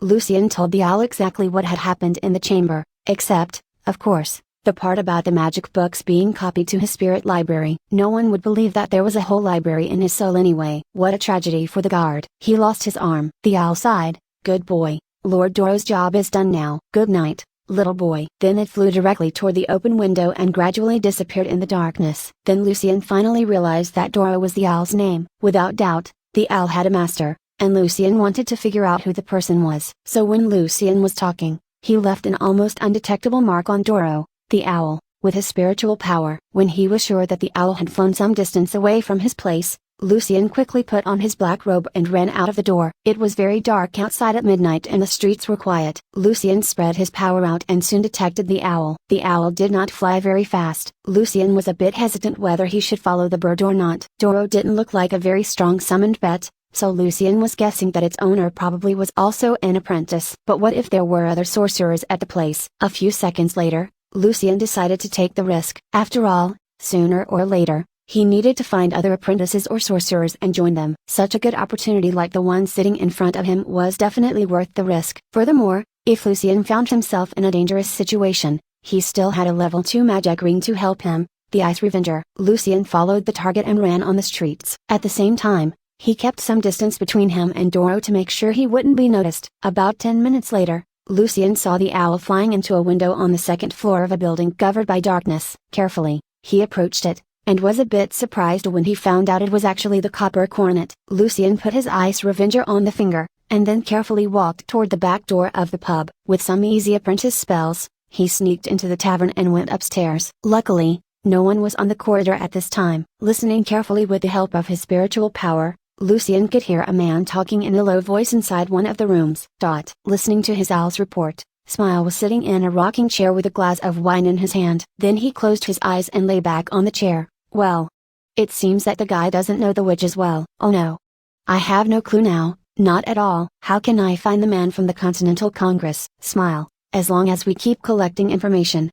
Speaker 1: Lucien told the owl exactly what had happened in the chamber, except, of course, the part about the magic books being copied to his spirit library. No one would believe that there was a whole library in his soul anyway. What a tragedy for the guard. He lost his arm. The owl sighed. "Good boy, Lord Doro's job is done now. Good night, little boy." Then it flew directly toward the open window and gradually disappeared in the darkness. Then Lucien finally realized that Doro was the owl's name. Without doubt, the owl had a master, and Lucien wanted to figure out who the person was. So when Lucien was talking, he left an almost undetectable mark on Doro, the owl, with his spiritual power. When he was sure that the owl had flown some distance away from his place, Lucien quickly put on his black robe and ran out of the door. It was very dark outside at midnight and the streets were quiet. Lucien spread his power out and soon detected the owl. The owl did not fly very fast. Lucien was a bit hesitant whether he should follow the bird or not. Doro didn't look like a very strong summoned pet, so Lucien was guessing that its owner probably was also an apprentice. But what if there were other sorcerers at the place? A few seconds later, Lucien decided to take the risk. After all, sooner or later, he needed to find other apprentices or sorcerers and join them. Such a good opportunity like the one sitting in front of him was definitely worth the risk. Furthermore, if Lucien found himself in a dangerous situation, he still had a level 2 magic ring to help him, the Ice Revenger. Lucien followed the target and ran on the streets. At the same time, he kept some distance between him and Doro to make sure he wouldn't be noticed. About 10 minutes later, Lucien saw the owl flying into a window on the second floor of a building covered by darkness. Carefully, he approached it, and was a bit surprised when he found out it was actually the copper cornet. Lucien put his Ice Revenger on the finger, and then carefully walked toward the back door of the pub. With some easy apprentice spells, he sneaked into the tavern and went upstairs. Luckily, no one was on the corridor at this time. Listening carefully with the help of his spiritual power, Lucien could hear a man talking in a low voice inside one of the rooms. Listening to his owl's report, Smile was sitting in a rocking chair with a glass of wine in his hand. Then he closed his eyes and lay back on the chair. "Well, it seems that the guy doesn't know the witch as well." "Oh no. I have no clue now, not at all." "How can I find the man from the Continental Congress?" "Smile, as long as we keep collecting information."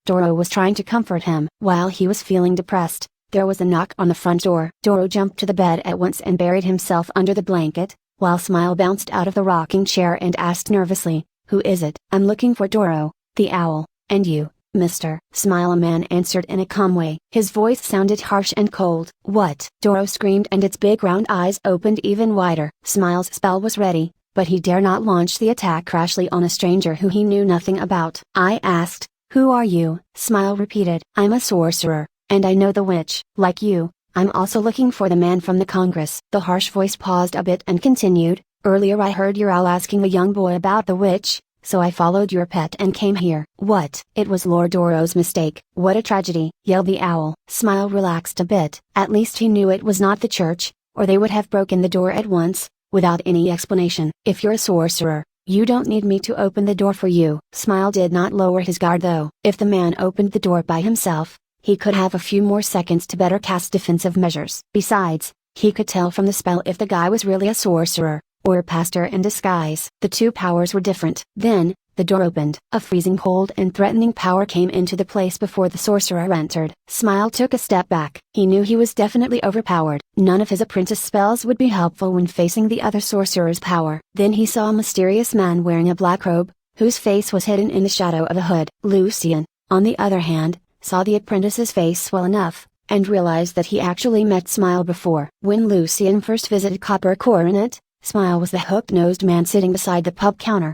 Speaker 1: Doro was trying to comfort him. While he was feeling depressed, there was a knock on the front door. Doro jumped to the bed at once and buried himself under the blanket, while Smile bounced out of the rocking chair and asked nervously, "Who is it?" "I'm looking for Doro, the owl, and you, Mr. Smile," a man answered in a calm way. His voice sounded harsh and cold. "What?" Doro screamed and its big round eyes opened even wider. Smile's spell was ready, but he dare not launch the attack rashly on a stranger who he knew nothing about. "I asked, who are you?" Smile repeated. "I'm a sorcerer, and I know the witch. Like you, I'm also looking for the man from the Congress." The harsh voice paused a bit and continued, "Earlier I heard your owl asking a young boy about the witch, so I followed your pet and came here." "What?" "It was Lord Doro's mistake." "What a tragedy!" yelled the owl. Smile relaxed a bit. At least he knew it was not the church, or they would have broken the door at once, without any explanation. "If you're a sorcerer, you don't need me to open the door for you." Smile did not lower his guard though. If the man opened the door by himself, he could have a few more seconds to better cast defensive measures. Besides, he could tell from the spell if the guy was really a sorcerer, or a pastor in disguise. The two powers were different. Then, the door opened. A freezing cold and threatening power came into the place before the sorcerer entered. Smile took a step back. He knew he was definitely overpowered. None of his apprentice spells would be helpful when facing the other sorcerer's power. Then he saw a mysterious man wearing a black robe, whose face was hidden in the shadow of a hood. Lucian, on the other hand, saw the apprentice's face well enough, and realized that he actually met Smile before. When Lucian first visited Copper Coronet, Smile was the hook-nosed man sitting beside the pub counter.